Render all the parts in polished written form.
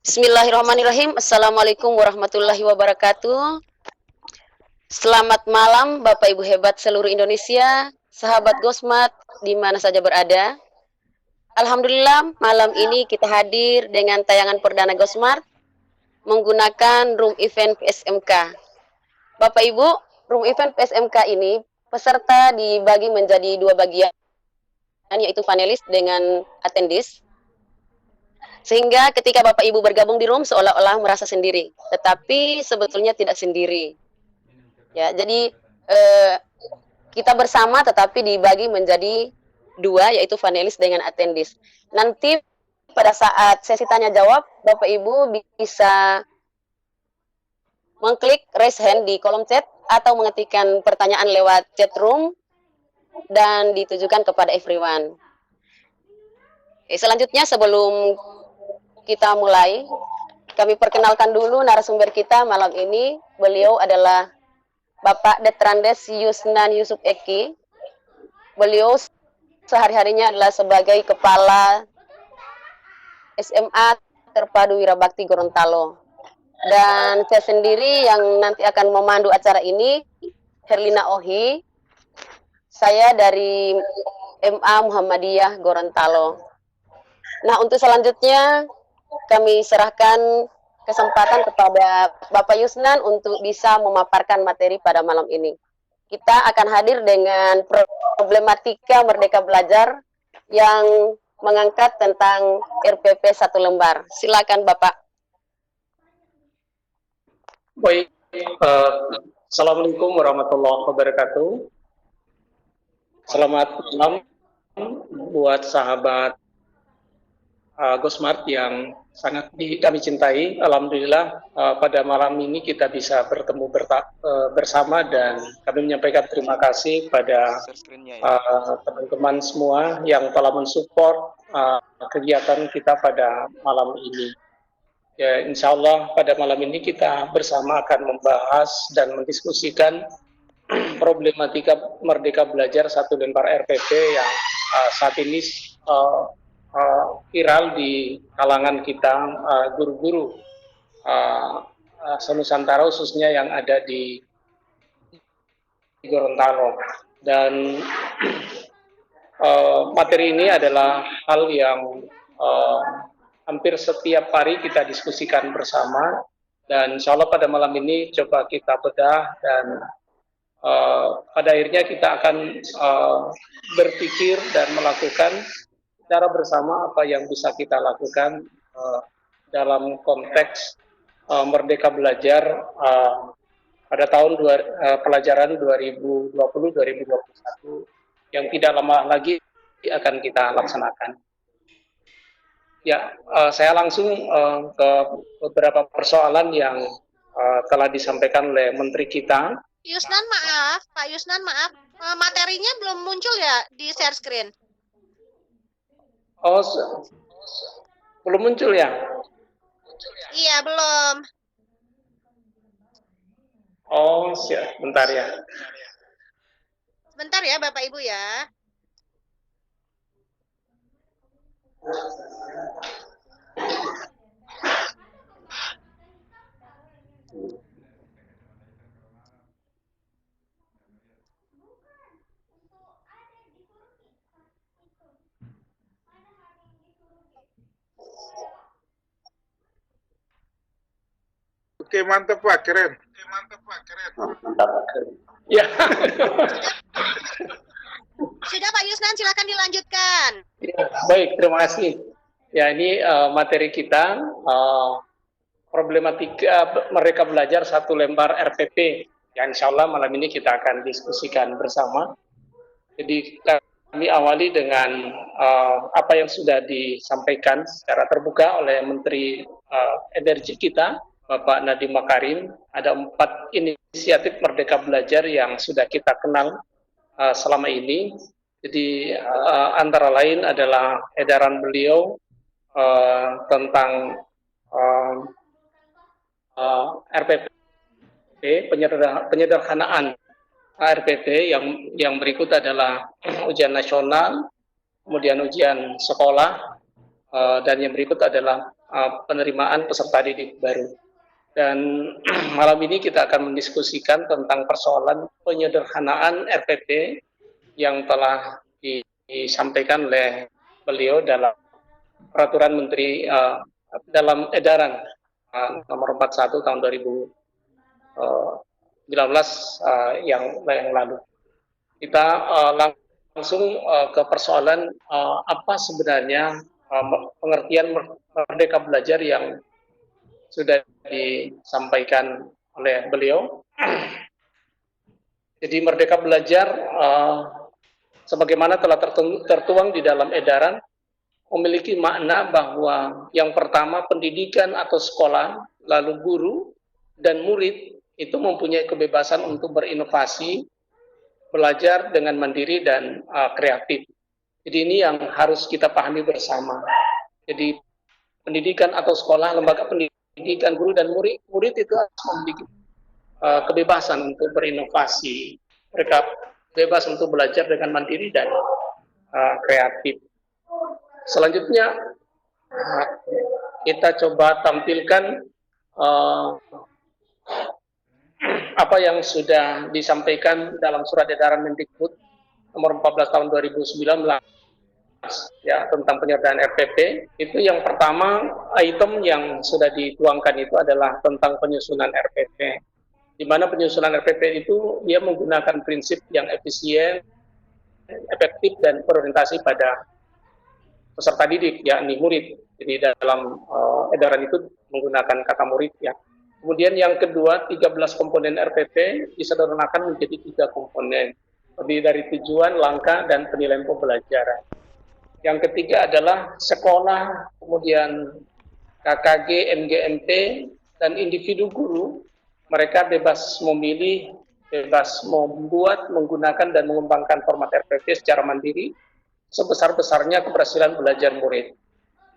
Bismillahirrahmanirrahim. Assalamualaikum warahmatullahi wabarakatuh. Selamat malam Bapak Ibu hebat seluruh Indonesia, sahabat Gosmat di mana saja berada. Alhamdulillah malam ini kita hadir dengan tayangan perdana Gosmart menggunakan room event PSMK. Bapak Ibu, room event PSMK ini peserta dibagi menjadi dua bagian, yaitu panelis dengan attendees. Sehingga ketika Bapak Ibu bergabung di room seolah-olah merasa sendiri, tetapi sebetulnya tidak sendiri. Ya, jadi kita bersama tetapi dibagi menjadi dua, yaitu panelis dengan attendees. Nanti pada saat sesi tanya jawab, Bapak Ibu bisa mengklik raise hand di kolom chat atau mengetikkan pertanyaan lewat chat room dan ditujukan kepada everyone. Selanjutnya sebelum kita mulai, kami perkenalkan dulu narasumber kita malam ini. Beliau adalah Bapak Detrandes Yusnan Yusuf Eki. Beliau sehari-harinya adalah sebagai Kepala SMA Terpadu Wirabakti Gorontalo. Dan saya sendiri yang nanti akan memandu acara ini, Herlina Ohi. Saya dari MA Muhammadiyah Gorontalo. Nah, untuk selanjutnya kami serahkan kesempatan kepada Bapak Yusnan untuk bisa memaparkan materi pada malam ini. Kita akan hadir dengan problematika Merdeka Belajar yang mengangkat tentang RPP 1 lembar. Silakan Bapak. Baik, Assalamualaikum warahmatullahi wabarakatuh. Selamat malam buat sahabat Gosmart yang sangat kami cintai. Alhamdulillah pada malam ini kita bisa bertemu bersama dan kami menyampaikan terima kasih pada teman-teman semua yang telah mensupport kegiatan kita pada malam ini. Ya, insya Allah pada malam ini kita bersama akan membahas dan mendiskusikan problematika Merdeka Belajar 1 lembar RPP yang saat ini viral di kalangan kita guru-guru se-Nusantara khususnya yang ada di Gorontalo. Dan materi ini adalah hal yang hampir setiap hari kita diskusikan bersama, dan insya Allah pada malam ini coba kita bedah dan pada akhirnya kita akan berpikir dan melakukan secara bersama apa yang bisa kita lakukan dalam konteks Merdeka Belajar pada tahun pelajaran 2020-2021 yang tidak lama lagi akan kita laksanakan. Ya, saya langsung ke beberapa persoalan yang telah disampaikan oleh Menteri kita. Yusnan, maaf, Pak Yusnan, maaf, materinya belum muncul ya di share screen? Oh, belum muncul ya? Iya, belum. Oh, siap, bentar ya. Sebentar ya, Bapak Ibu ya. Oke, mantap Pak, keren. Mantap. Ya. Sudah Pak Yusnan, silakan dilanjutkan. Ya, baik, terima kasih. Ya, ini materi kita problematika Merdeka Belajar 1 lembar RPP. Ya, insya Allah malam ini kita akan diskusikan bersama. Jadi kami awali dengan apa yang sudah disampaikan secara terbuka oleh Menteri Energi kita, Bapak Nadiem Makarim. Ada 4 inisiatif Merdeka Belajar yang sudah kita kenal selama ini. Jadi antara lain adalah edaran beliau tentang RPP, penyederhanaan RPP. Yang berikut adalah ujian nasional, kemudian ujian sekolah, dan yang berikut adalah penerimaan peserta didik baru. Dan malam ini kita akan mendiskusikan tentang persoalan penyederhanaan RPP yang telah disampaikan oleh beliau dalam peraturan menteri dalam edaran nomor 41 tahun 2019 yang lalu. Kita langsung ke persoalan apa sebenarnya pengertian merdeka belajar yang sudah disampaikan oleh beliau. Jadi merdeka belajar sebagaimana telah tertuang di dalam edaran memiliki makna bahwa yang pertama pendidikan atau sekolah, lalu guru dan murid itu mempunyai kebebasan untuk berinovasi, belajar dengan mandiri dan kreatif. Jadi ini yang harus kita pahami bersama. Jadi pendidikan atau sekolah, lembaga pendidikan, guru dan murid itu harus memiliki kebebasan untuk berinovasi. Mereka bebas untuk belajar dengan mandiri dan kreatif. Selanjutnya kita coba tampilkan apa yang sudah disampaikan dalam surat edaran Mendikbud nomor 14 tahun 2019 ya tentang penyertaan RPP. Itu yang pertama item yang sudah dituangkan itu adalah tentang penyusunan RPP. Di mana penyusunan RPP itu dia menggunakan prinsip yang efisien, efektif dan berorientasi pada peserta didik yakni murid. Jadi dalam edaran itu menggunakan kata murid ya. Kemudian yang kedua, 13 komponen RPP disederhanakan menjadi 3 komponen, terdiri dari tujuan, langkah, dan penilaian pembelajaran. Yang ketiga adalah sekolah, kemudian KKG, MGMT, dan individu guru. Mereka bebas memilih, bebas membuat, menggunakan, dan mengembangkan format RPP secara mandiri, sebesar-besarnya keberhasilan belajar murid.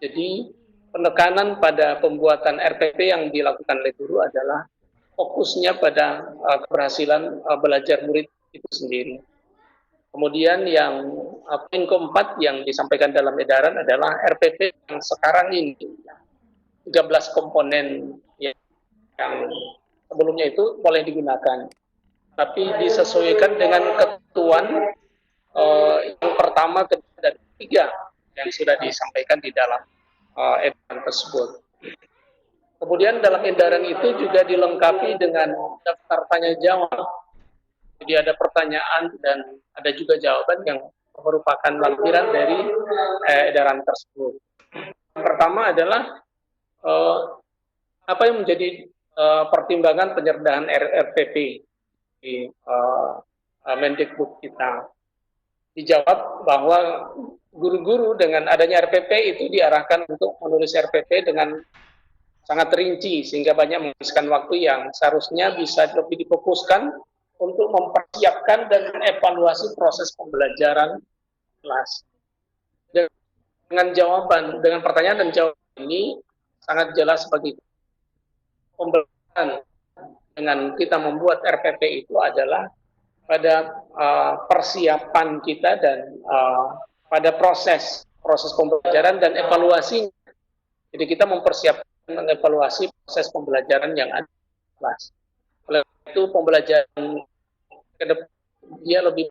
Jadi, penekanan pada pembuatan RPP yang dilakukan oleh guru adalah fokusnya pada keberhasilan belajar murid itu sendiri. Kemudian yang poin keempat yang disampaikan dalam edaran adalah RPP yang sekarang ini 13 komponen yang sebelumnya itu boleh digunakan, tapi disesuaikan dengan ketentuan yang pertama, kedua, dan ketiga yang sudah disampaikan di dalam edaran tersebut. Kemudian dalam edaran itu juga dilengkapi dengan daftar tanya jawab. Jadi ada pertanyaan dan ada juga jawaban yang merupakan lampiran dari edaran tersebut. Yang pertama adalah apa yang menjadi pertimbangan penyertaan RPP di Mendikbud kita. Dijawab bahwa guru-guru dengan adanya RPP itu diarahkan untuk menulis RPP dengan sangat rinci sehingga banyak menghabiskan waktu yang seharusnya bisa lebih difokuskan untuk mempersiapkan dan mengevaluasi proses pembelajaran kelas. Dengan pertanyaan dan jawaban ini sangat jelas bagi pembelajaran dengan kita membuat RPP itu adalah pada persiapan kita dan pada proses pembelajaran dan evaluasi. Jadi kita mempersiapkan mengevaluasi proses pembelajaran yang ada di kelas. Oleh itu pembelajaran ke depan dia lebih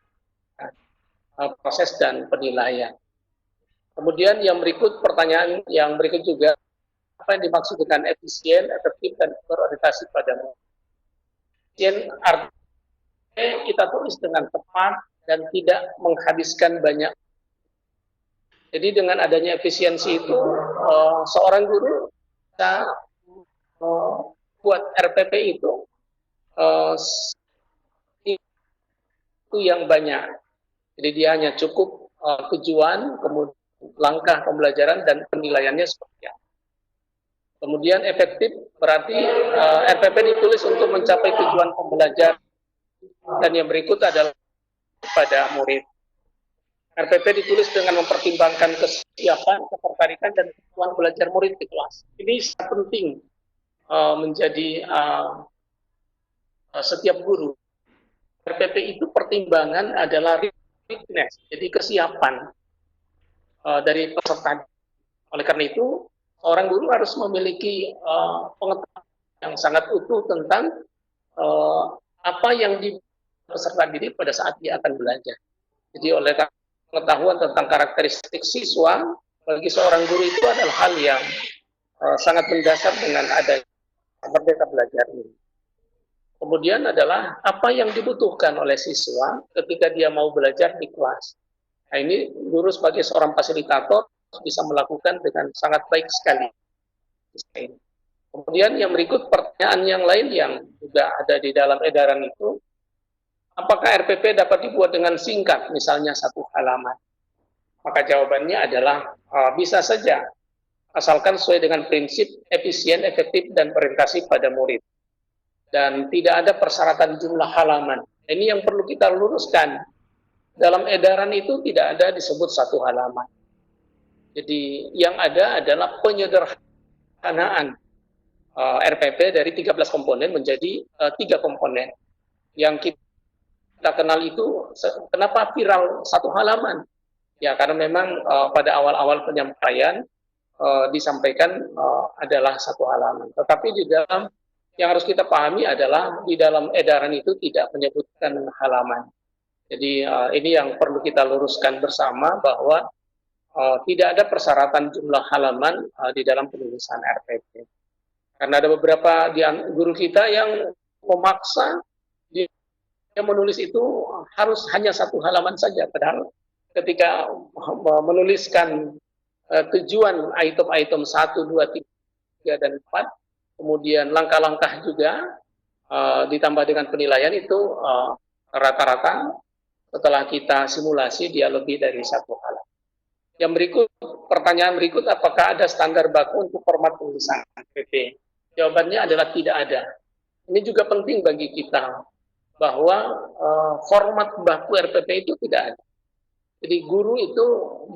proses dan penilaian. Kemudian yang berikut pertanyaan yang berikut juga apa yang dimaksud dengan efisien, efektif dan berorientasi pada murid. Efisien artinya kita tulis dengan tepat dan tidak menghabiskan banyak. Jadi dengan adanya efisiensi itu seorang guru bisa buat RPP itu yang banyak. Jadi dia hanya cukup tujuan, kemudian langkah pembelajaran dan penilaiannya seperti apa. Kemudian efektif berarti RPP ditulis untuk mencapai tujuan pembelajaran. Dan yang berikut adalah pada murid. RPP ditulis dengan mempertimbangkan kesiapan, ketertarikan, dan kemampuan belajar murid di kelas. Ini sangat penting menjadi setiap guru. RPP itu pertimbangan adalah readiness, jadi kesiapan dari peserta. Oleh karena itu, Seorang guru harus memiliki pengetahuan yang sangat utuh tentang apa yang di peserta didik pada saat dia akan belajar. Jadi oleh pengetahuan tentang karakteristik siswa bagi seorang guru itu adalah hal yang sangat mendasar dengan adanya Merdeka Belajar ini. Kemudian adalah apa yang dibutuhkan oleh siswa ketika dia mau belajar di kelas. Nah, ini guru sebagai seorang fasilitator bisa melakukan dengan sangat baik sekali. Kemudian yang berikut pertanyaan yang lain yang juga ada di dalam edaran itu, apakah RPP dapat dibuat dengan singkat, misalnya 1 halaman? Maka jawabannya adalah bisa saja, asalkan sesuai dengan prinsip efisien, efektif, dan orientasi pada murid. Dan tidak ada persyaratan jumlah halaman. Ini yang perlu kita luruskan. Dalam edaran itu tidak ada disebut 1 halaman. Jadi yang ada adalah penyederhanaan RPP dari 13 komponen menjadi 3 komponen. Yang kita kenal itu, kenapa viral 1 halaman? Ya, karena memang pada awal-awal penyampaian disampaikan adalah 1 halaman. Tetapi di dalam yang harus kita pahami adalah di dalam edaran itu tidak menyebutkan halaman. Jadi ini yang perlu kita luruskan bersama bahwa tidak ada persyaratan jumlah halaman di dalam penulisan RPP. Karena ada beberapa guru kita yang memaksa dia menulis itu harus hanya 1 halaman saja. Padahal ketika menuliskan tujuan item-item 1, 2, 3, dan 4, kemudian langkah-langkah juga ditambah dengan penilaian itu rata-rata setelah kita simulasi dia lebih dari 1 halaman. Yang berikut, pertanyaan berikut, apakah ada standar baku untuk format tulisan RPP? Jawabannya adalah tidak ada. Ini juga penting bagi kita bahwa format baku RPP itu tidak ada. Jadi guru itu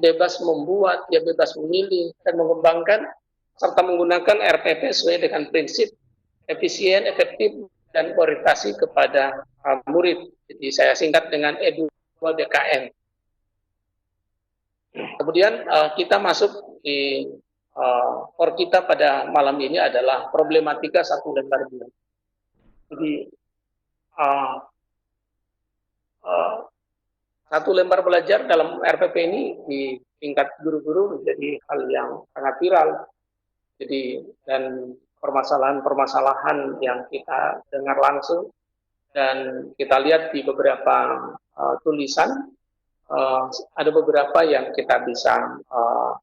bebas membuat, dia bebas memilih dan mengembangkan serta menggunakan RPP sesuai dengan prinsip efisien, efektif, dan orientasi kepada murid. Jadi saya singkat dengan E2DKM. Kemudian kita masuk di core kita pada malam ini adalah problematika 1 lembar bulan. Jadi 1 lembar belajar dalam RPP ini di tingkat guru-guru menjadi hal yang sangat viral. Jadi dan permasalahan-permasalahan yang kita dengar langsung dan kita lihat di beberapa tulisan, ada beberapa yang kita bisa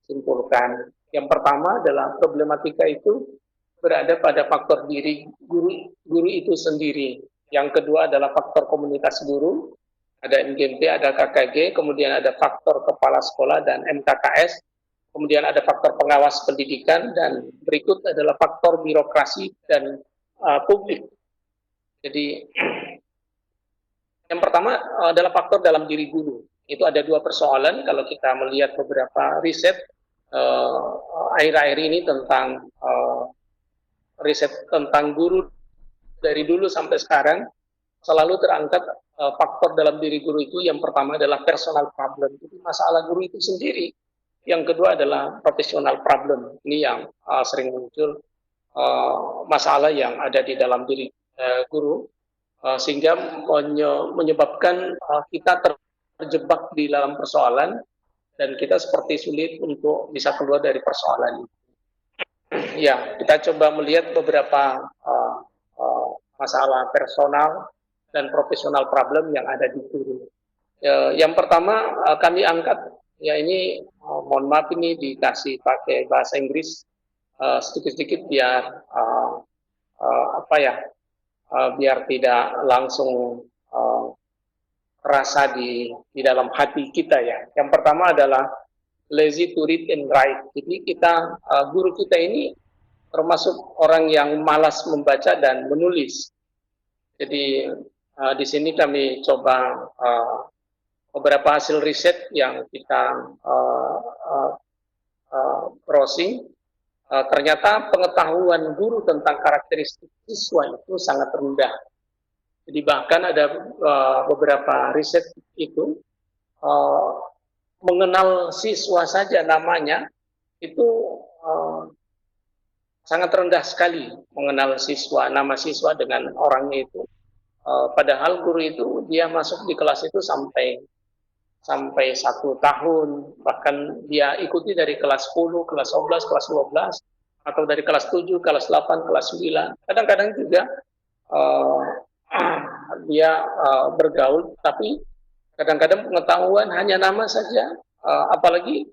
simpulkan. Yang pertama adalah problematika itu berada pada faktor diri guru itu sendiri. Yang kedua adalah faktor komunitas guru, ada MGMP, ada KKG, kemudian ada faktor kepala sekolah dan MKKS, kemudian ada faktor pengawas pendidikan, dan berikut adalah faktor birokrasi dan publik. Jadi yang pertama adalah faktor dalam diri guru. Itu ada 2 persoalan kalau kita melihat beberapa riset akhir-akhir ini tentang riset tentang guru dari dulu sampai sekarang, selalu terangkat faktor dalam diri guru itu yang pertama adalah personal problem. Jadi masalah guru itu sendiri. Yang kedua adalah professional problem. Ini yang sering muncul masalah yang ada di dalam diri guru, sehingga menyebabkan kita terjebak di dalam persoalan dan kita seperti sulit untuk bisa keluar dari persoalan itu. Ya, kita coba melihat beberapa masalah personal dan profesional problem yang ada di guru. Yang pertama kami angkat, ya ini mohon maaf ini dikasih pakai bahasa Inggris sedikit-sedikit biar biar tidak langsung terasa di dalam hati kita ya. Yang pertama adalah lazy to read and write. Jadi kita guru kita ini termasuk orang yang malas membaca dan menulis. Jadi di sini kami coba beberapa hasil riset yang kita browsing. Ternyata pengetahuan guru tentang karakteristik siswa itu sangat rendah. Jadi bahkan ada beberapa riset itu mengenal siswa saja namanya itu sangat rendah sekali mengenal siswa, nama siswa dengan orangnya itu. Padahal guru itu dia masuk di kelas itu sampai 1 tahun, bahkan dia ikuti dari kelas 10, kelas 11, kelas 12, atau dari kelas 7, kelas 8, kelas 9. Kadang-kadang juga uh, dia bergaul, tapi kadang-kadang pengetahuan hanya nama saja, apalagi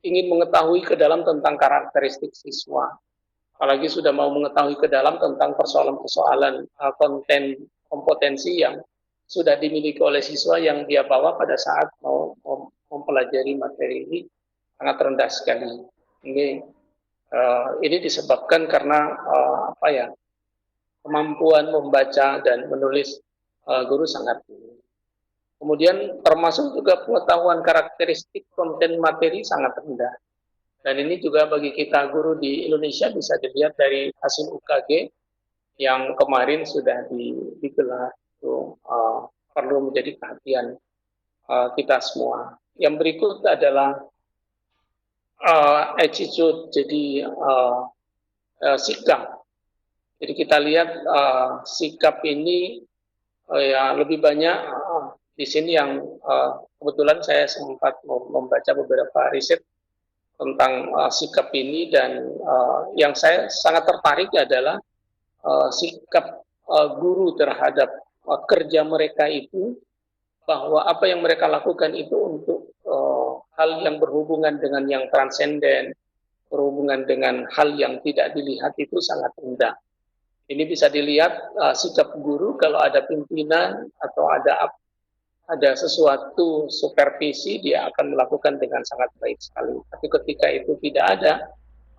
ingin mengetahui ke dalam tentang karakteristik siswa, apalagi sudah mau mengetahui ke dalam tentang persoalan-persoalan konten kompetensi yang sudah dimiliki oleh siswa yang dia bawa pada saat mau mempelajari materi ini sangat rendah sekali. Ini disebabkan karena kemampuan membaca dan menulis guru sangat tinggi. Kemudian termasuk juga pengetahuan karakteristik konten materi sangat rendah. Dan ini juga bagi kita guru di Indonesia bisa dilihat dari hasil UKG yang kemarin sudah digelar, itu perlu menjadi perhatian kita semua. Yang berikut adalah attitude, jadi sikap. Jadi kita lihat sikap ini ya lebih banyak di sini yang kebetulan saya sempat membaca beberapa riset tentang sikap ini, dan yang saya sangat tertarik adalah sikap guru terhadap kerja mereka itu, bahwa apa yang mereka lakukan itu untuk hal yang berhubungan dengan yang transenden, berhubungan dengan hal yang tidak dilihat itu sangat rendah. Ini bisa dilihat sikap guru kalau ada pimpinan atau ada sesuatu supervisi, dia akan melakukan dengan sangat baik sekali. Tapi ketika itu tidak ada,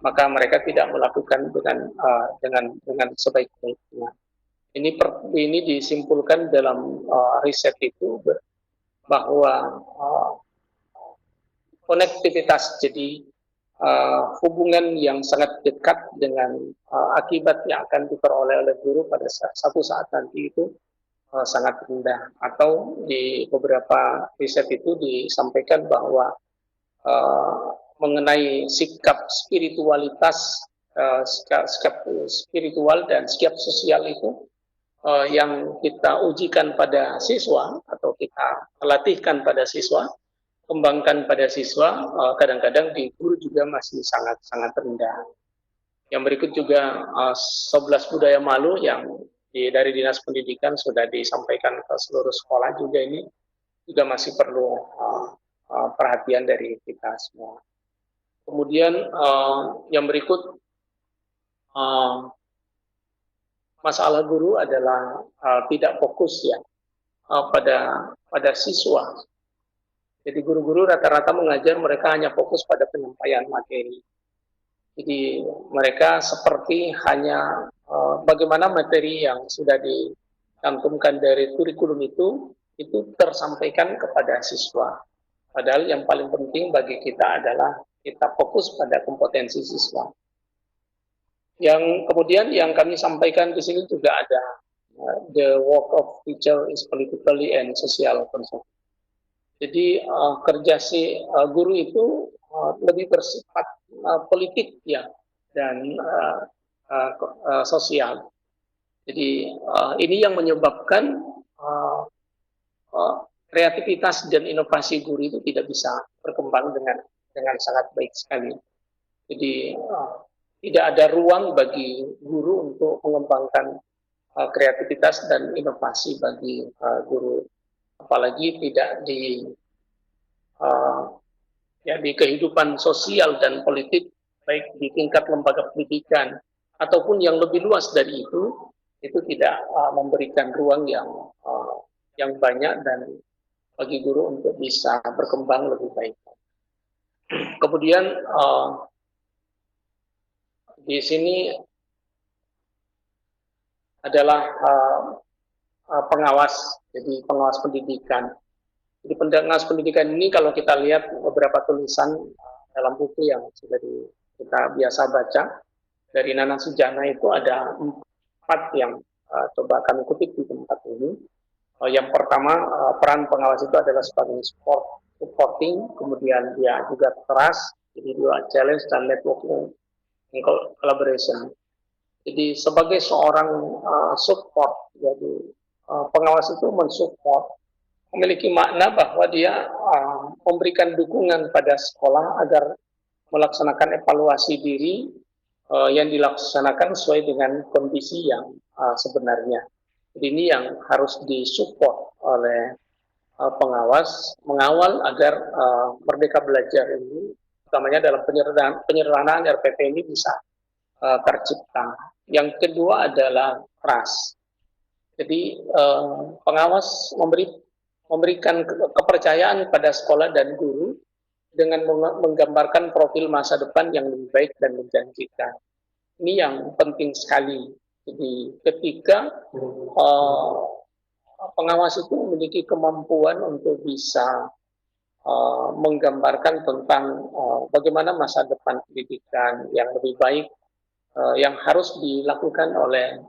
maka mereka tidak melakukan dengan sebaik-baiknya. Ini disimpulkan dalam riset itu bahwa konektivitas, jadi hubungan yang sangat dekat dengan akibat yang akan diperoleh oleh guru pada satu saat nanti itu sangat rendah. Atau di beberapa riset itu disampaikan bahwa mengenai sikap spiritualitas, sikap spiritual dan sikap sosial itu yang kita ujikan pada siswa atau kita latihkan pada siswa, kembangkan pada siswa, kadang-kadang di guru juga masih sangat rendah. Yang berikut juga 11 budaya malu yang dari Dinas Pendidikan sudah disampaikan ke seluruh sekolah juga, ini juga masih perlu perhatian dari kita semua. Kemudian yang berikut, masalah guru adalah tidak fokus ya pada siswa. Jadi guru-guru rata-rata mengajar, mereka hanya fokus pada penyampaian materi. Jadi mereka seperti hanya bagaimana materi yang sudah dicantumkan dari kurikulum itu tersampaikan kepada siswa. Padahal yang paling penting bagi kita adalah kita fokus pada kompetensi siswa. Yang kemudian yang kami sampaikan di sini juga ada the work of teacher is politically and social concern. Jadi kerja si guru itu lebih bersifat politik ya, dan sosial. Jadi ini yang menyebabkan kreativitas dan inovasi guru itu tidak bisa berkembang dengan sangat baik sekali. Jadi tidak ada ruang bagi guru untuk mengembangkan kreativitas dan inovasi bagi guru, apalagi tidak di kehidupan sosial dan politik, baik di tingkat lembaga pendidikan ataupun yang lebih luas dari itu tidak memberikan ruang yang banyak dan bagi guru untuk bisa berkembang lebih baik. Kemudian di sini adalah pengawas, jadi pengawas pendidikan. Jadi pengawas pendidikan ini kalau kita lihat beberapa tulisan dalam buku yang sudah kita biasa baca dari Nana Sujana, itu ada 4 yang coba kami kutip di tempat ini. Yang pertama, peran pengawas itu adalah sebagai supporting, kemudian dia juga trust, jadi dua challenge dan networking collaboration. Jadi sebagai seorang support, jadi pengawas itu mensupport, memiliki makna bahwa dia memberikan dukungan pada sekolah agar melaksanakan evaluasi diri yang dilaksanakan sesuai dengan kondisi yang sebenarnya. Jadi ini yang harus disupport oleh pengawas, mengawal agar Merdeka Belajar ini, utamanya dalam penyederhanaan RPP ini bisa tercipta. Yang kedua adalah trust. Jadi pengawas memberikan kepercayaan pada sekolah dan guru dengan menggambarkan profil masa depan yang lebih baik dan menjanjikan. Ini yang penting sekali. Jadi ketika pengawas itu memiliki kemampuan untuk bisa menggambarkan tentang bagaimana masa depan pendidikan yang lebih baik yang harus dilakukan oleh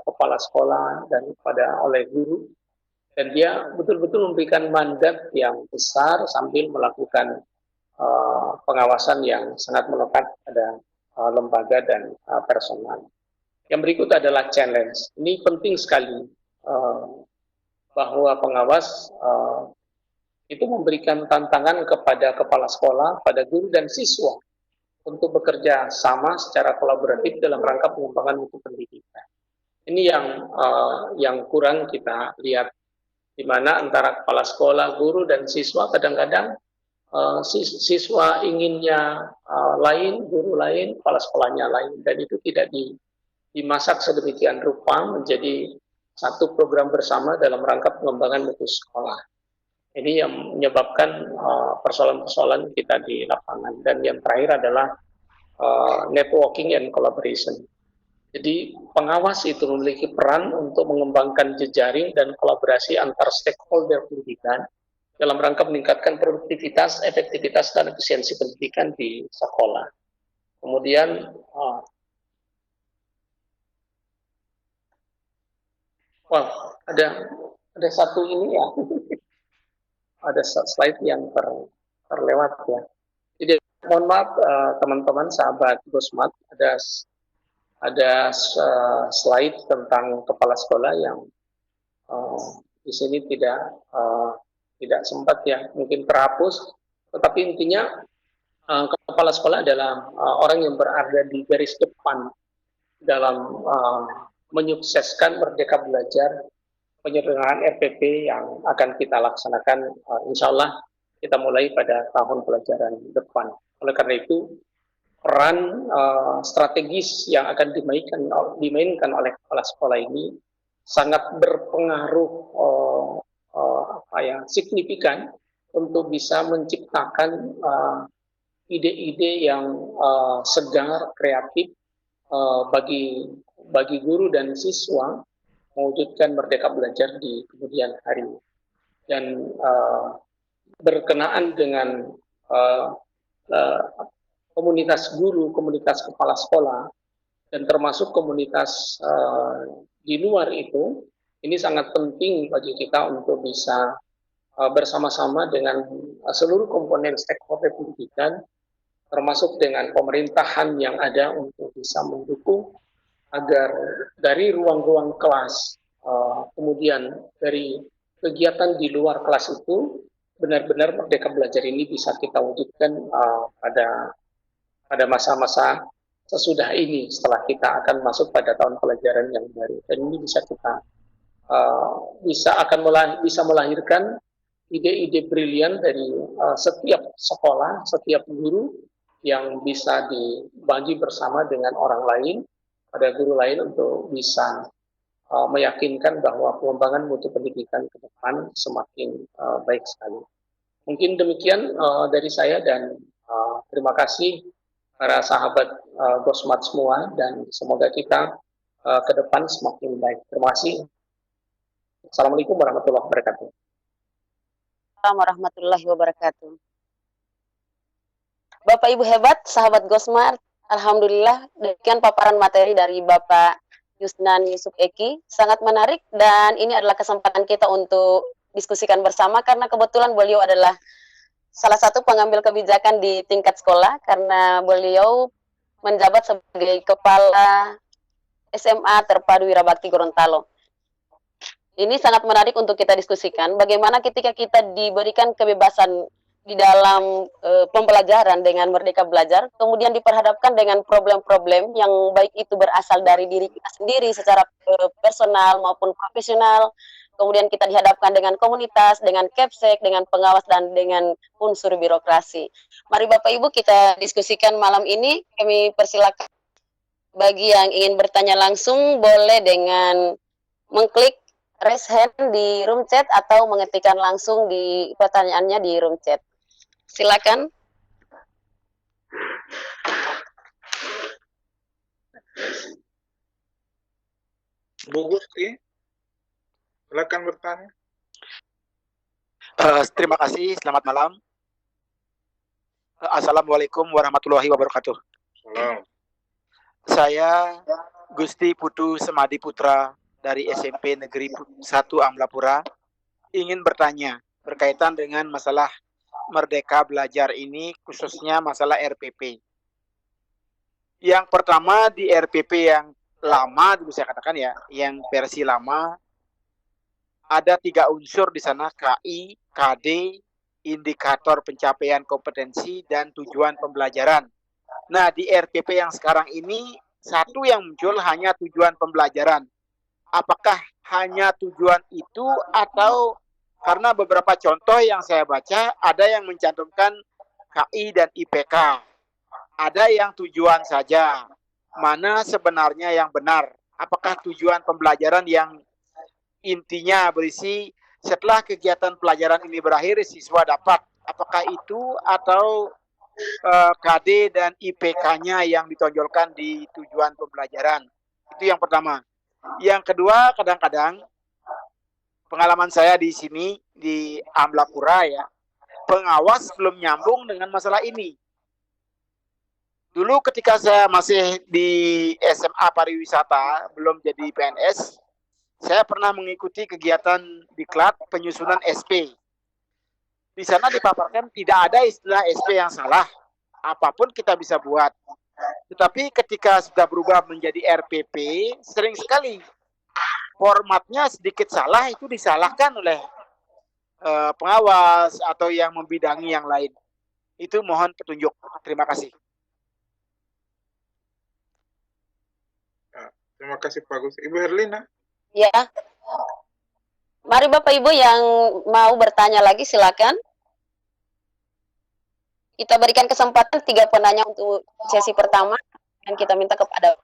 kepala sekolah dan oleh guru, dan dia betul-betul memberikan mandat yang besar sambil melakukan pengawasan yang sangat melekat pada lembaga dan personal. Yang berikut adalah challenge. Ini penting sekali bahwa pengawas itu memberikan tantangan kepada kepala sekolah, pada guru dan siswa untuk bekerja sama secara kolaboratif dalam rangka pengembangan mutu pendidikan. Ini yang kurang kita lihat, di mana antara kepala sekolah, guru dan siswa kadang-kadang siswa inginnya lain, guru lain, kepala sekolahnya lain, dan itu tidak dimasak sedemikian rupa menjadi satu program bersama dalam rangka pengembangan mutu sekolah. Ini yang menyebabkan persoalan-persoalan kita di lapangan. Dan yang terakhir adalah networking and collaboration. Jadi pengawas itu memiliki peran untuk mengembangkan jejaring dan kolaborasi antar stakeholder pendidikan dalam rangka meningkatkan produktivitas, efektivitas, dan efisiensi pendidikan di sekolah. Kemudian ada satu ini ya. Ada slide yang terlewat ya. Jadi mohon maaf teman-teman sahabat Gosmat, ada slide tentang kepala sekolah yang di sini tidak sempat ya, mungkin terhapus. Tetapi intinya kepala sekolah adalah orang yang berada di garis depan dalam menyukseskan Merdeka Belajar, penyederhanaan RPP yang akan kita laksanakan, insya Allah kita mulai pada tahun pelajaran depan. Oleh karena itu, peran strategis yang akan dimainkan oleh kepala sekolah ini sangat berpengaruh signifikan untuk bisa menciptakan ide-ide yang segar, kreatif bagi guru dan siswa mewujudkan Merdeka Belajar di kemudian hari. Dan berkenaan dengan komunitas guru, komunitas kepala sekolah, dan termasuk komunitas di luar itu, ini sangat penting bagi kita untuk bisa bersama-sama dengan seluruh komponen stakeholder pendidikan, termasuk dengan pemerintahan yang ada untuk bisa mendukung agar dari ruang-ruang kelas, kemudian dari kegiatan di luar kelas itu, benar-benar Merdeka Belajar ini bisa kita wujudkan pada masa-masa sesudah ini, setelah kita akan masuk pada tahun pelajaran yang baru. Dan ini bisa kita bisa melahirkan ide-ide brilian dari setiap sekolah, setiap guru yang bisa dibagi bersama dengan orang lain, pada guru lain, untuk bisa meyakinkan bahwa pengembangan mutu pendidikan ke depan semakin baik sekali. Mungkin demikian dari saya, dan terima kasih para sahabat Gosmat semua, dan semoga kita ke depan semakin baik. Terima kasih. Assalamualaikum warahmatullahi wabarakatuh. Assalamualaikum warahmatullahi wabarakatuh. Bapak Ibu hebat, sahabat Gosmart, alhamdulillah demikian paparan materi dari Bapak Yusnan Yusuf Eki, sangat menarik, dan ini adalah kesempatan kita untuk diskusikan bersama karena kebetulan beliau adalah salah satu pengambil kebijakan di tingkat sekolah, karena beliau menjabat sebagai Kepala SMA Terpadu Wirabakti Gorontalo. Ini sangat menarik untuk kita diskusikan. Bagaimana ketika kita diberikan kebebasan di dalam pembelajaran dengan merdeka belajar, kemudian diperhadapkan dengan problem-problem yang baik itu berasal dari diri kita sendiri secara personal maupun profesional. Kemudian kita dihadapkan dengan komunitas, dengan Kepsek, dengan pengawas, dan dengan unsur birokrasi. Mari Bapak Ibu kita diskusikan malam ini. Kami persilakan bagi yang ingin bertanya langsung, boleh dengan mengklik raise hand di room chat atau mengetikkan langsung di pertanyaannya di room chat. Silakan. Bu Gusti, silakan bertanya. Terima kasih, selamat malam. Assalamualaikum warahmatullahi wabarakatuh. Salam. Saya Gusti Putu Semadi Putra dari SMP Negeri 1 Amlapura ingin bertanya berkaitan dengan masalah Merdeka Belajar ini, khususnya masalah RPP. Yang pertama di RPP yang lama, dulu saya katakan ya, yang versi lama, ada 3 unsur di sana, KI, KD, indikator pencapaian kompetensi, dan tujuan pembelajaran. Nah, di RPP yang sekarang ini, satu yang muncul hanya tujuan pembelajaran. Apakah hanya tujuan itu atau karena beberapa contoh yang saya baca, ada yang mencantumkan KI dan IPK. Ada yang tujuan saja. Mana sebenarnya yang benar? Apakah tujuan pembelajaran yang intinya berisi setelah kegiatan pelajaran ini berakhir, siswa dapat? Apakah itu atau KD dan IPK-nya yang ditonjolkan di tujuan pembelajaran? Itu yang pertama. Yang kedua, kadang-kadang pengalaman saya di sini, di Amlapura ya, pengawas belum nyambung dengan masalah ini. Dulu ketika saya masih di SMA Pariwisata, belum jadi PNS, saya pernah mengikuti kegiatan diklat penyusunan SP. Di sana dipaparkan tidak ada istilah SP yang salah, apapun kita bisa buat. Tetapi ketika sudah berubah menjadi RPP, sering sekali formatnya sedikit salah, itu disalahkan oleh pengawas atau yang membidangi yang lain. Itu mohon petunjuk. Terima kasih. Terima kasih Pak Gusti. Ibu Herlina. Ya. Mari Bapak Ibu yang mau bertanya lagi silakan. Kita berikan kesempatan 3 penanya untuk sesi pertama dan kita minta kepada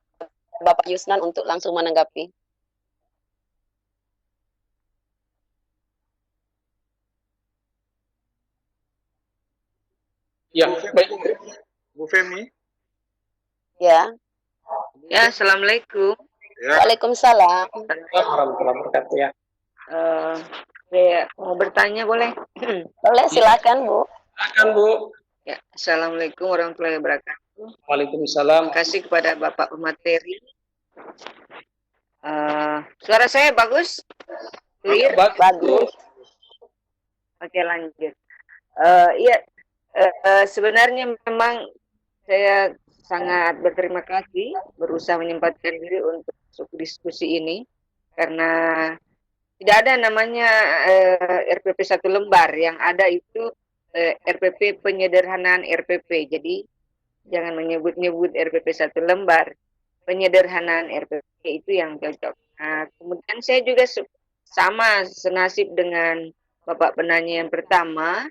Bapak Yusnan untuk langsung menanggapi. Ya, baik. Bu Femi. Ya. Ya, assalamualaikum. Ya. Waalaikumsalam. Warahmatullahi wabarakatuh ya. Saya mau bertanya boleh? Boleh silakan Bu. Silakan Bu. Ya, assalamualaikum warahmatullahi wabarakatuh. Waalaikumsalam. Terima kasih kepada Bapak pemateri. Suara saya bagus? Clear? Bagus. Oke, lanjut. Iya, sebenarnya memang saya sangat berterima kasih berusaha menyempatkan diri untuk masuk diskusi ini karena tidak ada namanya RPP 1 lembar, yang ada itu RPP penyederhanaan RPP. Jadi jangan menyebut-nyebut RPP 1 lembar, penyederhanaan RPP itu yang cocok. Nah, kemudian saya juga sama senasib dengan Bapak penanya yang pertama,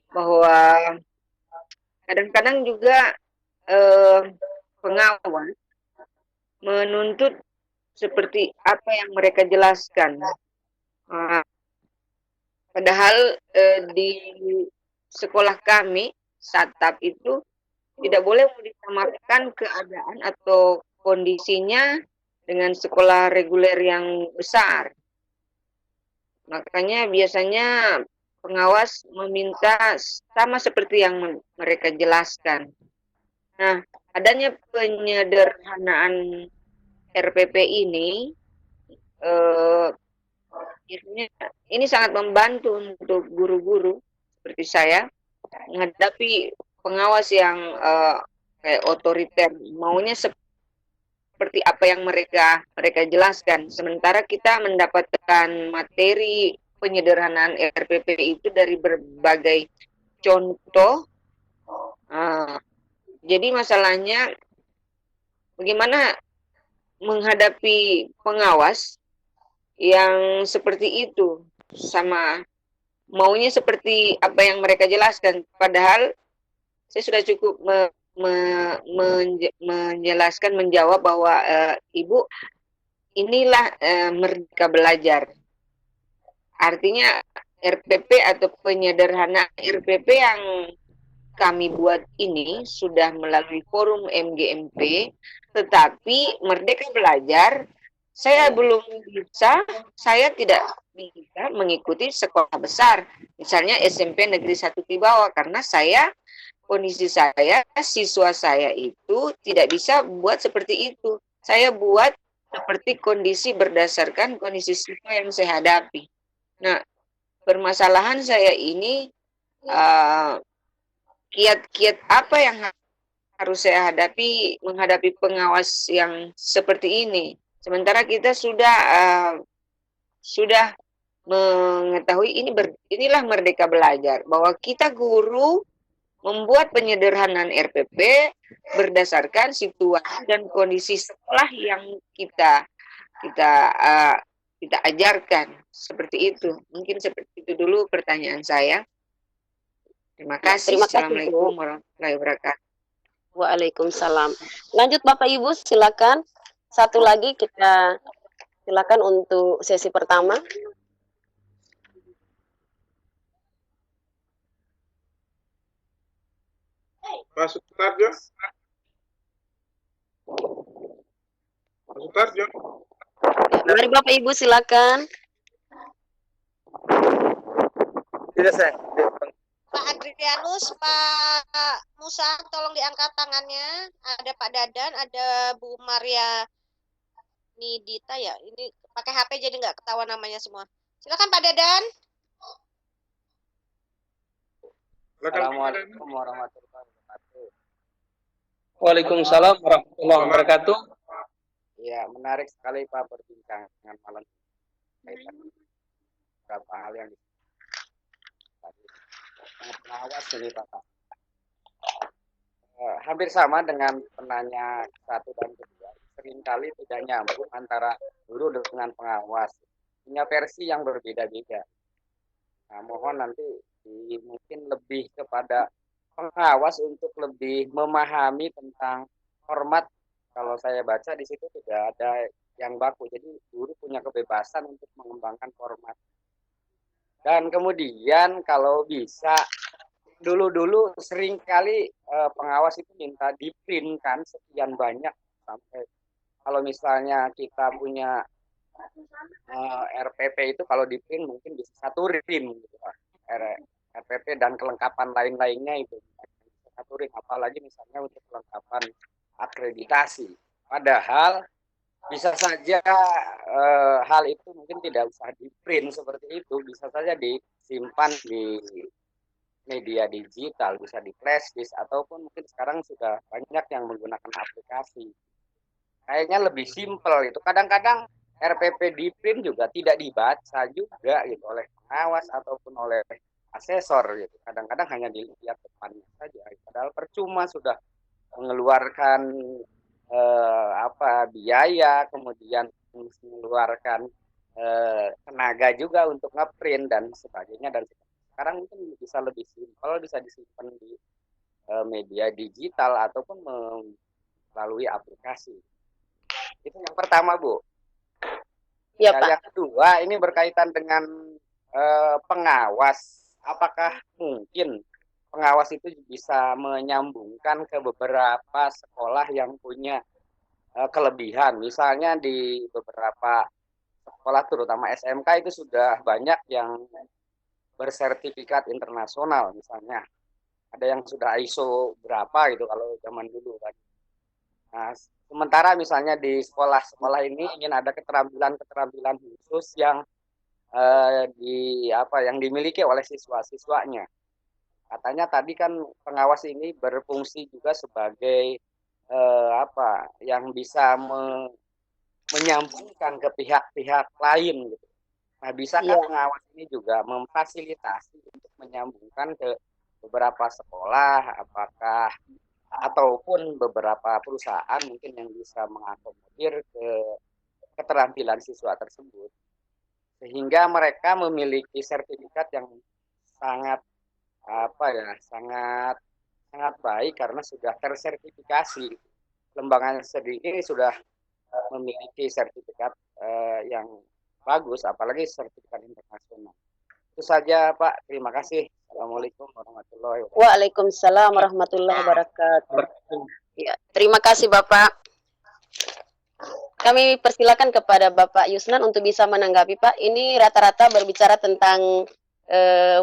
bahwa kadang-kadang juga pengawas menuntut seperti apa yang mereka jelaskan. Padahal di sekolah kami, SATAP itu tidak boleh disamakan keadaan atau kondisinya dengan sekolah reguler yang besar. Makanya biasanya pengawas meminta sama seperti yang mereka jelaskan. Nah, adanya penyederhanaan RPP ini ini sangat membantu untuk guru-guru seperti saya menghadapi pengawas yang kayak otoriter, maunya seperti apa yang mereka jelaskan. Sementara kita mendapatkan materi penyederhanaan RPP itu dari berbagai contoh. Jadi masalahnya bagaimana menghadapi pengawas yang seperti itu, sama maunya seperti apa yang mereka jelaskan. Padahal saya sudah cukup menjelaskan, menjawab bahwa Ibu, inilah Merdeka Belajar. Artinya RPP atau penyederhanaan RPP yang kami buat ini sudah melalui forum MGMP, tetapi Merdeka Belajar saya belum bisa, saya tidak bisa mengikuti sekolah besar, misalnya SMP Negeri 1 Tibawa, karena kondisi saya, siswa saya itu tidak bisa buat seperti itu. Saya buat seperti kondisi berdasarkan kondisi siswa yang saya hadapi. Nah, permasalahan saya ini, kiat-kiat apa yang harus saya hadapi menghadapi pengawas yang seperti ini. Sementara kita sudah mengetahui inilah Merdeka Belajar, bahwa kita guru membuat penyederhanaan RPP berdasarkan situasi dan kondisi sekolah yang kita ajarkan. Seperti itu. Mungkin seperti itu dulu pertanyaan saya. Terima kasih. Terima kasih, Assalamualaikum warahmatullahi wabarakatuh. Waalaikumsalam. Lanjut Bapak Ibu, silakan. Satu lagi kita silakan untuk sesi pertama. Pak Sutarjo. Pak Sutarjo. Mari Bapak Ibu silakan. Tidak saya. Pak Adrianus, Pak Musa, tolong diangkat tangannya. Ada Pak Dadan, ada Bu Maria Nidita ya. Ini pakai HP jadi nggak ketahuan namanya semua. Silakan Pak Dadan. Assalamualaikum warahmatullahi wabarakatuh. Waalaikumsalam warahmatullahi wabarakatuh. Ya, menarik sekali Pak perbincangan malam ini. Beberapa hal yang tadi pengawas ini Pak. Hampir sama dengan penanya satu dan kedua. Seringkali tidak nyambung antara guru dengan pengawas. Punya versi yang berbeda-beda. Nah, mohon nanti mungkin lebih kepada pengawas untuk lebih memahami tentang format. Kalau saya baca di situ tidak ada yang baku, jadi guru punya kebebasan untuk mengembangkan format. Dan kemudian kalau bisa dulu seringkali pengawas itu minta di-print kan sekian banyak, sampai kalau misalnya kita punya RPP itu kalau di-print mungkin bisa satu rim gitu Pak. RPP dan kelengkapan lain-lainnya itu satu rim, apalagi misalnya untuk kelengkapan akreditasi. Padahal bisa saja hal itu mungkin tidak usah di-print seperti itu, bisa saja disimpan di media digital, bisa di flash disk, ataupun mungkin sekarang sudah banyak yang menggunakan aplikasi. Kayaknya lebih simpel itu. Kadang-kadang RPP di print juga tidak dibaca juga gitu oleh pengawas ataupun oleh asesor gitu. Kadang-kadang hanya dilihat depannya saja. Padahal percuma sudah mengeluarkan biaya, kemudian mengeluarkan tenaga juga untuk ngeprint dan sebagainya. Dan sekarang mungkin bisa lebih simpel, bisa disimpan di media digital ataupun melalui aplikasi. Itu yang pertama, Bu. Ya, Pak. Yang kedua, ini berkaitan dengan pengawas. Apakah mungkin pengawas itu bisa menyambungkan ke beberapa sekolah yang punya kelebihan? Misalnya di beberapa sekolah, terutama SMK, itu sudah banyak yang bersertifikat internasional misalnya. Ada yang sudah ISO berapa gitu kalau zaman dulu kan. Nah, sementara misalnya di sekolah-sekolah ini ingin ada keterampilan-keterampilan khusus yang yang dimiliki oleh siswa-siswanya. Katanya tadi kan pengawas ini berfungsi juga sebagai yang bisa menyambungkan ke pihak-pihak lain gitu. Nah, bisakah Iya. pengawas ini juga memfasilitasi untuk menyambungkan ke beberapa sekolah, apakah ataupun beberapa perusahaan mungkin yang bisa mengakomodir ke keterampilan siswa tersebut, sehingga mereka memiliki sertifikat yang sangat sangat sangat baik karena sudah tersertifikasi. Lembaga ini sudah memiliki sertifikat yang bagus, apalagi sertifikat internasional. Itu saja, Pak. Terima kasih. Assalamualaikum warahmatullahi wabarakatuh. Waalaikumsalam warahmatullahi wabarakatuh. Ya, terima kasih Bapak. Kami persilakan kepada Bapak Yusnan untuk bisa menanggapi Pak. Ini rata-rata berbicara tentang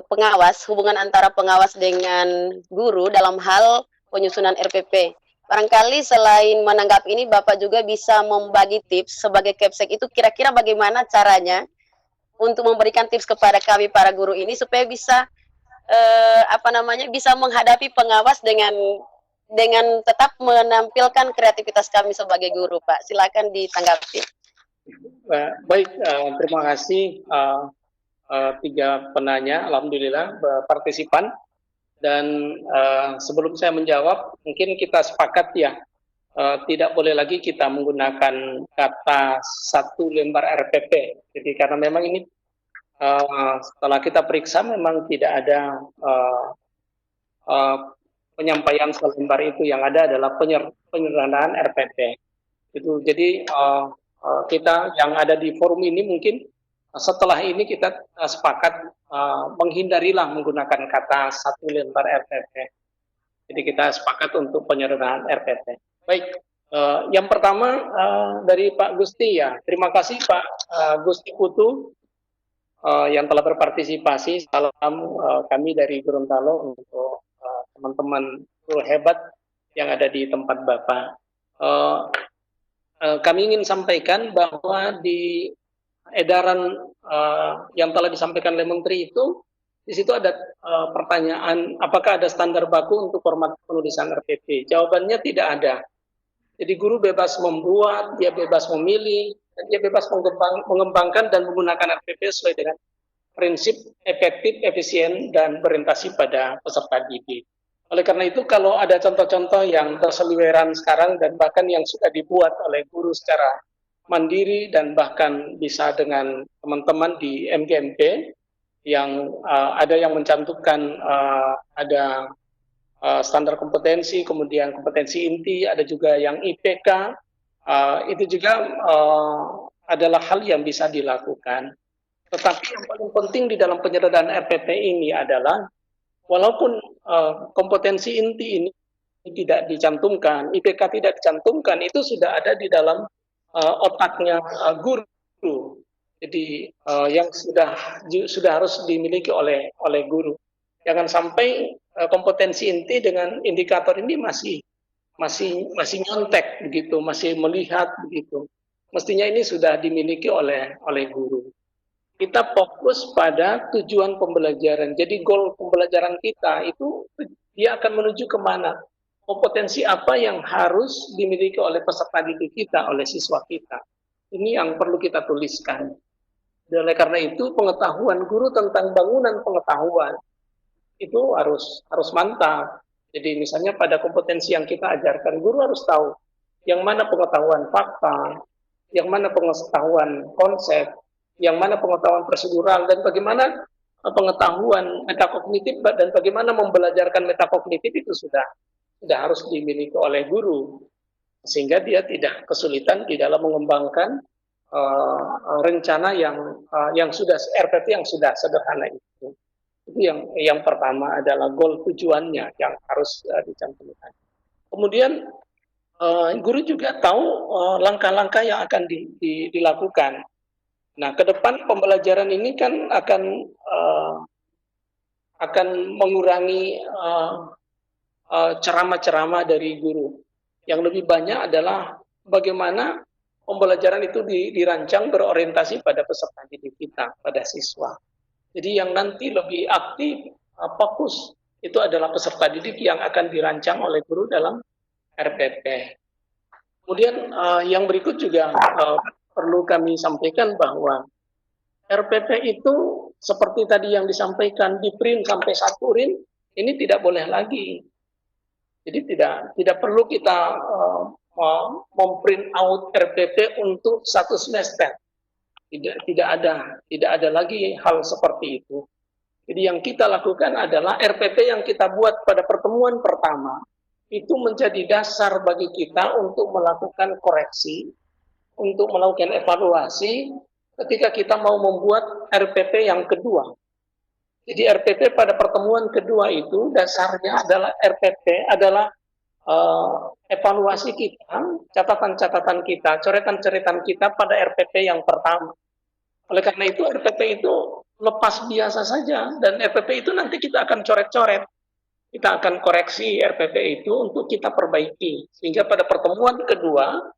pengawas, hubungan antara pengawas dengan guru dalam hal penyusunan RPP. Barangkali selain menanggapi ini, Bapak juga bisa membagi tips sebagai Kepsek itu kira-kira bagaimana caranya untuk memberikan tips kepada kami para guru ini supaya bisa bisa menghadapi pengawas dengan tetap menampilkan kreativitas kami sebagai guru, Pak. Silakan ditanggapi. Baik, terima kasih tiga penanya, alhamdulillah partisipan. Dan sebelum saya menjawab, mungkin kita sepakat ya, tidak boleh lagi kita menggunakan kata satu lembar RPP. Jadi karena memang ini setelah kita periksa memang tidak ada penyampaian selembar itu, yang ada adalah penyederhanaan RPP. Itu jadi kita yang ada di forum ini mungkin setelah ini kita sepakat menghindarilah menggunakan kata satu lembar RPP. Jadi kita sepakat untuk penyederhanaan RPP. Baik, yang pertama dari Pak Gusti ya. Terima kasih Pak Gusti Putu yang telah berpartisipasi. Salam kami dari Gorontalo untuk teman-teman guru hebat yang ada di tempat Bapak. Kami ingin sampaikan bahwa di edaran yang telah disampaikan oleh Menteri itu, di situ ada pertanyaan apakah ada standar baku untuk format penulisan RPP. Jawabannya tidak ada. Jadi guru bebas membuat, dia bebas memilih, dan dia bebas mengembangkan dan menggunakan RPP sesuai dengan prinsip efektif, efisien, dan berorientasi pada peserta didik. Oleh karena itu, kalau ada contoh-contoh yang berseliweran sekarang dan bahkan yang sudah dibuat oleh guru secara mandiri dan bahkan bisa dengan teman-teman di MGMP yang ada yang mencantumkan ada standar kompetensi, kemudian kompetensi inti, ada juga yang IPK, itu juga adalah hal yang bisa dilakukan. Tetapi yang paling penting di dalam penyederhanaan RPP ini adalah walaupun kompetensi inti ini tidak dicantumkan, IPK tidak dicantumkan, itu sudah ada di dalam otaknya guru. Jadi yang sudah harus dimiliki oleh guru. Jangan sampai kompetensi inti dengan indikator ini masih nyontek begitu, masih melihat begitu. Mestinya ini sudah dimiliki oleh guru. Kita fokus pada tujuan pembelajaran. Jadi goal pembelajaran kita itu dia akan menuju kemana? Kompetensi apa yang harus dimiliki oleh peserta didik kita, oleh siswa kita. Ini yang perlu kita tuliskan. Dan oleh karena itu pengetahuan guru tentang bangunan pengetahuan itu harus mantap. Jadi misalnya pada kompetensi yang kita ajarkan, guru harus tahu yang mana pengetahuan fakta, yang mana pengetahuan konsep, yang mana pengetahuan prosedural, dan bagaimana pengetahuan metakognitif, dan bagaimana membelajarkan metakognitif itu sudah harus dimiliki oleh guru, sehingga dia tidak kesulitan di dalam mengembangkan rencana yang sudah RPP yang sudah sederhana itu. Itu yang pertama adalah goal tujuannya yang harus dicantumkan. Kemudian guru juga tahu langkah-langkah yang akan dilakukan. Nah, ke depan pembelajaran ini kan akan mengurangi ceramah-ceramah dari guru. Yang lebih banyak adalah bagaimana pembelajaran itu dirancang berorientasi pada peserta didik kita, pada siswa. Jadi yang nanti lebih aktif, fokus itu adalah peserta didik yang akan dirancang oleh guru dalam RPP. Kemudian yang berikut juga perlu kami sampaikan bahwa RPP itu seperti tadi yang disampaikan, di print sampai 1 rin, ini tidak boleh lagi. Jadi tidak perlu kita memprint out RPP untuk 1 semester. Tidak ada lagi hal seperti itu. Jadi yang kita lakukan adalah RPP yang kita buat pada pertemuan pertama itu menjadi dasar bagi kita untuk melakukan koreksi, untuk melakukan evaluasi ketika kita mau membuat RPP yang kedua. Jadi RPP pada pertemuan kedua itu dasarnya adalah RPP adalah evaluasi kita, catatan-catatan kita, coretan-coretan kita pada RPP yang pertama. Oleh karena itu RPP itu lepas biasa saja, dan RPP itu nanti kita akan coret-coret. Kita akan koreksi RPP itu untuk kita perbaiki. Sehingga pada pertemuan kedua,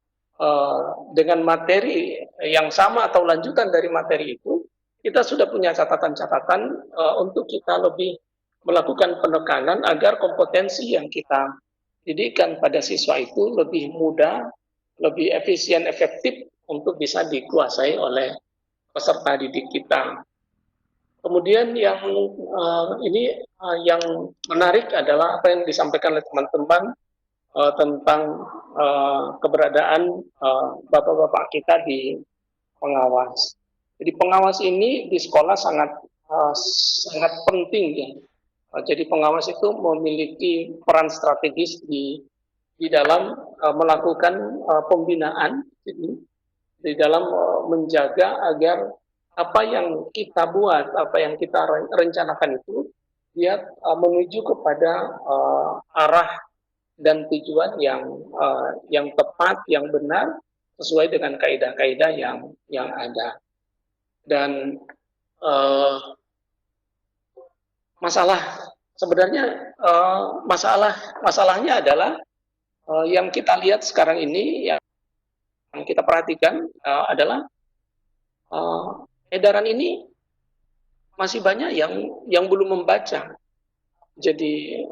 dengan materi yang sama atau lanjutan dari materi itu, kita sudah punya catatan-catatan untuk kita lebih melakukan penekanan agar kompetensi yang kita didikan pada siswa itu lebih mudah, lebih efisien, efektif untuk bisa dikuasai oleh peserta didik kita. Kemudian yang yang menarik adalah apa yang disampaikan oleh teman-teman tentang keberadaan bapak-bapak kita di pengawas. Jadi pengawas ini di sekolah sangat penting ya. Jadi pengawas itu memiliki peran strategis di dalam melakukan pembinaan, jadi di dalam menjaga agar apa yang kita buat, apa yang kita rencanakan itu dia menuju kepada arah dan tujuan yang tepat, yang benar sesuai dengan kaidah-kaidah yang ada. Dan masalahnya adalah yang kita lihat sekarang ini, yang kita perhatikan adalah edaran ini masih banyak yang belum membaca. Jadi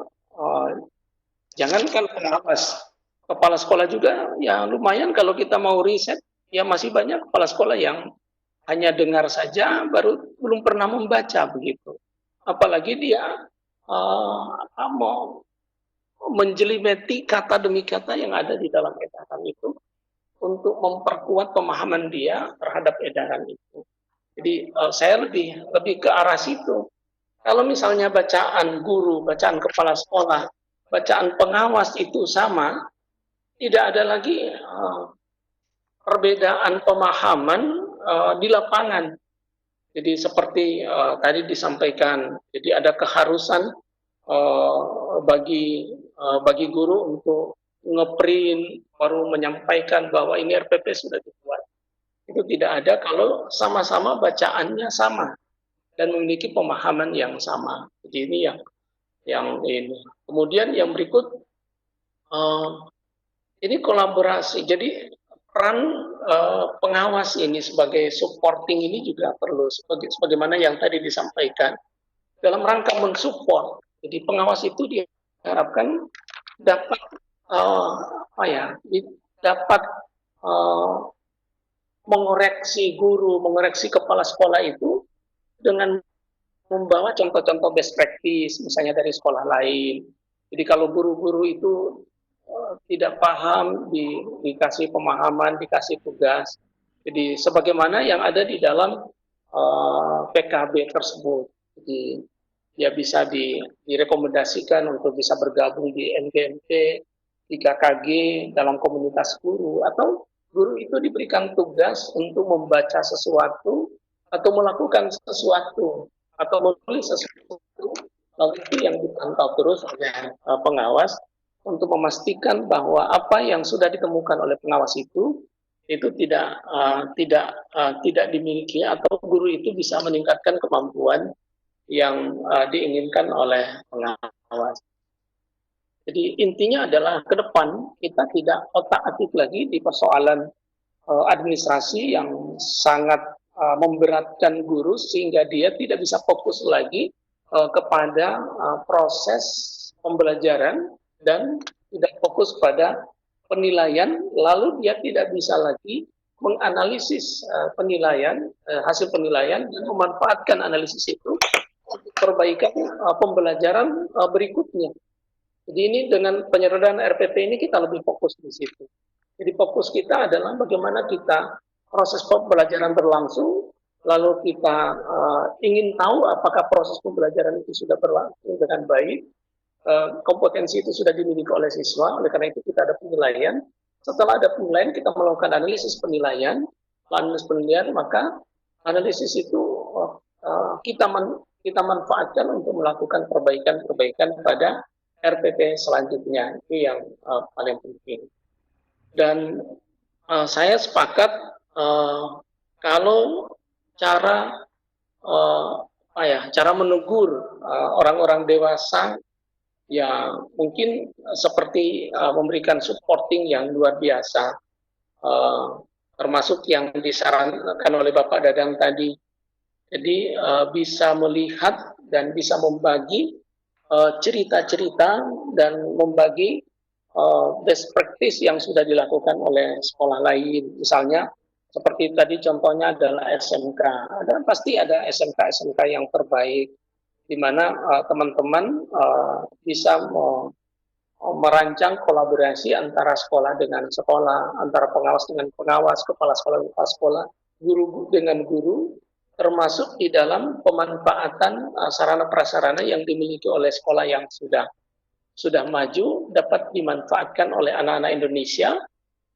jangankan pengawas, kepala sekolah juga ya lumayan kalau kita mau riset, ya masih banyak kepala sekolah yang hanya dengar saja, belum pernah membaca begitu. Apalagi dia mau menjelimeti kata demi kata yang ada di dalam edaran itu untuk memperkuat pemahaman dia terhadap edaran itu. Jadi saya lebih ke arah situ. Kalau misalnya bacaan guru, bacaan kepala sekolah, bacaan pengawas itu sama, tidak ada lagi perbedaan pemahaman di lapangan. Jadi seperti tadi disampaikan, jadi ada keharusan bagi guru untuk ngeprint baru menyampaikan bahwa ini RPP sudah dibuat. Itu tidak ada kalau sama-sama bacaannya sama dan memiliki pemahaman yang sama. Jadi ini yang ini. Kemudian yang berikut ini kolaborasi. Jadi peran pengawas ini sebagai supporting ini juga perlu sebagaimana yang tadi disampaikan dalam rangka mensupport. Jadi pengawas itu diharapkan dapat dapat mengoreksi guru, mengoreksi kepala sekolah itu dengan membawa contoh-contoh best practice misalnya dari sekolah lain. Jadi kalau guru-guru itu tidak paham, dikasih pemahaman, dikasih tugas. Jadi sebagaimana yang ada di dalam PKB tersebut. Jadi dia bisa direkomendasikan untuk bisa bergabung di NGMT, di KKG, dalam komunitas guru, atau guru itu diberikan tugas untuk membaca sesuatu atau melakukan sesuatu atau menulis sesuatu, lalu itu yang dipantau terus oleh pengawas untuk memastikan bahwa apa yang sudah ditemukan oleh pengawas itu tidak dimiliki atau guru itu bisa meningkatkan kemampuan yang diinginkan oleh pengawas. Jadi intinya adalah ke depan kita tidak otak-atik lagi di persoalan administrasi yang sangat memberatkan guru sehingga dia tidak bisa fokus lagi kepada proses pembelajaran dan tidak fokus pada penilaian, lalu dia tidak bisa lagi menganalisis penilaian, hasil penilaian dan memanfaatkan analisis itu untuk perbaikan pembelajaran berikutnya. Jadi ini dengan penyederhanaan RPP ini kita lebih fokus di situ. Jadi fokus kita adalah bagaimana kita proses pembelajaran berlangsung, lalu kita ingin tahu apakah proses pembelajaran itu sudah berlangsung dengan baik, kompetensi itu sudah dimiliki oleh siswa, oleh karena itu kita ada penilaian. Setelah ada penilaian, kita melakukan analisis penilaian, maka analisis itu kita manfaatkan untuk melakukan perbaikan pada RPP selanjutnya. Itu yang paling penting. Dan saya sepakat kalau cara menegur orang-orang dewasa ya mungkin seperti memberikan supporting yang luar biasa, termasuk yang disarankan oleh Bapak Dadang tadi. Jadi bisa melihat dan bisa membagi cerita-cerita dan membagi best practice yang sudah dilakukan oleh sekolah lain. Misalnya seperti tadi contohnya adalah SMK. Pasti ada SMK yang terbaik, di mana teman-teman bisa merancang kolaborasi antara sekolah dengan sekolah, antara pengawas dengan pengawas, kepala sekolah dengan kepala sekolah, guru dengan guru, termasuk di dalam pemanfaatan sarana prasarana yang dimiliki oleh sekolah yang sudah maju dapat dimanfaatkan oleh anak-anak Indonesia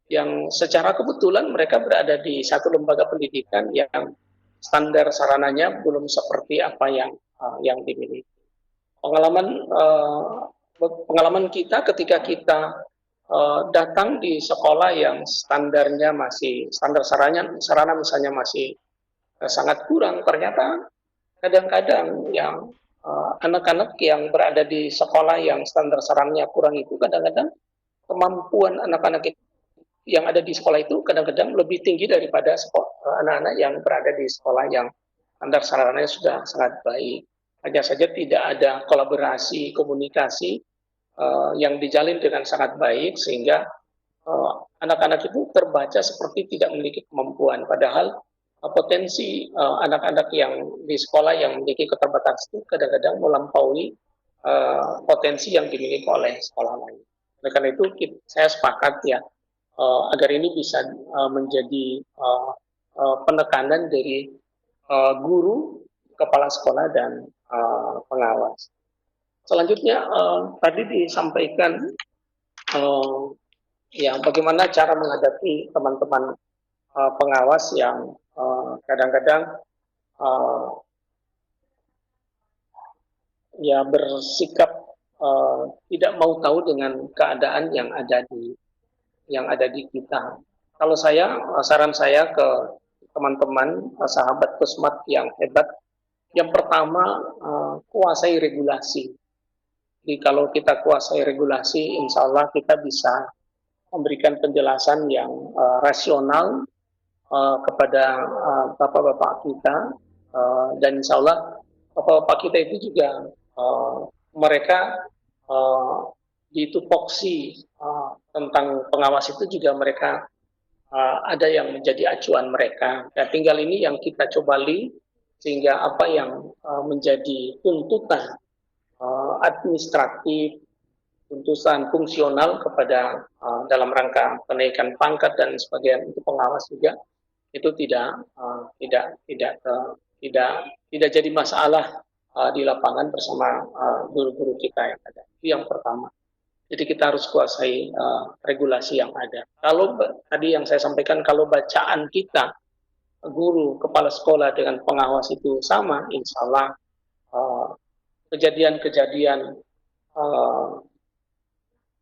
yang secara kebetulan mereka berada di satu lembaga pendidikan yang standar sarananya belum seperti apa yang dimiliki. Pengalaman kita ketika kita datang di sekolah yang standar sarana misalnya masih sangat kurang, ternyata kadang-kadang yang anak-anak yang berada di sekolah yang standar sarannya kurang itu kadang-kadang kemampuan anak-anak yang ada di sekolah itu kadang-kadang lebih tinggi daripada anak-anak yang berada di sekolah yang standar sarannya sudah sangat baik. Hanya saja tidak ada kolaborasi, komunikasi yang dijalin dengan sangat baik sehingga anak-anak itu terbaca seperti tidak memiliki kemampuan. Padahal potensi anak-anak yang di sekolah yang memiliki keterbatasan itu kadang-kadang melampaui potensi yang dimiliki oleh sekolah lain. Oleh karena itu saya sepakat ya agar ini bisa menjadi penekanan dari guru, kepala sekolah dan pengawas. Selanjutnya tadi disampaikan ya bagaimana cara menghadapi teman-teman pengawas yang kadang-kadang ya bersikap tidak mau tahu dengan keadaan yang ada di kita. Kalau saran saya ke teman-teman sahabat Pusmat yang hebat, yang pertama kuasai regulasi. Jadi kalau kita kuasai regulasi, insya Allah kita bisa memberikan penjelasan yang rasional kepada bapak-bapak kita, dan insya Allah bapak-bapak kita itu juga mereka di tupoksi tentang pengawas itu juga mereka ada yang menjadi acuan mereka. Dan tinggal ini yang kita coba sehingga apa yang menjadi tuntutan administratif, tuntutan fungsional kepada dalam rangka kenaikan pangkat dan sebagainya untuk pengawas juga itu tidak jadi masalah di lapangan bersama guru-guru kita yang ada. Itu yang pertama. Jadi kita harus kuasai regulasi yang ada. Kalau tadi yang saya sampaikan, kalau bacaan kita guru, kepala sekolah dengan pengawas itu sama, insya Allah kejadian-kejadian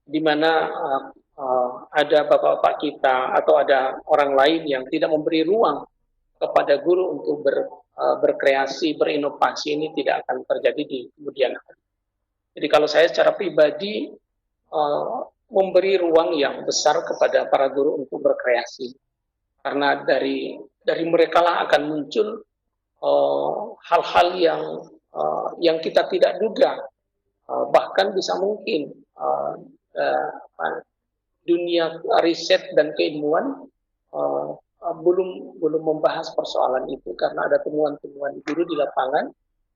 di mana ada bapak-bapak kita atau ada orang lain yang tidak memberi ruang kepada guru untuk berkreasi, berinovasi, ini tidak akan terjadi di kemudian hari. Jadi kalau saya secara pribadi memberi ruang yang besar kepada para guru untuk berkreasi, karena dari mereka lah akan muncul hal-hal yang yang kita tidak duga, bahkan bisa mungkin dunia riset dan keilmuan belum membahas persoalan itu karena ada temuan-temuan guru di lapangan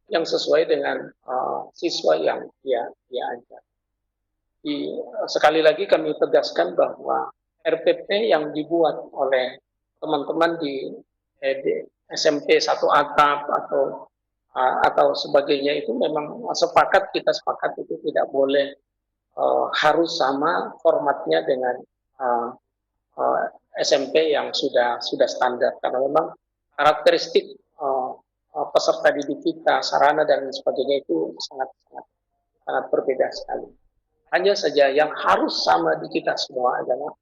yang sesuai dengan siswa yang dia ajar. Sekali lagi kami tegaskan bahwa RPP yang dibuat oleh teman-teman di SMP 1 atap atau sebagainya itu memang kita sepakat itu tidak boleh harus sama formatnya dengan SMP yang sudah standar karena memang karakteristik peserta didik kita, sarana dan sebagainya itu sangat berbeda sekali. Hanya saja yang harus sama di kita semua adalah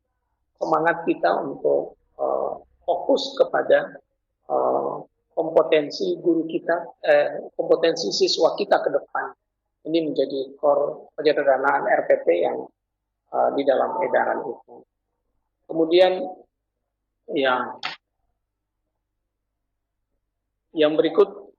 semangat kita untuk fokus kepada kompetensi guru kita, kompetensi siswa kita ke depan. Ini menjadi core penyederhanaan RPP yang di dalam edaran itu. Kemudian yang berikut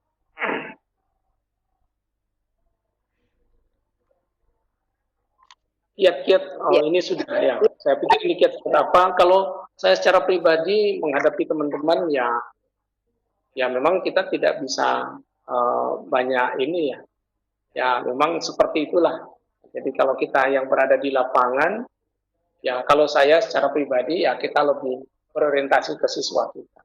kiat-kiat ini sudah ya. Saya pikir ini kiat apa? Kalau saya secara pribadi menghadapi teman-teman ya memang kita tidak bisa banyak ini ya. Ya memang seperti itulah. Jadi kalau kita yang berada di lapangan, ya kalau saya secara pribadi ya kita lebih berorientasi ke siswa kita.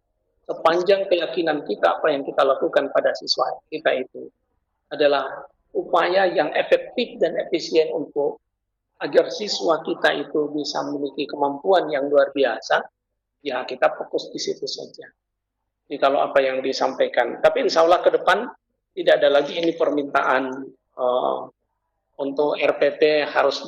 Sepanjang keyakinan kita apa yang kita lakukan pada siswa kita itu adalah upaya yang efektif dan efisien untuk agar siswa kita itu bisa memiliki kemampuan yang luar biasa, ya kita fokus di situ saja. Jadi kalau apa yang disampaikan, tapi insya Allah ke depan tidak ada lagi ini permintaan untuk RPP harus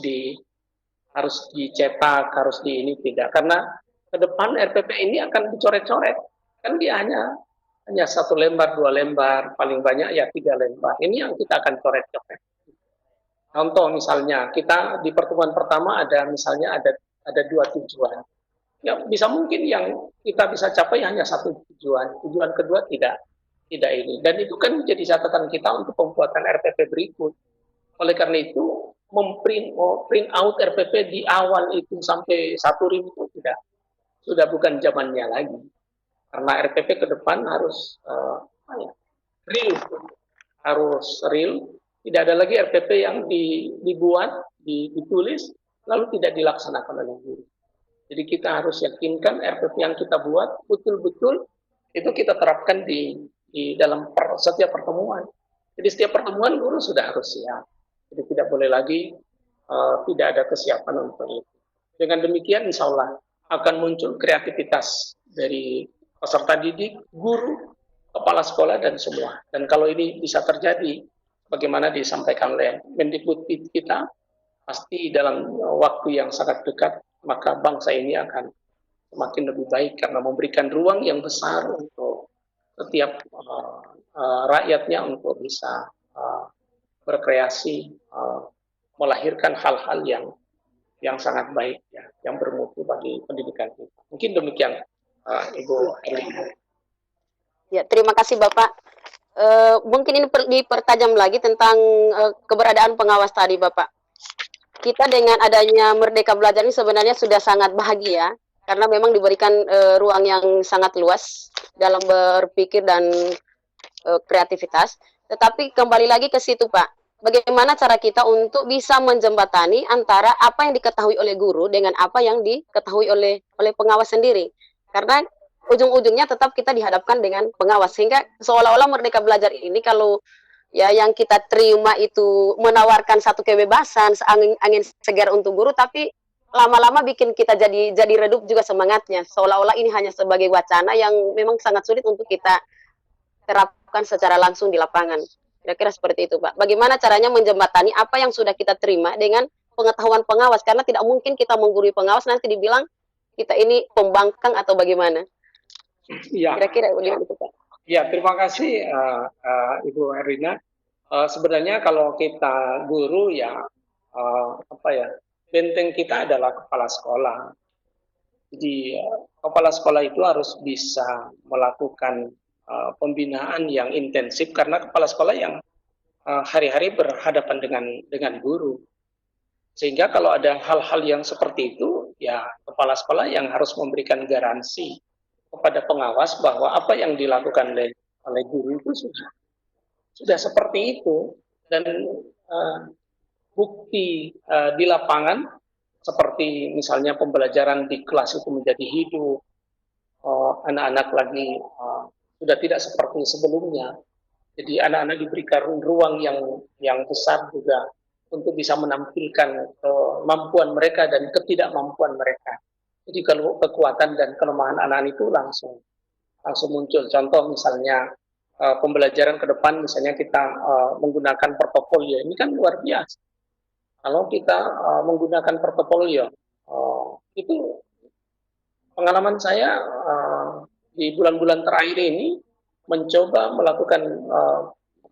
dicetak, harus di ini tidak, karena ke depan RPP ini akan dicoret-coret, kan dia hanya 1 lembar, 2 lembar, paling banyak ya 3 lembar. Ini yang kita akan coret-coret. Contoh misalnya kita di pertemuan pertama ada 2 tujuan. Ya bisa mungkin yang kita bisa capai hanya 1 tujuan. Tujuan kedua tidak ini. Dan itu kan menjadi catatan kita untuk pembuatan RPP berikut. Oleh karena itu print out RPP di awal itu sampai 1 rim itu sudah bukan zamannya lagi. Karena RPP ke depan harus real. Tidak ada lagi RPP yang dibuat, ditulis, lalu tidak dilaksanakan oleh guru. Jadi kita harus yakinkan RPP yang kita buat betul-betul itu kita terapkan di dalam setiap pertemuan. Jadi setiap pertemuan guru sudah harus siap. Jadi tidak boleh lagi tidak ada kesiapan untuk itu. Dengan demikian insya Allah akan muncul kreativitas dari peserta didik, guru, kepala sekolah, dan semua. Dan kalau ini bisa terjadi, bagaimana disampaikan oleh Mendikbud kita, pasti dalam waktu yang sangat dekat, maka bangsa ini akan semakin lebih baik karena memberikan ruang yang besar untuk setiap rakyatnya untuk bisa berkreasi, melahirkan hal-hal yang sangat baik, ya, yang bermutu bagi pendidikan kita. Mungkin demikian, Ibu Elina. Ya, terima kasih Bapak. Mungkin ini dipertajam lagi tentang keberadaan pengawas tadi Bapak. Kita dengan adanya Merdeka Belajar ini sebenarnya sudah sangat bahagia karena memang diberikan ruang yang sangat luas dalam berpikir dan kreativitas. Tetapi kembali lagi ke situ Pak, bagaimana cara kita untuk bisa menjembatani antara apa yang diketahui oleh guru dengan apa yang diketahui oleh pengawas sendiri. Karena ujung-ujungnya tetap kita dihadapkan dengan pengawas, sehingga seolah-olah Merdeka Belajar ini kalau ya yang kita terima itu menawarkan satu kebebasan, angin segar untuk guru, tapi lama-lama bikin kita jadi redup juga semangatnya, seolah-olah ini hanya sebagai wacana yang memang sangat sulit untuk kita terapkan secara langsung di lapangan. Kira-kira seperti itu Pak. Bagaimana caranya menjembatani apa yang sudah kita terima dengan pengetahuan pengawas, karena tidak mungkin kita menggurui pengawas nanti dibilang kita ini pembangkang atau bagaimana. Ya. Kira-kira begitu Pak. Ya, terima kasih Ibu Erina. Sebenarnya kalau kita guru ya benteng kita adalah kepala sekolah. Jadi kepala sekolah itu harus bisa melakukan pembinaan yang intensif karena kepala sekolah yang hari-hari berhadapan dengan guru. Sehingga kalau ada hal-hal yang seperti itu, ya kepala sekolah yang harus memberikan garansi kepada pengawas bahwa apa yang dilakukan oleh guru itu sudah seperti itu, dan bukti di lapangan seperti misalnya pembelajaran di kelas itu menjadi hidup, anak-anak lagi sudah tidak seperti sebelumnya. Jadi anak-anak diberikan ruang yang besar juga untuk bisa menampilkan kemampuan mereka dan ketidakmampuan mereka. Jadi kalau kekuatan dan kelemahan anak-anak itu langsung muncul. Contoh misalnya pembelajaran ke depan, misalnya kita menggunakan portofolio, ini kan luar biasa. Kalau kita menggunakan portofolio, itu pengalaman saya di bulan-bulan terakhir ini mencoba melakukan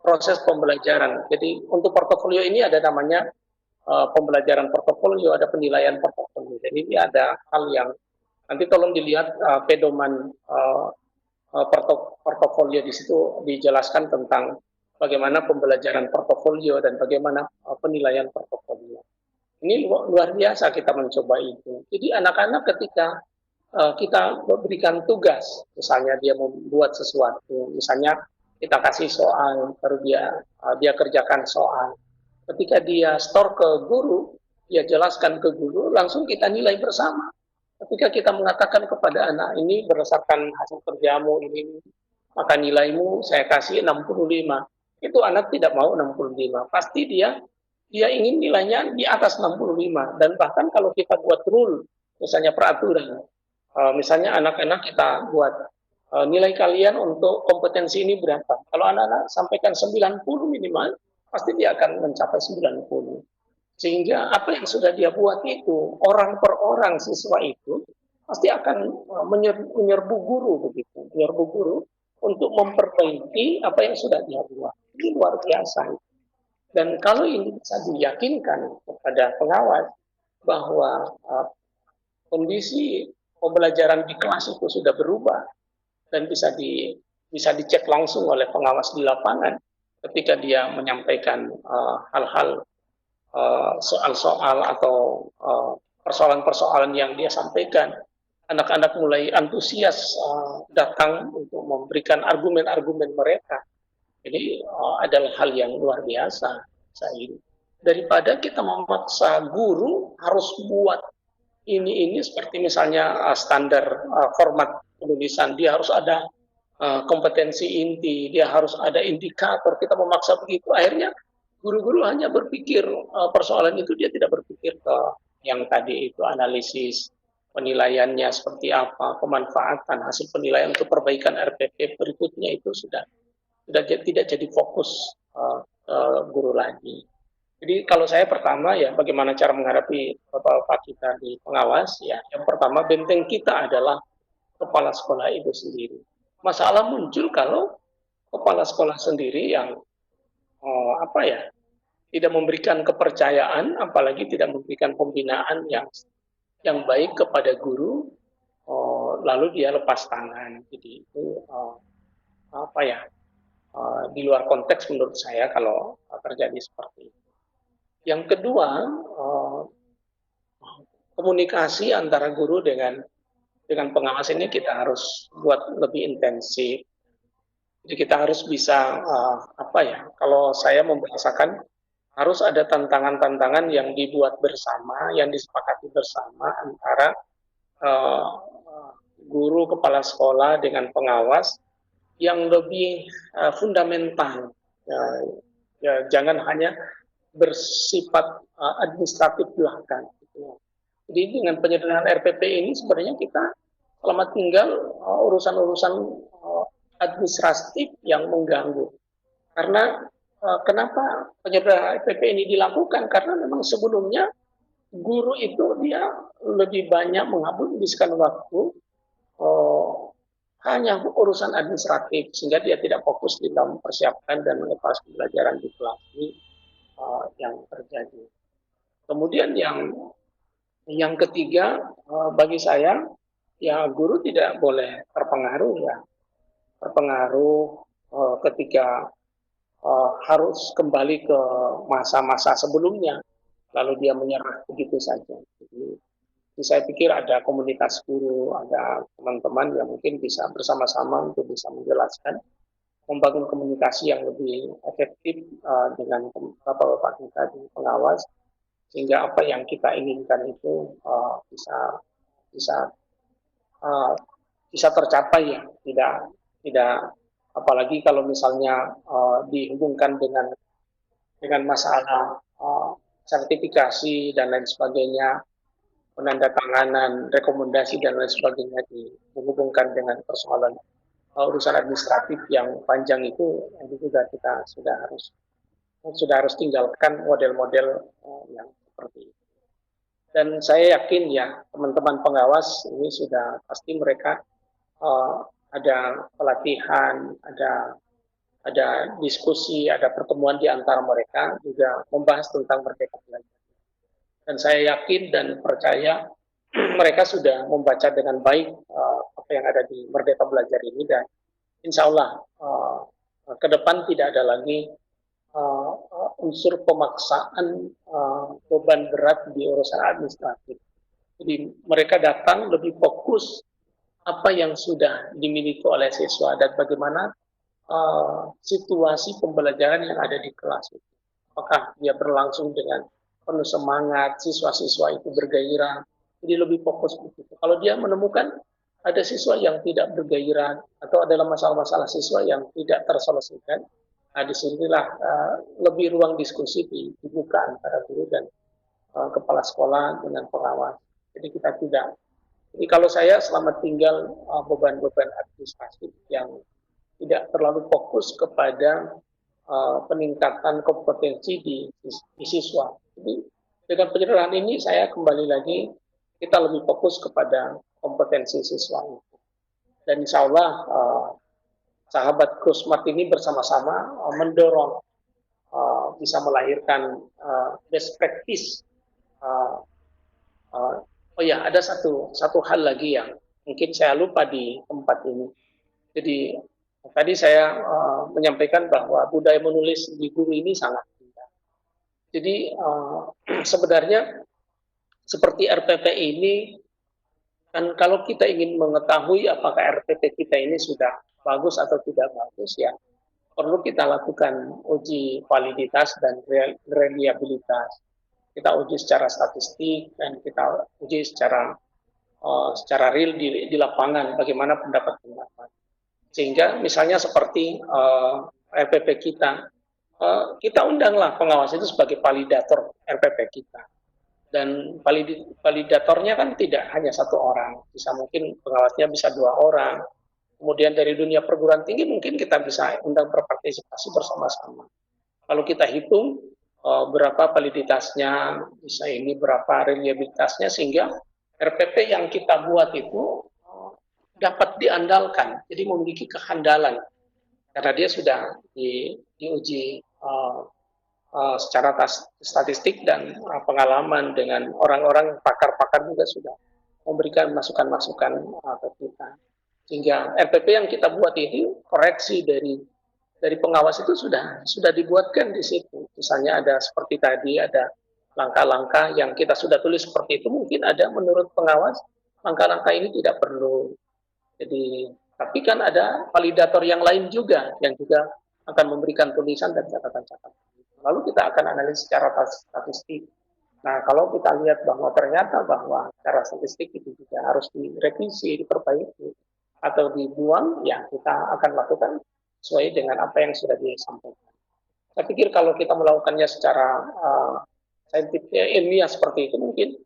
proses pembelajaran. Jadi untuk portofolio ini ada namanya pembelajaran portofolio, ada penilaian portofolio. Jadi ini ada hal yang nanti tolong dilihat pedoman portofolio, di situ dijelaskan tentang bagaimana pembelajaran portofolio dan bagaimana penilaian portofolio. Ini luar biasa kita mencoba itu. Jadi anak-anak ketika kita berikan tugas, misalnya dia membuat sesuatu, misalnya kita kasih soal, baru dia kerjakan soal. Ketika dia store ke guru, dia jelaskan ke guru, langsung kita nilai bersama. Ketika kita mengatakan kepada anak ini berdasarkan hasil kerjamu ini, maka nilaimu saya kasih 65. Itu anak tidak mau 65. Pasti dia ingin nilainya di atas 65. Dan bahkan kalau kita buat rule, misalnya peraturan, misalnya anak-anak kita buat nilai kalian untuk kompetensi ini berapa. Kalau anak-anak sampaikan 90 minimal, pasti dia akan mencapai 90. Sehingga apa yang sudah dia buat itu, orang per orang siswa itu, pasti akan menyerbu guru begitu. Menyerbu guru untuk memperbaiki apa yang sudah dia buat. Ini luar biasa. Dan kalau ini bisa diyakinkan kepada pengawas bahwa kondisi pembelajaran di kelas itu sudah berubah dan bisa dicek langsung oleh pengawas di lapangan ketika dia menyampaikan hal-hal soal-soal atau persoalan-persoalan yang dia sampaikan, anak-anak mulai antusias datang untuk memberikan argumen-argumen mereka. Jadi adalah hal yang luar biasa saya. Daripada kita memaksa guru harus buat ini seperti misalnya standar format penulisan, dia harus ada kompetensi inti, dia harus ada indikator, kita memaksa begitu, akhirnya guru-guru hanya berpikir persoalan itu, dia tidak berpikir ke yang tadi itu analisis penilaiannya seperti apa, pemanfaatan hasil penilaian untuk perbaikan RPP berikutnya itu sudah tidak jadi fokus guru lagi. Jadi kalau saya pertama ya bagaimana cara menghadapi bapak-bapak kita di pengawas ya, yang pertama benteng kita adalah kepala sekolah itu sendiri. Masalah muncul kalau kepala sekolah sendiri yang tidak memberikan kepercayaan, apalagi tidak memberikan pembinaan yang baik kepada guru, lalu dia lepas tangan. Jadi itu di luar konteks menurut saya kalau terjadi seperti itu. Yang kedua, komunikasi antara guru dengan pengawas ini kita harus buat lebih intensif. Jadi kita harus bisa kalau saya membahasakan harus ada tantangan-tantangan yang dibuat bersama, yang disepakati bersama antara guru, kepala sekolah dengan pengawas yang lebih fundamental. Jangan hanya bersifat administratif belaka. Jadi dengan penyederhanaan RPP ini sebenarnya kita selamat tinggal urusan-urusan administratif yang mengganggu. Karena kenapa penyederhanaan RPP ini dilakukan? Karena memang sebelumnya guru itu dia lebih banyak menghabiskan waktu hanya urusan administratif sehingga dia tidak fokus di dalam mempersiapkan dan melepas pembelajaran di kelas ini yang terjadi. Kemudian yang ketiga bagi saya ya guru tidak boleh terpengaruh ketika harus kembali ke masa-masa sebelumnya, lalu dia menyerah begitu saja. Jadi saya pikir ada komunitas guru, ada teman-teman yang mungkin bisa bersama-sama untuk bisa menjelaskan, membangun komunikasi yang lebih efektif dengan bapak-bapak kita di pengawas, sehingga apa yang kita inginkan itu bisa tercapai ya, tidak apalagi kalau misalnya dihubungkan dengan masalah sertifikasi dan lain sebagainya, penandatanganan, rekomendasi dan lain sebagainya dihubungkan dengan persoalan urusan administratif yang panjang itu juga kita sudah harus tinggalkan model-model yang seperti itu. Dan saya yakin ya teman-teman pengawas ini sudah pasti mereka ada pelatihan, ada diskusi, ada pertemuan di antara mereka juga membahas tentang Merdeka Belajar. Dan saya yakin dan percaya mereka sudah membaca dengan baik apa yang ada di Merdeka Belajar ini, dan insya Allah ke depan tidak ada lagi unsur pemaksaan beban berat di urusan administratif. Jadi mereka datang lebih fokus apa yang sudah dimiliki oleh siswa dan bagaimana situasi pembelajaran yang ada di kelas itu. Apakah dia berlangsung dengan penuh semangat, siswa-siswa itu bergairah, jadi lebih fokus begitu. Kalau dia menemukan ada siswa yang tidak bergairah atau adalah masalah-masalah siswa yang tidak terselesaikan, nah disinilah lebih ruang diskusi dibuka antara guru dan kepala sekolah dengan pengawas. Jadi kita tidak. Jadi kalau saya selama tinggal beban-beban administratif yang tidak terlalu fokus kepada peningkatan kompetensi di siswa. Jadi dengan penyerahan ini saya kembali lagi kita lebih fokus kepada kompetensi siswa itu. Dan insya Allah sahabat Kusmat ini bersama-sama mendorong bisa melahirkan best practice. Oh ya, ada satu hal lagi yang mungkin saya lupa di tempat ini. Jadi tadi saya menyampaikan bahwa budaya menulis di guru ini sangat indah. Jadi sebenarnya seperti RPP ini, kan kalau kita ingin mengetahui apakah RPP kita ini sudah bagus atau tidak bagus, ya perlu kita lakukan uji validitas dan reliabilitas. Kita uji secara statistik dan kita uji secara real di lapangan bagaimana pendapat. Sehingga misalnya seperti RPP kita undanglah pengawas itu sebagai validator RPP kita. Dan validatornya kan tidak hanya satu orang, bisa mungkin pengawasnya bisa 2 orang. Kemudian dari dunia perguruan tinggi mungkin kita bisa undang berpartisipasi bersama-sama. Kalau kita hitung berapa validitasnya, bisa ini berapa reliabilitasnya, sehingga RPP yang kita buat itu dapat diandalkan, jadi memiliki kehandalan karena dia sudah diuji secara statistik dan pengalaman dengan orang-orang pakar-pakar juga sudah memberikan masukan-masukan ke kita, sehingga RPP yang kita buat ini koreksi dari pengawas itu sudah dibuatkan di situ. Misalnya ada seperti tadi ada langkah-langkah yang kita sudah tulis seperti itu, mungkin ada menurut pengawas langkah-langkah ini tidak perlu. Jadi, tapi kan ada validator yang lain juga yang juga akan memberikan tulisan dan catatan-catatan. Lalu kita akan analisis secara statistik. Nah, kalau kita lihat bahwa ternyata bahwa secara statistik itu juga harus direvisi, diperbaiki atau dibuang, ya kita akan lakukan sesuai dengan apa yang sudah disampaikan. Saya pikir kalau kita melakukannya secara saintifik ilmiah seperti itu mungkin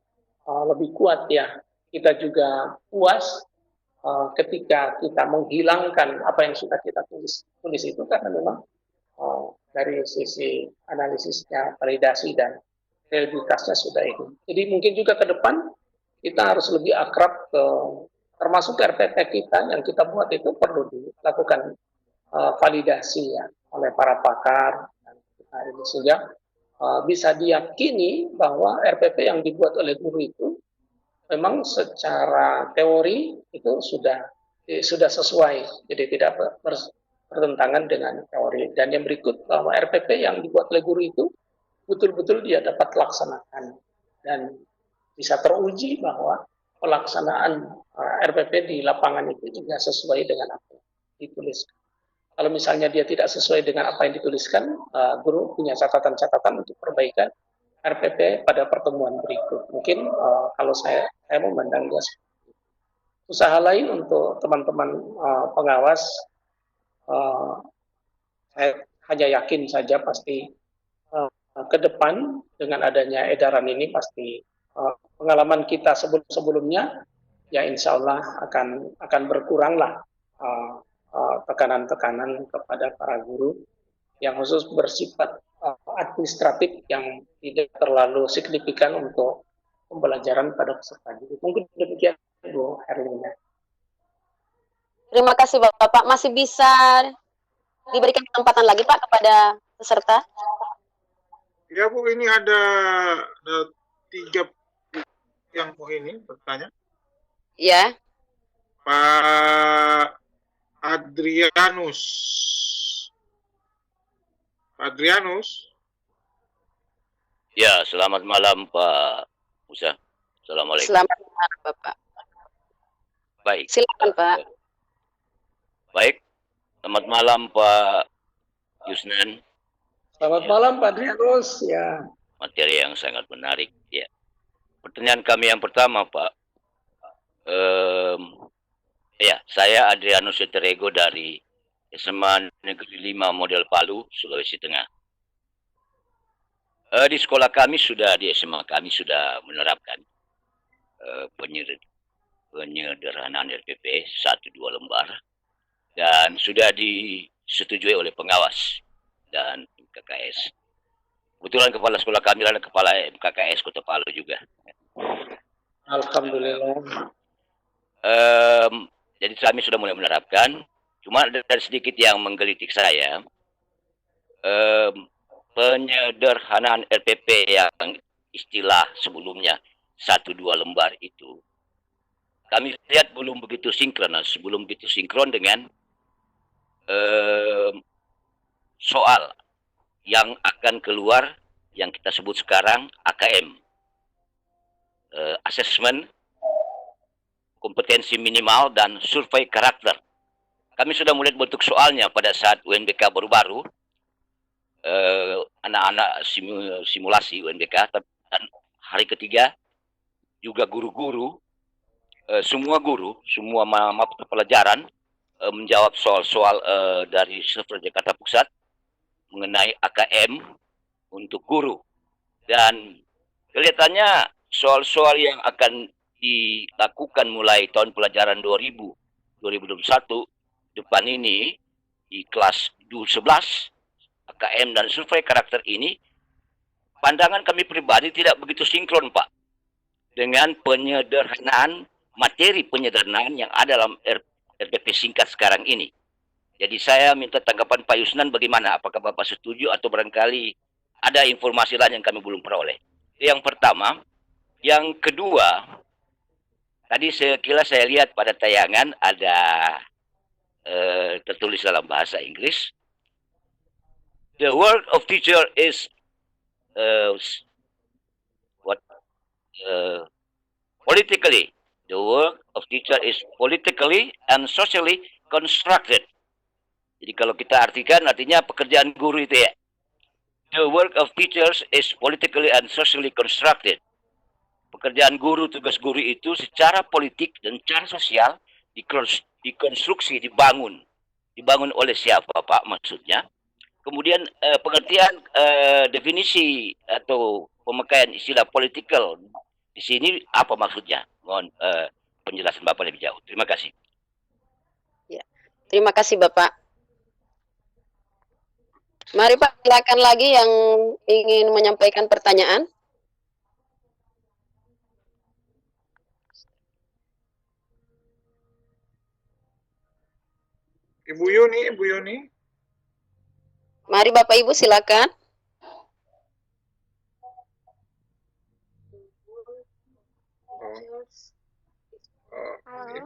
lebih kuat ya. Kita juga puas ketika kita menghilangkan apa yang sudah kita tulis itu, karena memang dari sisi analisisnya, validasi dan reliabilitasnya sudah itu. Jadi mungkin juga ke depan kita harus lebih akrab termasuk RPP kita yang kita buat itu perlu dilakukan validasi ya oleh para pakar, dan kita ini sehingga bisa diyakini bahwa RPP yang dibuat oleh guru itu memang secara teori itu sudah sesuai, jadi tidak bertentangan dengan teori. Dan yang berikut, bahwa RPP yang dibuat oleh guru itu betul-betul dia dapat laksanakan dan bisa teruji bahwa pelaksanaan RPP di lapangan itu juga sesuai dengan apa yang dituliskan. Kalau misalnya dia tidak sesuai dengan apa yang dituliskan, guru punya catatan-catatan untuk perbaikan RPP pada pertemuan berikut. Mungkin kalau saya memandangnya usaha lain untuk teman-teman pengawas, saya hanya yakin saja pasti ke depan dengan adanya edaran ini pasti pengalaman kita sebelum-sebelumnya ya insya Allah akan berkuranglah tekanan-tekanan kepada para guru yang khusus bersifat administratif yang tidak terlalu signifikan untuk pembelajaran pada peserta didik. Mungkin demikian Bu Herlina. Terima kasih Bapak. Masih bisa diberikan kesempatan lagi Pak kepada peserta? Ya Bu, ini ada 3 yang mau ini bertanya. Ya. Pak Adrianus. Pak Adrianus. Ya, selamat malam Pak Musa. Assalamualaikum. Selamat malam Bapak. Baik. Silakan Pak. Baik. Selamat malam Pak Yusnan. Selamat malam Pak Adrianus. Ya. Materi yang sangat menarik. Ya. Pertanyaan kami yang pertama Pak. Ya, saya Adrianus Eterego dari SMA Negeri 5 Model Palu, Sulawesi Tengah. Di sekolah kami di SMA kami sudah menerapkan penyederhanaan RPP 1-2 lembar dan sudah disetujui oleh pengawas dan MKKS. Kebetulan kepala sekolah kami adalah kepala MKKS Kota Palu juga. Alhamdulillah. Jadi kami sudah mulai menerapkan. Cuma ada sedikit yang menggelitik saya. Penyederhanaan RPP yang istilah sebelumnya 1-2 lembar itu kami lihat belum begitu sinkron dengan soal yang akan keluar yang kita sebut sekarang AKM, Assessment Kompetensi Minimal dan Survei Karakter. Kami sudah mulai bentuk soalnya pada saat UNBK baru-baru, anak-anak simulasi UNBK, dan hari ketiga juga guru-guru, semua mata pelajaran menjawab soal-soal dari server Jakarta Pusat mengenai AKM untuk guru. Dan kelihatannya soal-soal yang akan dilakukan mulai tahun pelajaran 2021 depan ini di kelas 11 AKM dan survei karakter ini, pandangan kami pribadi tidak begitu sinkron Pak dengan penyederhanaan, materi penyederhanaan yang ada dalam RPP singkat sekarang ini. Jadi saya minta tanggapan Pak Yusnan bagaimana, apakah Bapak setuju atau barangkali ada informasi lain yang kami belum peroleh. Itu yang pertama. Yang kedua, tadi sekilas saya lihat pada tayangan ada tertulis dalam bahasa Inggris, the work of teacher is politically. The work of teacher is politically and socially constructed. Jadi kalau kita artikan, artinya pekerjaan guru itu ya. The work of teachers is politically and socially constructed. Pekerjaan guru, tugas guru itu secara politik dan secara sosial dikonstruksi, dibangun. Dibangun oleh siapa Pak maksudnya? Kemudian pengertian definisi atau pemakaian istilah political di sini apa maksudnya? Mohon penjelasan Bapak lebih jauh. Terima kasih. Ya. Terima kasih Bapak. Mari Pak, silakan lagi yang ingin menyampaikan pertanyaan. Ibu Yuni. Mari Bapak Ibu silakan. Ini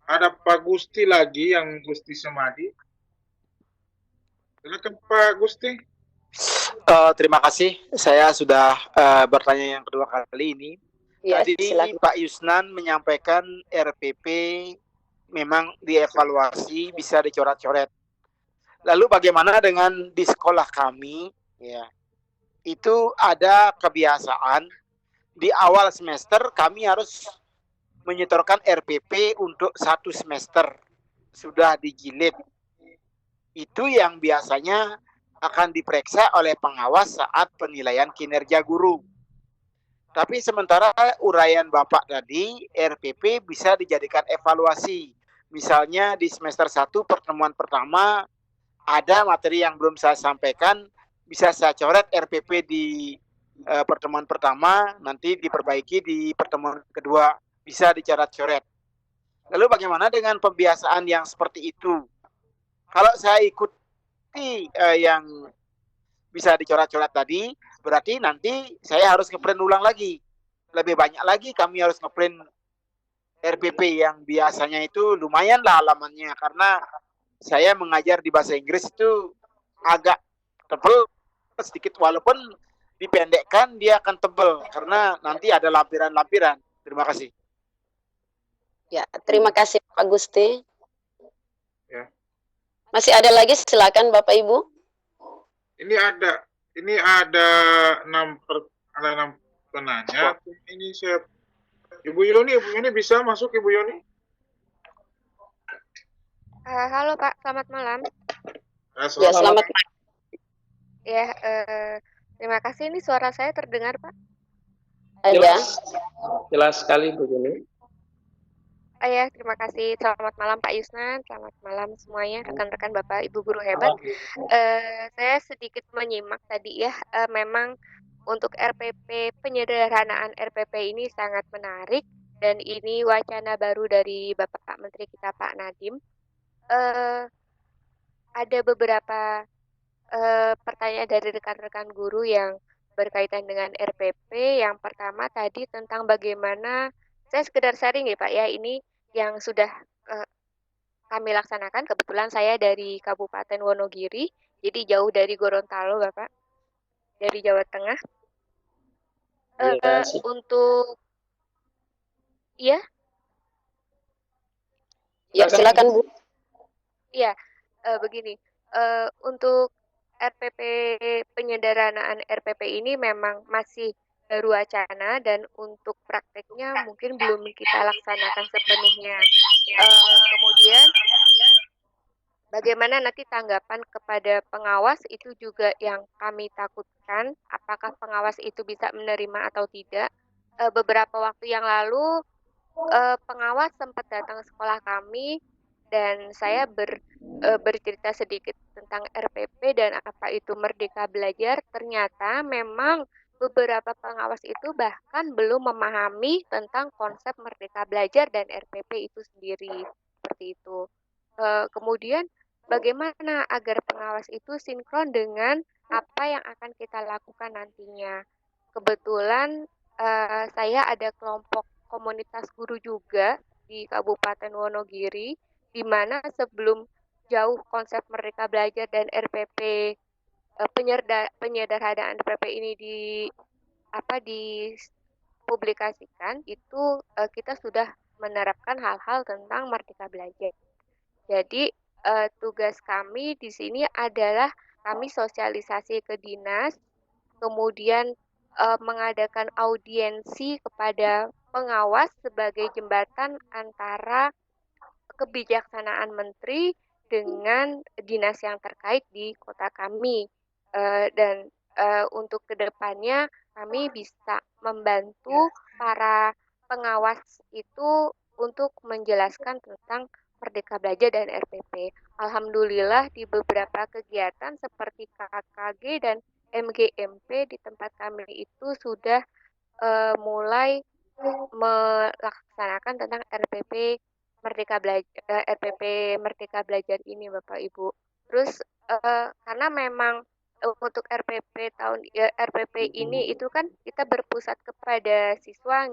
Ada Pak Gusti lagi yang Gusti Semadi. Silakan Pak Gusti. Terima kasih. Saya sudah bertanya yang kedua kali ini. Ya, Tadi silakan. Pak Yusnan menyampaikan RPP memang dievaluasi bisa dicoret-coret. Lalu bagaimana dengan di sekolah kami? Ya, itu ada kebiasaan di awal semester kami harus menyetorkan RPP untuk 1 semester. Sudah dijilid. Itu yang biasanya akan diperiksa oleh pengawas saat penilaian kinerja guru. Tapi sementara uraian Bapak tadi, RPP bisa dijadikan evaluasi. Misalnya di semester 1 pertemuan pertama, ada materi yang belum saya sampaikan, bisa saya coret RPP di pertemuan pertama, nanti diperbaiki di pertemuan kedua, bisa dicoret-coret. Lalu bagaimana dengan pembiasaan yang seperti itu? Kalau saya ikuti yang bisa dicoret-coret tadi, berarti nanti saya harus ngeprint ulang lagi. Lebih banyak lagi kami harus ngeprint RPP yang biasanya itu lumayan lah halamannya, karena saya mengajar di bahasa Inggris itu agak tebal sedikit, walaupun dipendekkan dia akan tebal karena nanti ada lampiran-lampiran. Terima kasih. Ya, terima kasih Pak Gusti. Ya. Masih ada lagi, silakan Bapak Ibu. Ini ada 6 penanya. Ini saya Ibu Yoni bisa masuk Ibu Yoni? Halo Pak, selamat malam. Ya, selamat. Ya, terima kasih. Ini suara saya terdengar Pak? Ada. Jelas sekali Bu Yuni. Ya, terima kasih. Selamat malam Pak Yusnan, selamat malam semuanya, rekan-rekan Bapak Ibu guru hebat. Saya sedikit menyimak tadi ya, memang untuk RPP, penyederhanaan RPP ini sangat menarik, dan ini wacana baru dari Bapak Menteri kita Pak Nadiem. Ada beberapa pertanyaan dari rekan-rekan guru yang berkaitan dengan RPP. Yang pertama tadi tentang bagaimana, saya sekedar sharing ya Pak ya, ini yang sudah kami laksanakan. Kebetulan saya dari Kabupaten Wonogiri, jadi jauh dari Gorontalo Bapak, dari Jawa Tengah. Untuk ya silakan Bu. Ya, begini, untuk RPP, penyederhanaan RPP ini memang masih baru wacana, dan untuk prakteknya mungkin belum kita laksanakan sepenuhnya. Kemudian bagaimana nanti tanggapan kepada pengawas, itu juga yang kami takutkan, apakah pengawas itu bisa menerima atau tidak. Beberapa waktu yang lalu pengawas sempat datang ke sekolah kami, dan saya bercerita sedikit tentang RPP dan apa itu Merdeka Belajar. Ternyata memang beberapa pengawas itu bahkan belum memahami tentang konsep Merdeka Belajar dan RPP itu sendiri, seperti itu. Kemudian bagaimana agar pengawas itu sinkron dengan apa yang akan kita lakukan nantinya. Kebetulan saya ada kelompok komunitas guru juga di Kabupaten Wonogiri, di mana sebelum jauh konsep Merdeka Belajar dan RPP, penyederhanaan RPP ini dipublikasikan, itu kita sudah menerapkan hal-hal tentang Merdeka Belajar. Jadi tugas kami di sini adalah kami sosialisasi ke dinas, kemudian mengadakan audiensi kepada pengawas sebagai jembatan antara kebijaksanaan menteri dengan dinas yang terkait di kota kami. Dan untuk kedepannya kami bisa membantu para pengawas itu untuk menjelaskan tentang Merdeka Belajar dan RPP. Alhamdulillah di beberapa kegiatan seperti KKG dan MGMP di tempat kami itu sudah mulai melaksanakan tentang RPP Merdeka Belajar ini Bapak Ibu. Terus karena memang untuk RPP ini itu kan kita berpusat kepada siswa,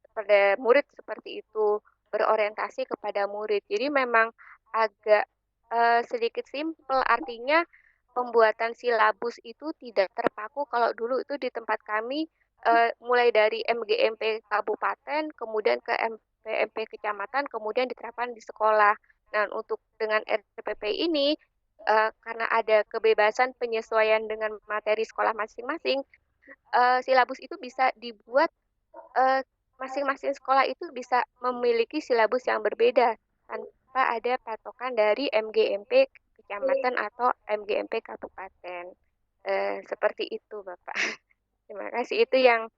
kepada murid seperti itu. berorientasi kepada murid. Jadi memang agak sedikit simpel, artinya pembuatan silabus itu tidak terpaku. Kalau dulu itu di tempat kami mulai dari MGMP kabupaten, kemudian ke MPMP kecamatan, kemudian diterapkan di sekolah. Nah, untuk dengan RPP ini karena ada kebebasan penyesuaian dengan materi sekolah masing-masing, silabus itu bisa dibuat masing-masing sekolah itu bisa memiliki silabus yang berbeda tanpa ada patokan dari MGMP kecamatan atau MGMP kabupaten. Seperti itu, Bapak. Terima kasih. Itu yang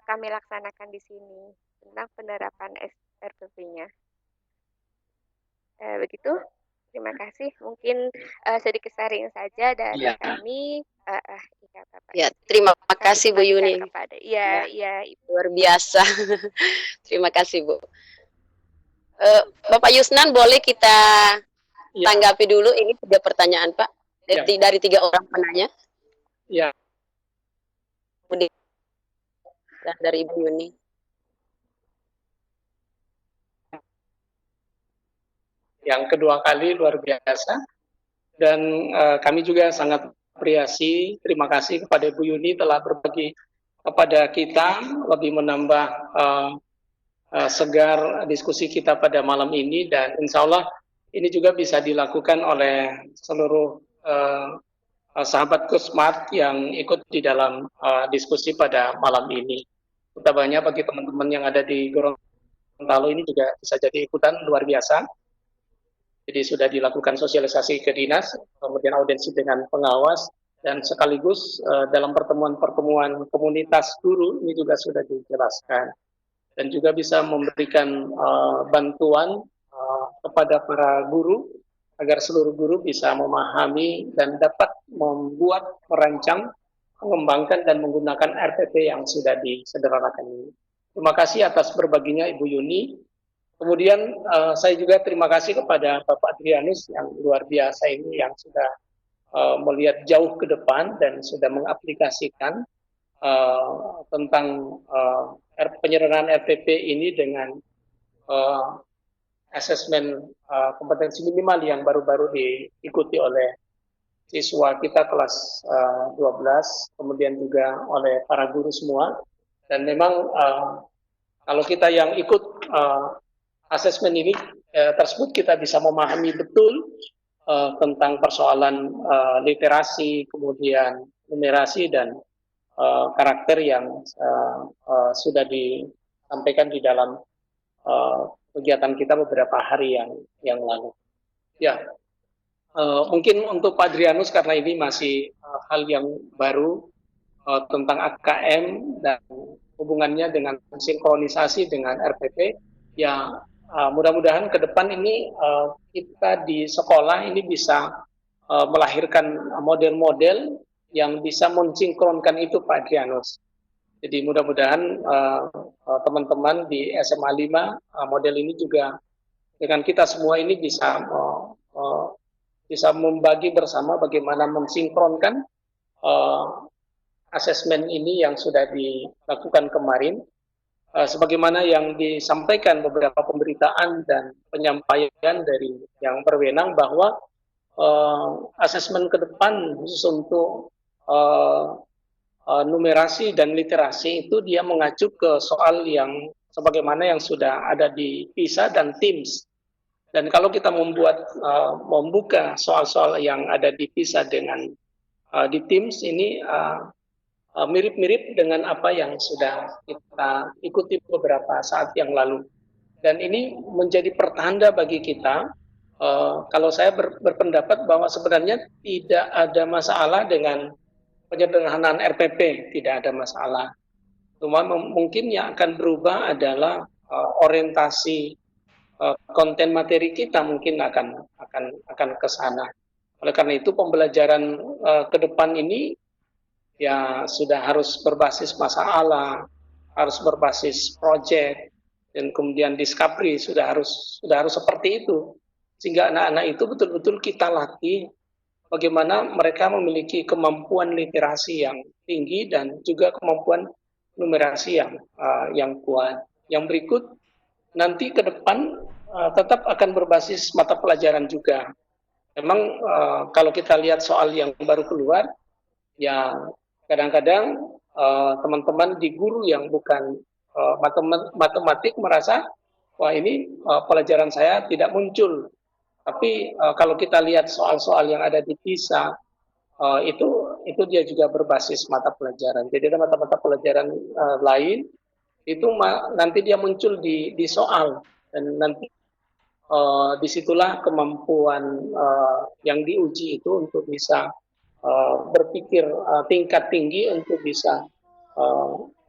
kami laksanakan di sini tentang penerapan RPP-nya. Begitu. Terima kasih. Mungkin sedikit sharing saja dari kami. Iya, Bapak. Ya, terima kasih Bu Yuni. Iya, Ibu. Luar biasa. Terima kasih Bu. Bapak Yusnan, boleh kita tanggapi dulu ini 3 pertanyaan Pak dari 3 orang penanya. Ya. Dan dari Ibu Yuni. Yang kedua kali luar biasa, dan kami juga sangat apresiasi, terima kasih kepada Ibu Yuni telah berbagi kepada kita, lebih menambah segar diskusi kita pada malam ini, dan insya Allah ini juga bisa dilakukan oleh seluruh sahabat Kusmat yang ikut di dalam diskusi pada malam ini. Utamanya bagi teman-teman yang ada di Gorontalo ini juga bisa jadi ikutan luar biasa. Jadi sudah dilakukan sosialisasi ke dinas, kemudian audiensi dengan pengawas, dan sekaligus dalam pertemuan-pertemuan komunitas guru ini juga sudah dijelaskan. Dan juga bisa memberikan bantuan kepada para guru, agar seluruh guru bisa memahami dan dapat membuat, merancang, mengembangkan dan menggunakan RPP yang sudah disederhanakan ini. Terima kasih atas berbaginya Ibu Yuni. Kemudian saya juga terima kasih kepada Bapak Adrianus yang luar biasa ini, yang sudah melihat jauh ke depan dan sudah mengaplikasikan tentang penyederhanaan RPP ini dengan asesmen kompetensi minimal yang baru-baru diikuti oleh siswa kita kelas 12, kemudian juga oleh para guru semua. Dan memang kalau kita yang ikut asesmen ini tersebut, kita bisa memahami betul tentang persoalan literasi, kemudian numerasi dan karakter yang sudah disampaikan di dalam kegiatan kita beberapa hari yang lalu. Ya, mungkin untuk Pak Adrianus karena ini masih hal yang baru tentang AKM dan hubungannya dengan sinkronisasi dengan RPP, ya. Mudah-mudahan ke depan ini kita di sekolah ini bisa melahirkan model-model yang bisa mensinkronkan itu Pak Adrianus. Jadi mudah-mudahan teman-teman di SMA 5 model ini juga dengan kita semua ini bisa membagi bersama bagaimana mensinkronkan asesmen ini yang sudah dilakukan kemarin. Sebagaimana yang disampaikan beberapa pemberitaan dan penyampaian dari yang berwenang bahwa asesmen ke depan khusus untuk numerasi dan literasi itu dia mengacu ke soal yang sebagaimana yang sudah ada di PISA dan TIMSS. Dan kalau kita membuka soal-soal yang ada di PISA dengan di TIMSS ini mirip-mirip dengan apa yang sudah kita ikuti beberapa saat yang lalu. Dan ini menjadi pertanda bagi kita, kalau saya berpendapat bahwa sebenarnya tidak ada masalah dengan penyederhanaan RPP, tidak ada masalah. Cuma mungkin yang akan berubah adalah orientasi konten materi kita mungkin akan ke sana. Oleh karena itu pembelajaran ke depan ini ya sudah harus berbasis masalah, harus berbasis project, dan kemudian discovery sudah harus seperti itu, sehingga anak-anak itu betul-betul kita latih bagaimana mereka memiliki kemampuan literasi yang tinggi dan juga kemampuan numerasi yang kuat. Yang berikut nanti ke depan tetap akan berbasis mata pelajaran juga. Memang kalau kita lihat soal yang baru keluar, ya kadang-kadang teman-teman di guru yang bukan matematik merasa, wah ini pelajaran saya tidak muncul. Tapi kalau kita lihat soal-soal yang ada di PISA, itu dia juga berbasis mata pelajaran. Jadi ada mata-mata pelajaran lain, itu nanti dia muncul di soal, dan nanti disitulah kemampuan yang diuji itu untuk bisa berpikir tingkat tinggi untuk bisa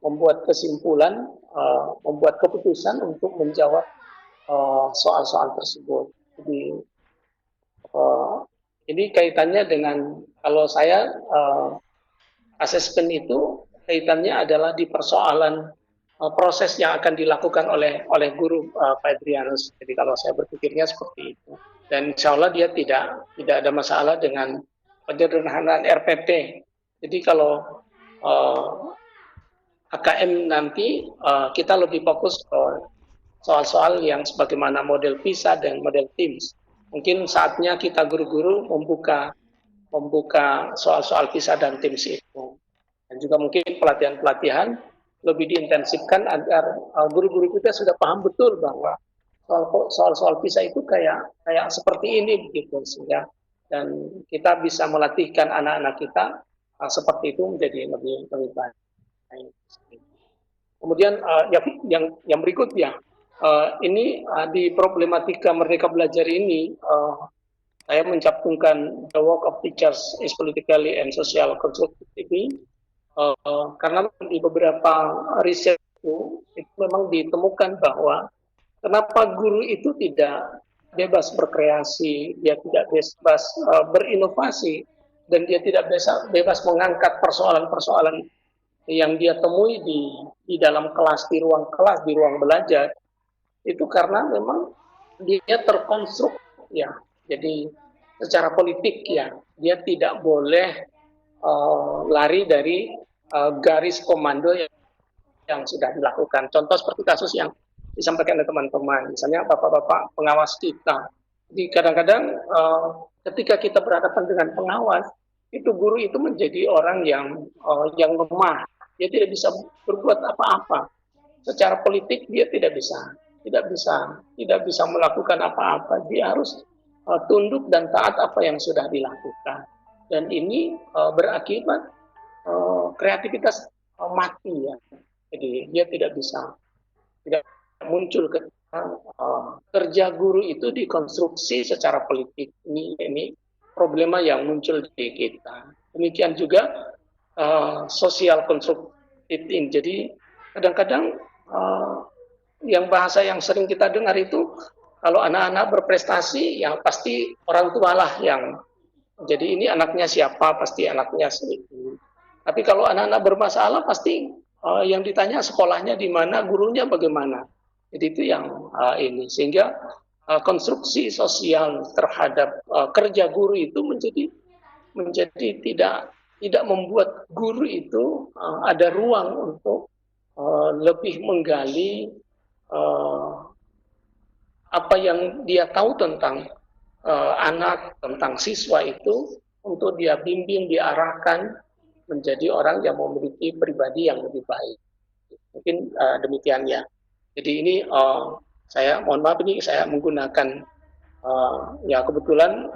membuat kesimpulan, membuat keputusan untuk menjawab soal-soal tersebut. Jadi ini kaitannya dengan, kalau saya asesmen itu kaitannya adalah di persoalan proses yang akan dilakukan oleh guru Pak Adrianus. Jadi kalau saya berpikirnya seperti itu, dan insya Allah dia tidak ada masalah dengan penyederhanaan RPP. Jadi kalau HKM nanti kita lebih fokus ke soal-soal yang sebagaimana model PISA dan model TIMSS. Mungkin saatnya kita guru-guru membuka soal-soal PISA dan TIMSS itu. Dan juga mungkin pelatihan-pelatihan lebih diintensifkan agar guru-guru kita sudah paham betul bahwa soal-soal PISA itu kayak seperti ini begitu, sehingga dan kita bisa melatihkan anak-anak kita seperti itu menjadi lebih baik. Kemudian yang berikutnya, ini di problematika Merdeka Belajar ini, saya mencantumkan the work of teachers is politically and social constructive ini, karena di beberapa riset itu memang ditemukan bahwa kenapa guru itu tidak bebas berkreasi, dia tidak bebas berinovasi, dan dia tidak bebas mengangkat persoalan-persoalan yang dia temui di dalam kelas, di ruang kelas, di ruang belajar, itu karena memang dia terkonstruk, ya. Jadi secara politik, ya, dia tidak boleh lari dari garis komando yang sudah dilakukan. Contoh seperti kasus yang disampaikan oleh teman-teman, misalnya bapak-bapak pengawas kita. Jadi kadang-kadang ketika kita berhadapan dengan pengawas, itu guru itu menjadi orang yang lemah. Dia tidak bisa berbuat apa-apa. Secara politik dia tidak bisa melakukan apa-apa. Dia harus tunduk dan taat apa yang sudah dilakukan. Dan ini berakibat kreativitas mati, ya. Jadi dia tidak muncul kerja guru itu dikonstruksi secara politik. Ini problema yang muncul di kita. Demikian juga sosial konstruktif. Jadi kadang-kadang yang bahasa yang sering kita dengar itu, kalau anak-anak berprestasi, ya pasti orang tua lah yang, jadi ini anaknya siapa, pasti anaknya itu. Tapi kalau anak-anak bermasalah, pasti yang ditanya sekolahnya di mana, gurunya bagaimana. Jadi itu yang ini, sehingga konstruksi sosial terhadap kerja guru itu menjadi tidak membuat guru itu ada ruang untuk lebih menggali apa yang dia tahu tentang anak, tentang siswa itu, untuk dia bimbing, diarahkan menjadi orang yang memiliki pribadi yang lebih baik. Mungkin demikian, ya. Jadi ini saya mohon maaf, ini saya menggunakan ya kebetulan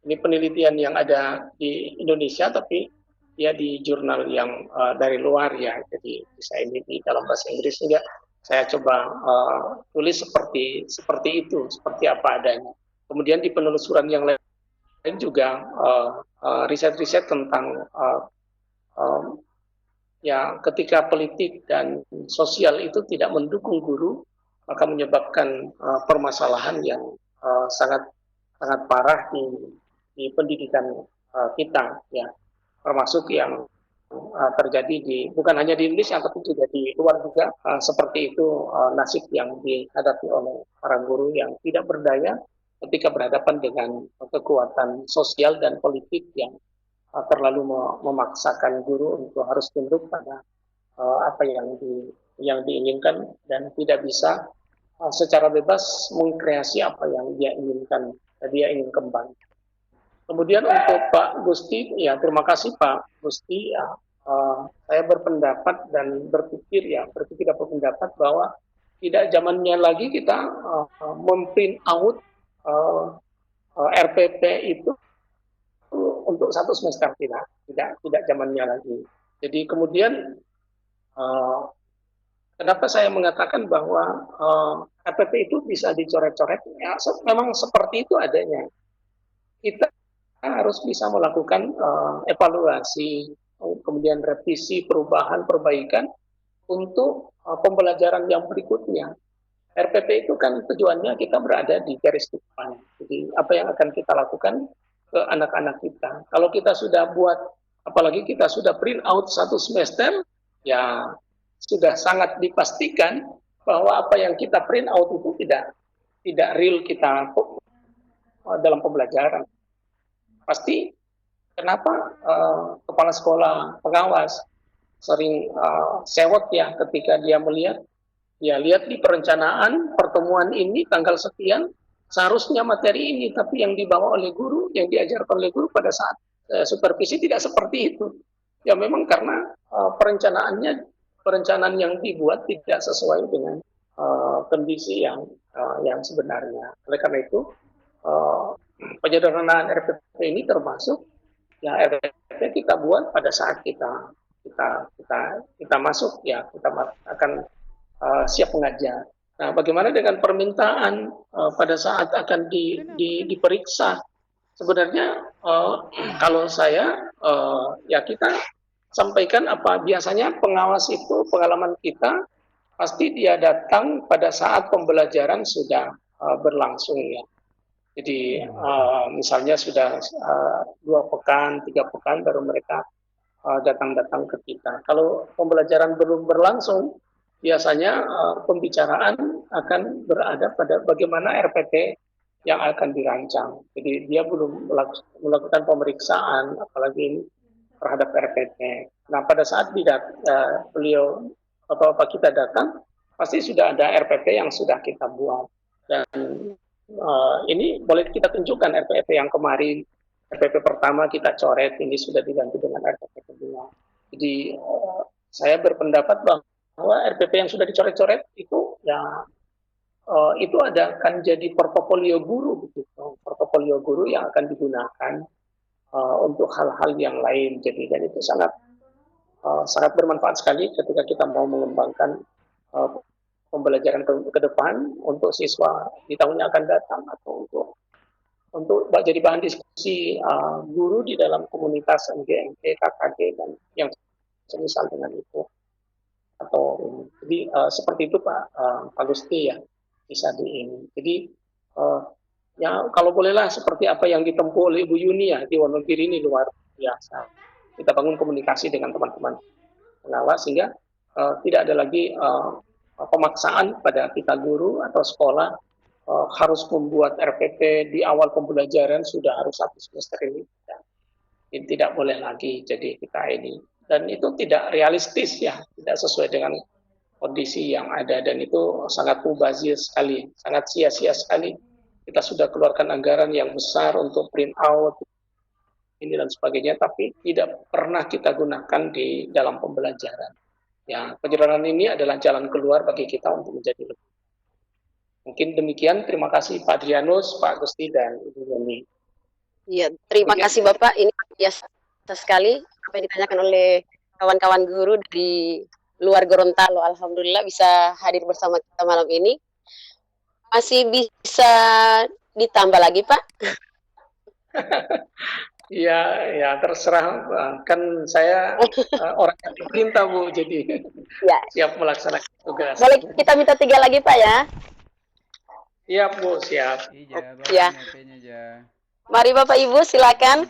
ini penelitian yang ada di Indonesia, tapi ya di jurnal yang dari luar, ya. Jadi saya ini di dalam bahasa Inggris, sehingga saya coba tulis seperti itu, seperti apa adanya. Kemudian di penelusuran yang lain juga riset-riset tentang ya ketika politik dan sosial itu tidak mendukung guru, maka menyebabkan permasalahan yang sangat parah di pendidikan kita, ya, termasuk yang terjadi bukan hanya di Indonesia tapi juga di luar juga, seperti itu nasib yang dihadapi oleh para guru yang tidak berdaya ketika berhadapan dengan kekuatan sosial dan politik yang terlalu memaksakan guru untuk harus tunduk pada apa yang diinginkan dan tidak bisa secara bebas mengkreasi apa yang dia inginkan, dia ingin kembang. Kemudian untuk Pak Gusti, ya terima kasih Pak Gusti. Ya, saya berpendapat dan berpikir berpendapat bahwa tidak zamannya lagi kita memprint out RPP itu untuk 1 semester, tidak zamannya lagi. Jadi kemudian kenapa saya mengatakan bahwa RPP itu bisa dicoret-coret? Ya, memang seperti itu adanya. Kita harus bisa melakukan evaluasi, kemudian revisi, perubahan, perbaikan untuk pembelajaran yang berikutnya. RPP itu kan tujuannya kita berada di garis depan. Jadi apa yang akan kita lakukan ke anak-anak kita. Kalau kita sudah buat, apalagi kita sudah print out 1 semester, ya sudah sangat dipastikan bahwa apa yang kita print out itu tidak real kita dalam pembelajaran. Pasti kenapa kepala sekolah pengawas sering sewot ya ketika dia melihat, ya lihat di perencanaan pertemuan ini tanggal sekian seharusnya materi ini, tapi yang dibawa oleh guru, yang diajarkan oleh guru pada saat supervisi tidak seperti itu. Ya memang karena perencanaan yang dibuat tidak sesuai dengan kondisi yang sebenarnya. Oleh karena itu penyederhanaan RPP ini termasuk ya RPP kita buat pada saat kita masuk, ya kita akan siap mengajar. Nah, bagaimana dengan permintaan pada saat akan diperiksa? Sebenarnya kalau saya ya kita sampaikan apa biasanya pengawas itu, pengalaman kita pasti dia datang pada saat pembelajaran sudah berlangsung ya. Jadi misalnya sudah 2 pekan, 3 pekan baru mereka datang ke kita. Kalau pembelajaran belum berlangsung, biasanya pembicaraan akan berada pada bagaimana RPP yang akan dirancang. Jadi dia belum melakukan pemeriksaan, apalagi terhadap RPP. Nah pada saat beliau atau kita datang, pasti sudah ada RPP yang sudah kita buat. Dan ini boleh kita tunjukkan RPP yang kemarin, RPP pertama kita coret, ini sudah diganti dengan RPP kedua. Jadi saya berpendapat bahwa RPP yang sudah dicoret-coret itu ya itu akan jadi portofolio guru, begitu. Portofolio guru yang akan digunakan untuk hal-hal yang lain. Jadi dan itu sangat bermanfaat sekali ketika kita mau mengembangkan pembelajaran ke depan untuk siswa di tahun yang akan datang, atau untuk jadi bahan diskusi guru di dalam komunitas MGMP, KKG dan yang semisal dengan itu. Jadi seperti itu Pak Gusti ya, bisa ini. Jadi ya kalau bolehlah seperti apa yang ditempuh oleh Ibu Yuni ya di Wonogiri ini luar biasa. Kita bangun komunikasi dengan teman-teman pengawas sehingga tidak ada lagi pemaksaan pada kita guru atau sekolah harus membuat RPP di awal pembelajaran sudah harus 1 semester ini. Ini tidak boleh lagi jadi kita ini. Dan itu tidak realistis ya, tidak sesuai dengan kondisi yang ada, dan itu sangat mubazir sekali, sangat sia-sia sekali. Kita sudah keluarkan anggaran yang besar untuk print out ini dan sebagainya, tapi tidak pernah kita gunakan di dalam pembelajaran. Ya, penyederhanaan ini adalah jalan keluar bagi kita untuk menjadi lebih. Mungkin demikian. Terima kasih Pak Adrianus, Pak Gusti, dan Ibu Yuni. Iya, terima kasih Bapak. Ini biasa sekali apa yang ditanyakan oleh kawan-kawan guru dari luar Gorontalo. Alhamdulillah bisa hadir bersama kita malam ini. Masih bisa ditambah lagi, Pak? Ya terserah, kan saya orang yang diperintah Bu, jadi ya, siap melaksanakan tugas. Boleh kita minta 3 lagi Pak ya? Siap Bu, siap. Ya. Mari Bapak Ibu silakan.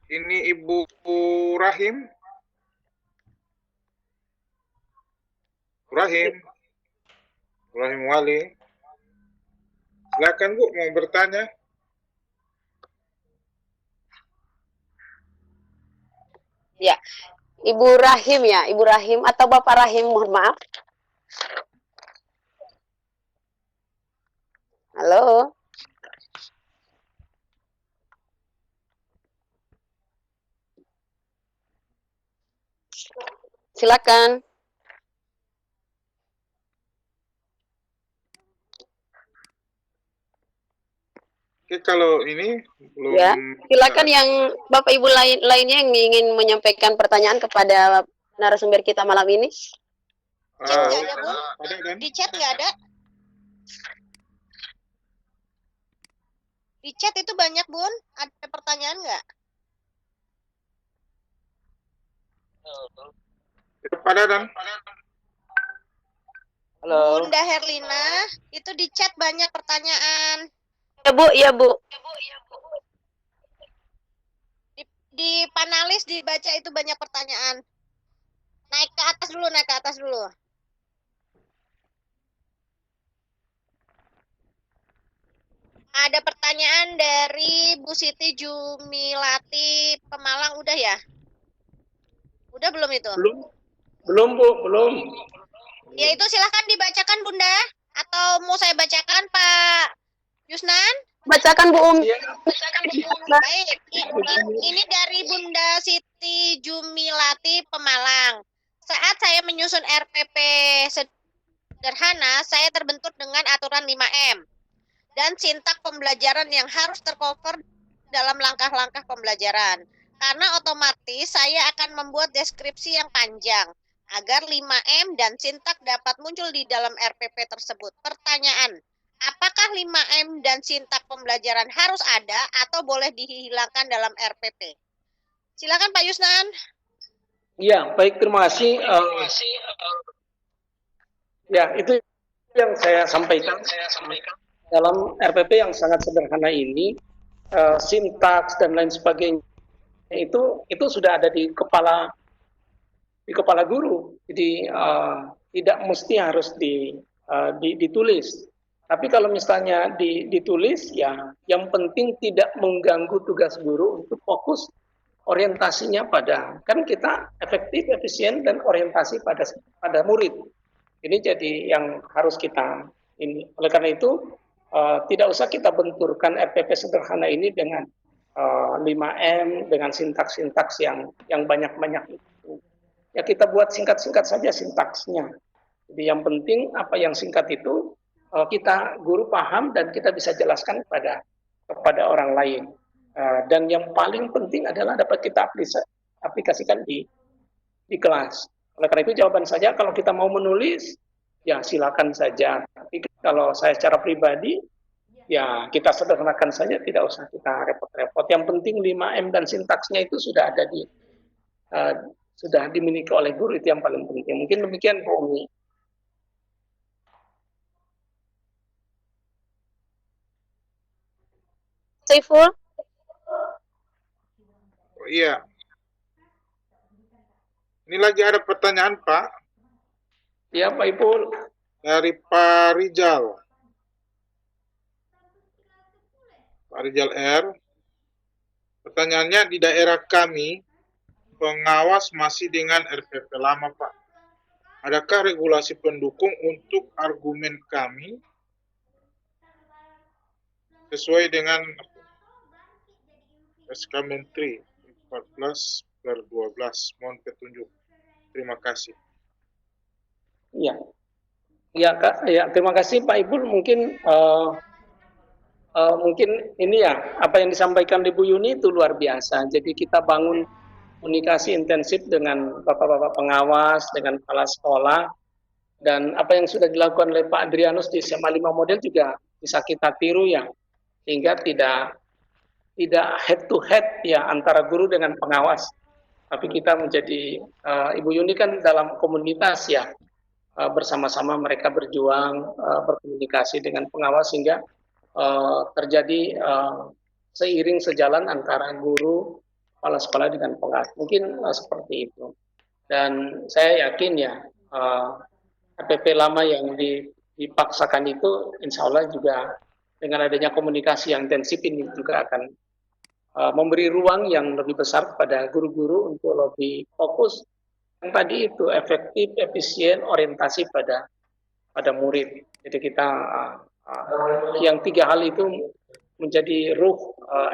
Ini Ibu Rahim. Rahim Wali. Silakan Bu, mau bertanya. Ya, Ibu Rahim ya, Ibu Rahim atau Bapak Rahim, mohon maaf. Silakan. Oke, kalau ini belum Ya, silakan yang Bapak Ibu lainnya yang ingin menyampaikan pertanyaan kepada narasumber kita malam ini. Chat nggak ada, Bun? ada kan? Di chat nggak ada? Di chat itu banyak, Bun. Ada pertanyaan nggak? Pada dan Halo. Bunda Herlina, itu di chat banyak pertanyaan. Ya Bu, ya Bu. Di panelis dibaca itu banyak pertanyaan. Naik ke atas dulu, naik ke atas dulu. Ada pertanyaan dari Bu Siti Jumilati Pemalang, udah ya? Udah belum itu? Belum Bu, belum. Ya itu silahkan dibacakan Bunda. Atau mau saya bacakan Pak Yusnan? Bacakan Bu Um. Baik, ini dari Bunda Siti Jumilati Pemalang. Saat saya menyusun RPP sederhana, saya terbentur dengan aturan 5M dan sintak pembelajaran yang harus tercover dalam langkah-langkah pembelajaran. Karena otomatis saya akan membuat deskripsi yang panjang agar 5M dan sintak dapat muncul di dalam RPP tersebut. Pertanyaan, apakah 5M dan sintak pembelajaran harus ada atau boleh dihilangkan dalam RPP? Silakan Pak Yusnan. Ya, baik, terima kasih. Ya, itu yang saya sampaikan dalam RPP yang sangat sederhana ini, sintaks dan lain sebagainya itu sudah ada di kepala guru. Jadi tidak mesti harus ditulis. Tapi kalau misalnya ditulis, ya yang penting tidak mengganggu tugas guru untuk fokus orientasinya pada, kan kita efektif, efisien, dan orientasi pada murid. Ini jadi yang harus kita ini. Oleh karena itu, tidak usah kita benturkan RPP sederhana ini dengan 5M, dengan sintaks-sintaks yang banyak-banyak itu. Ya kita buat singkat-singkat saja sintaksnya. Jadi yang penting apa yang singkat itu kita guru paham dan kita bisa jelaskan kepada orang lain. Dan yang paling penting adalah dapat kita aplikasikan di kelas. Oleh karena itu jawaban saja, kalau kita mau menulis, ya silakan saja. Tapi kalau saya secara pribadi, ya kita sederhanakan saja, tidak usah kita repot-repot. Yang penting 5M dan sintaksnya itu sudah ada sudah dimiliki oleh guru, itu yang paling penting. Mungkin demikian Bu Umi. Saiful. Iya. Ini lagi ada pertanyaan Pak. Ya Pak Ipul. Dari Pak Rijal. Pak Rijal R. Pertanyaannya, di daerah kami pengawas masih dengan RPP lama Pak. Adakah regulasi pendukung untuk argumen kami sesuai dengan SK Menteri 14/12? Mohon petunjuk. Terima kasih. Ya, terima kasih Pak Ibu. Mungkin mungkin ini ya apa yang disampaikan Ibu Yuni itu luar biasa. Jadi kita bangun komunikasi intensif dengan bapak-bapak pengawas, dengan kepala sekolah, dan apa yang sudah dilakukan oleh Pak Adrianus di SMA 5 model juga bisa kita tiru ya, sehingga tidak head to head ya antara guru dengan pengawas. Tapi kita menjadi Ibu Yuni kan dalam komunitas ya, bersama-sama mereka berjuang berkomunikasi dengan pengawas sehingga terjadi seiring sejalan antara guru, kepala sekolah dengan pengawas. Mungkin seperti itu. Dan saya yakin ya RPP lama yang dipaksakan itu insya Allah juga dengan adanya komunikasi yang intensif ini juga akan memberi ruang yang lebih besar kepada guru-guru untuk lebih fokus yang tadi itu efektif, efisien, orientasi pada murid. Jadi kita yang 3 hal itu menjadi ruh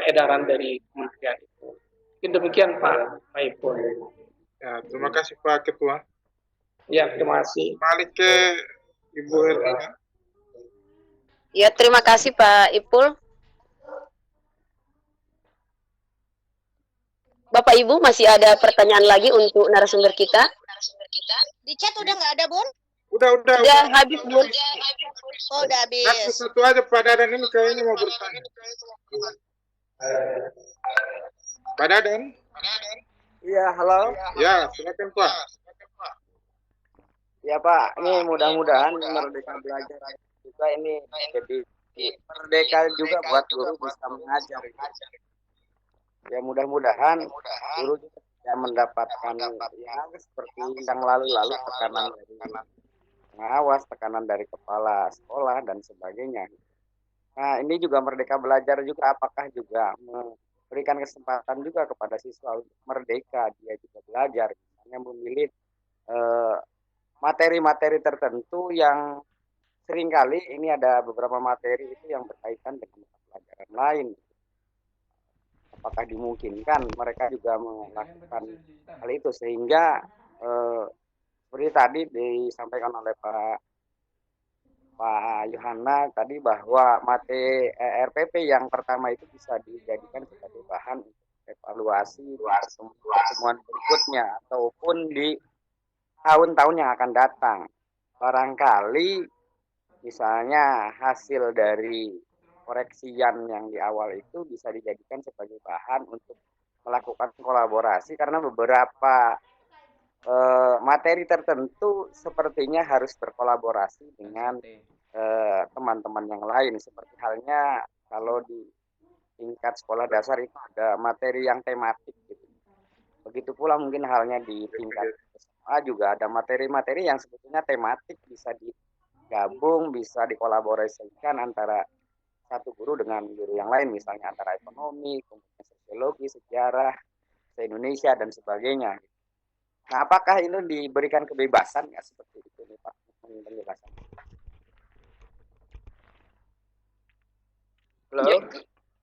edaran dari kementerian itu. Mungkin demikian Pak Ipul. Ya, terima kasih Pak Ketua. Ya, terima kasih. Balik ke Ibu Herlina. Ya, terima kasih Pak Ipul. Bapak Ibu masih ada pertanyaan lagi untuk narasumber kita? Di chat udah nggak ada, Bun? Udah. Sudah habis, Bun. Oh, udah habis. Satu aja Pak Dadan ini kayaknya mau bertanya. Pak Dadan? Iya, halo. Ya, silakan Pak. Ya Pak, ini mudah-mudahan Merdeka Belajar juga ini jadi merdeka juga buat guru bisa mengajar. Ya mudah-mudahan guru juga tidak mendapatkan ya seperti yang lalu-lalu tekanan dari pengawas, tekanan dari kepala sekolah dan sebagainya. Nah ini juga Merdeka Belajar juga apakah juga memberikan kesempatan juga kepada siswa untuk merdeka, dia juga belajar, misalnya memilih materi-materi tertentu yang seringkali ini ada beberapa materi itu yang berkaitan dengan pelajaran lain. Apakah dimungkinkan mereka juga melakukan hal itu sehingga seperti tadi disampaikan oleh Pak Yohana tadi bahwa materi RPP yang pertama itu bisa dijadikan sebagai bahan untuk evaluasi pertemuan berikutnya ataupun di tahun-tahun yang akan datang. Barangkali misalnya hasil dari koreksian yang di awal itu bisa dijadikan sebagai bahan untuk melakukan kolaborasi karena beberapa materi tertentu sepertinya harus berkolaborasi dengan teman-teman yang lain seperti halnya kalau di tingkat sekolah dasar itu ada materi yang tematik gitu. Begitu pula mungkin halnya di tingkat SMA juga ada materi-materi yang sebetulnya tematik bisa digabung, bisa dikolaborasikan antara satu guru dengan guru yang lain, misalnya antara ekonomi, kemudian sosiologi, sejarah, se-Indonesia dan sebagainya. Nah, apakah ini diberikan kebebasan nggak seperti itu nih Pak? Penjelasan. Halo?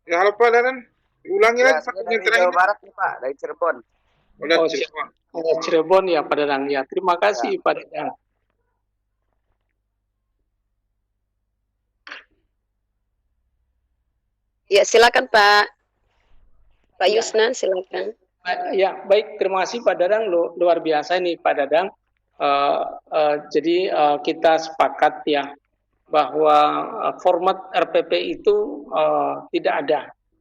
Ya, halo Pak Dadan. Ulangi Ya, lagi saya Pak dari terakhir. Jawa Barat nih Pak, dari Cirebon. Oh, Cirebon ya Pak Dadang. Ya, terima kasih Pak Dadang. Ya, silakan Pak Yusnan, silakan. Ya, baik. Terima kasih Pak Dadang. Luar biasa nih Pak Dadang. Jadi kita sepakat ya bahwa format RPP itu tidak ada.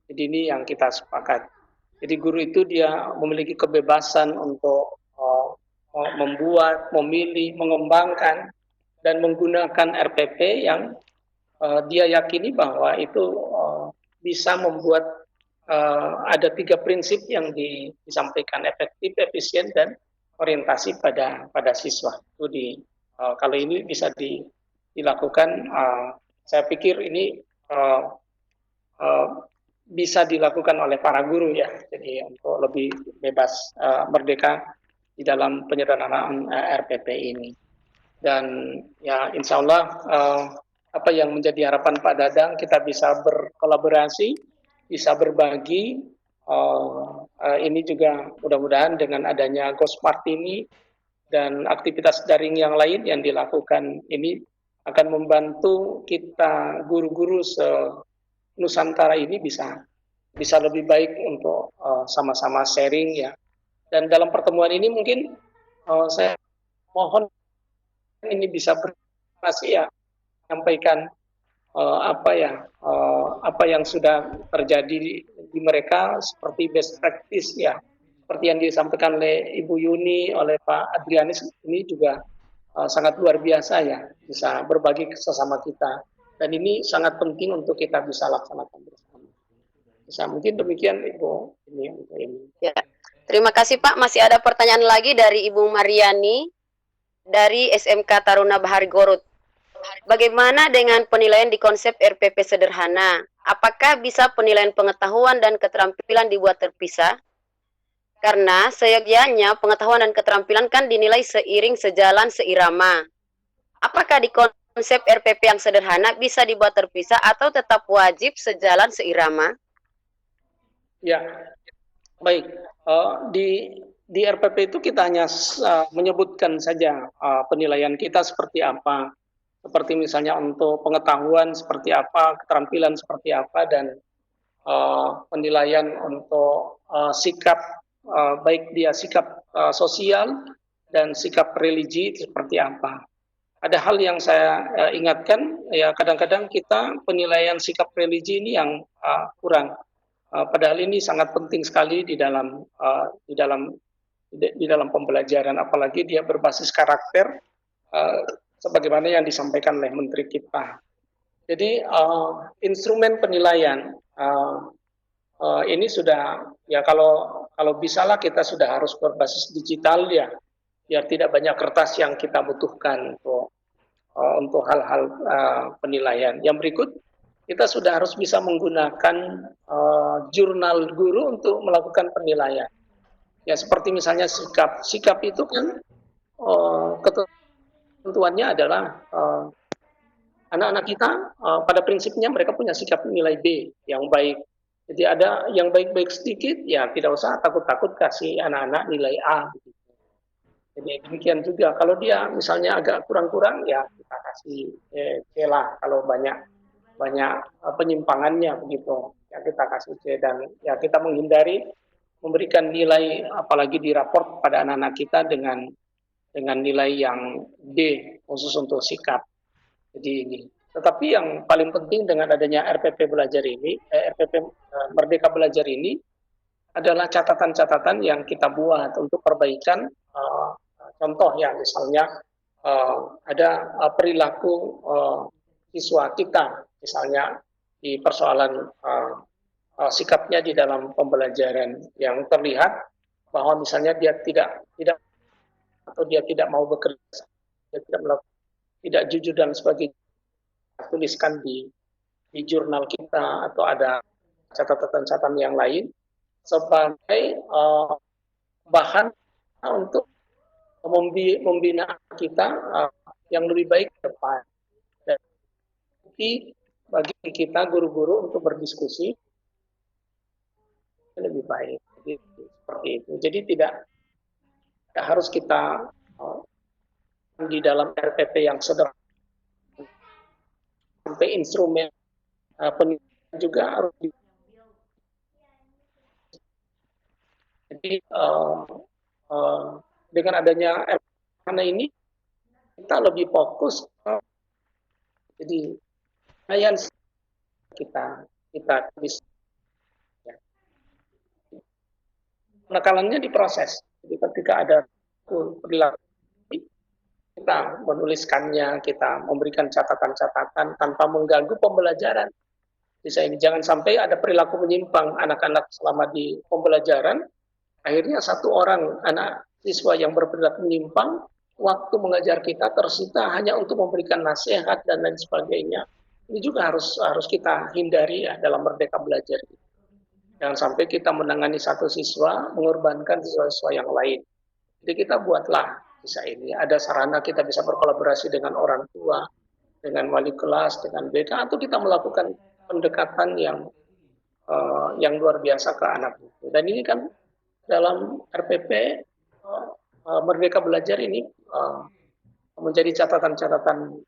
Jadi ini yang kita sepakat. Jadi guru itu dia memiliki kebebasan untuk membuat, memilih, mengembangkan dan menggunakan RPP yang dia yakini bahwa itu bisa membuat ada 3 prinsip yang disampaikan: efektif, efisien, dan orientasi pada siswa. Itu kalau ini bisa dilakukan, saya pikir ini bisa dilakukan oleh para guru ya. Jadi untuk lebih bebas, merdeka di dalam penyederhanaan RPP ini. Dan ya insya Allah apa yang menjadi harapan Pak Dadang, kita bisa berkolaborasi, bisa berbagi. Ini juga mudah-mudahan dengan adanya Gosmart ini dan aktivitas daring yang lain yang dilakukan ini akan membantu kita guru-guru Nusantara ini bisa lebih baik untuk sama-sama sharing ya. Dan dalam pertemuan ini mungkin saya mohon ini bisa berpartisipasi ya, sampaikan apa yang sudah terjadi di mereka seperti best practice ya, seperti yang disampaikan oleh Ibu Yuni, oleh Pak Adrianus, ini juga sangat luar biasa ya, bisa berbagi sesama kita, dan ini sangat penting untuk kita bisa laksanakan bersama. Bisa mungkin demikian Ibu ini. Ya. Terima kasih Pak. Masih ada pertanyaan lagi dari Ibu Mariani dari SMK Taruna Bahari Gorut. Bagaimana dengan penilaian di konsep RPP sederhana? Apakah bisa penilaian pengetahuan dan keterampilan dibuat terpisah? Karena seyogyanya pengetahuan dan keterampilan kan dinilai seiring, sejalan, seirama. Apakah di konsep RPP yang sederhana bisa dibuat terpisah atau tetap wajib sejalan, seirama? Ya, baik. di RPP itu kita hanya menyebutkan saja penilaian kita seperti apa, seperti misalnya untuk pengetahuan seperti apa, keterampilan seperti apa, dan penilaian untuk sikap, baik dia sikap sosial dan sikap religi itu seperti apa. Ada hal yang saya ingatkan, ya kadang-kadang kita penilaian sikap religi ini yang kurang. Padahal ini sangat penting sekali di dalam pembelajaran, apalagi dia berbasis karakter, sebagaimana yang disampaikan oleh Menteri kita. Jadi instrumen penilaian ini sudah, ya kalau bisalah kita sudah harus berbasis digital ya, biar tidak banyak kertas yang kita butuhkan untuk hal-hal penilaian. Yang berikut, kita sudah harus bisa menggunakan jurnal guru untuk melakukan penilaian. Ya seperti misalnya sikap itu kan ketentuannya adalah anak-anak kita pada prinsipnya mereka punya sikap nilai B yang baik. Jadi ada yang baik-baik sedikit, ya tidak usah takut-takut kasih anak-anak nilai A. Jadi demikian juga kalau dia misalnya agak kurang-kurang, ya kita kasih C lah. Kalau banyak penyimpangannya begitu, ya kita kasih C, dan ya kita menghindari memberikan nilai apalagi di raport pada anak-anak kita dengan nilai yang D khusus untuk sikap. Jadi ini. Tetapi yang paling penting dengan adanya RPP belajar ini, RPP Merdeka Belajar ini adalah catatan-catatan yang kita buat untuk perbaikan. Contoh ya, misalnya ada perilaku siswa kita, misalnya di persoalan sikapnya di dalam pembelajaran yang terlihat bahwa misalnya dia tidak atau dia tidak mau bekerja, dia tidak jujur dan sebagainya, tuliskan di jurnal kita atau ada catatan-catatan yang lain sebagai bahan untuk membina kita yang lebih baik ke depan. Dan bagi kita guru-guru untuk berdiskusi lebih baik. Jadi, seperti itu. Jadi tidak harus kita di dalam RPP yang sederhana, sampai instrumen penilaian juga harus jadi dengan adanya RPP ini kita lebih fokus jadi penilaian kita bisa ya. Penekalannya di proses. Jadi ketika ada perilaku kita menuliskannya, kita memberikan catatan-catatan tanpa mengganggu pembelajaran. Jangan sampai ada perilaku menyimpang anak-anak selama di pembelajaran, akhirnya satu orang anak siswa yang berperilaku menyimpang, waktu mengajar kita tersita hanya untuk memberikan nasihat dan lain sebagainya. Ini juga harus kita hindari ya dalam Merdeka Belajar. Jangan sampai kita menangani satu siswa, mengorbankan siswa-siswa yang lain. Jadi kita buatlah bisa ini, ada sarana kita bisa berkolaborasi dengan orang tua, dengan wali kelas, dengan BK, atau kita melakukan pendekatan yang luar biasa ke anak itu. Dan ini kan dalam RPP Merdeka Belajar ini menjadi catatan-catatan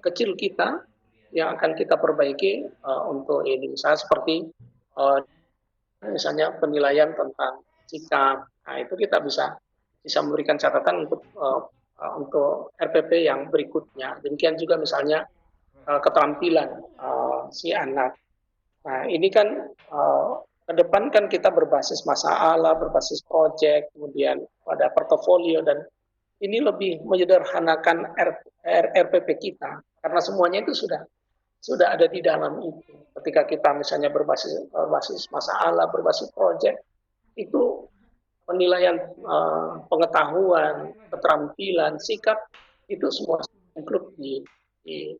kecil kita yang akan kita perbaiki untuk ini. Misalnya seperti misalnya penilaian tentang sikap, nah itu kita bisa memberikan catatan untuk RPP yang berikutnya. Demikian juga misalnya keterampilan si anak. Nah ini kan ke depan kan kita berbasis masalah, berbasis proyek, kemudian pada portofolio, dan ini lebih menyederhanakan RPP kita karena semuanya itu sudah ada di dalam itu. Ketika kita misalnya berbasis masalah, berbasis proyek, itu penilaian pengetahuan, keterampilan, sikap, itu semua include di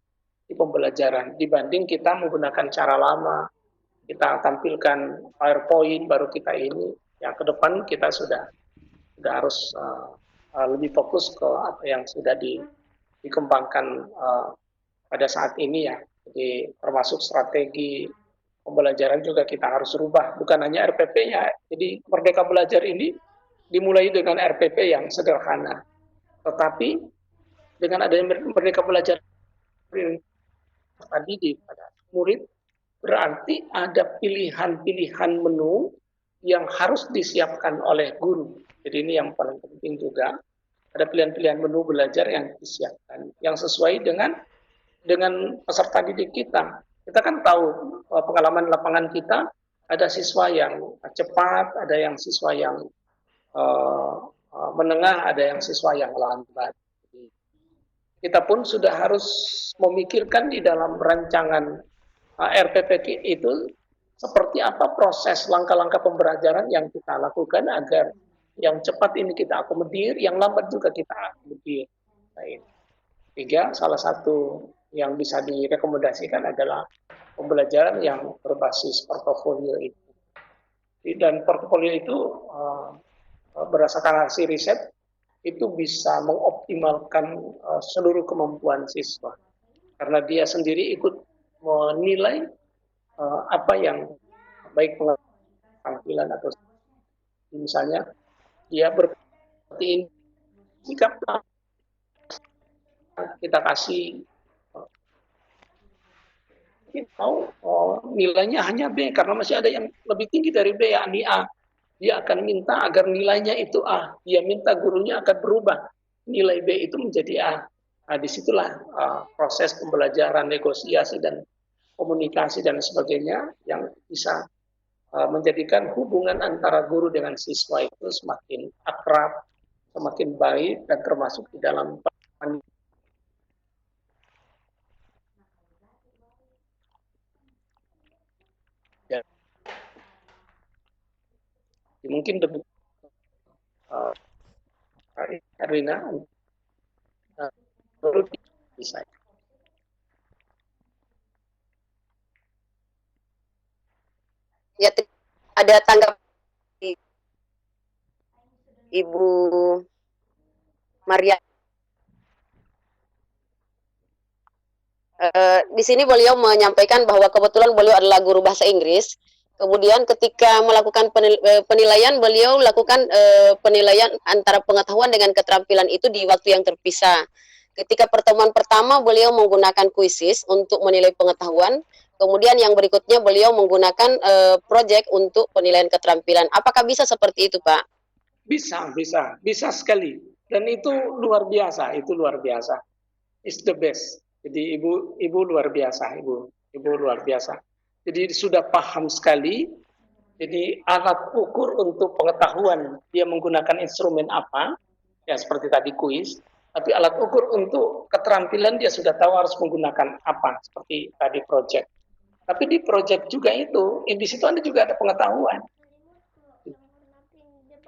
pembelajaran. Dibanding kita menggunakan cara lama, kita tampilkan PowerPoint, baru kita ini, ya ke depan kita sudah harus lebih fokus ke apa yang sudah dikembangkan pada saat ini ya. Jadi termasuk strategi pembelajaran juga kita harus rubah, bukan hanya RPP-nya. Jadi Merdeka Belajar ini dimulai dengan RPP yang sederhana. Tetapi dengan adanya Merdeka Belajar tadi di pada murid, berarti ada pilihan-pilihan menu yang harus disiapkan oleh guru. Jadi ini yang paling penting juga. Ada pilihan-pilihan menu belajar yang disiapkan, yang sesuai dengan peserta didik kita. Kita kan tahu pengalaman lapangan kita, ada siswa yang cepat, ada yang siswa yang menengah, ada yang siswa yang lambat. Kita pun sudah harus memikirkan di dalam rancangan RPP itu seperti apa proses langkah-langkah pembelajaran yang kita lakukan agar yang cepat ini kita akomodir, yang lambat juga kita akomodir. Nah, tiga, salah satu yang bisa direkomendasikan adalah pembelajaran yang berbasis portofolio itu. Dan portofolio itu berdasarkan hasil riset itu bisa mengoptimalkan seluruh kemampuan siswa. Karena dia sendiri ikut menilai apa yang baik penampilan atau misalnya dia seperti ini, sikap kita kasih kita tahu nilainya hanya B karena masih ada yang lebih tinggi dari B, yakni A. Dia akan minta agar nilainya itu A. Dia minta gurunya akan berubah nilai B itu menjadi A. Nah, disitulah proses pembelajaran, negosiasi dan komunikasi dan sebagainya yang bisa menjadikan hubungan antara guru dengan siswa itu semakin akrab, semakin baik, dan termasuk di dalam mungkin demi Erlina bisa. Ya, ada tanggapan Ibu Maria. Di sini beliau menyampaikan bahwa kebetulan beliau adalah guru bahasa Inggris. Kemudian ketika melakukan penilaian, beliau lakukan penilaian antara pengetahuan dengan keterampilan itu di waktu yang terpisah. Ketika pertemuan pertama beliau menggunakan kuisis untuk menilai pengetahuan. Kemudian yang berikutnya beliau menggunakan proyek untuk penilaian keterampilan. Apakah bisa seperti itu, Pak? Bisa sekali. Dan itu luar biasa, It's the best. Jadi ibu luar biasa, ibu luar biasa. Jadi sudah paham sekali. Jadi alat ukur untuk pengetahuan dia menggunakan instrumen apa, ya seperti tadi kuis. Tapi alat ukur untuk keterampilan dia sudah tahu harus menggunakan apa, seperti tadi proyek. Tapi di proyek juga itu, di situ Anda juga ada pengetahuan.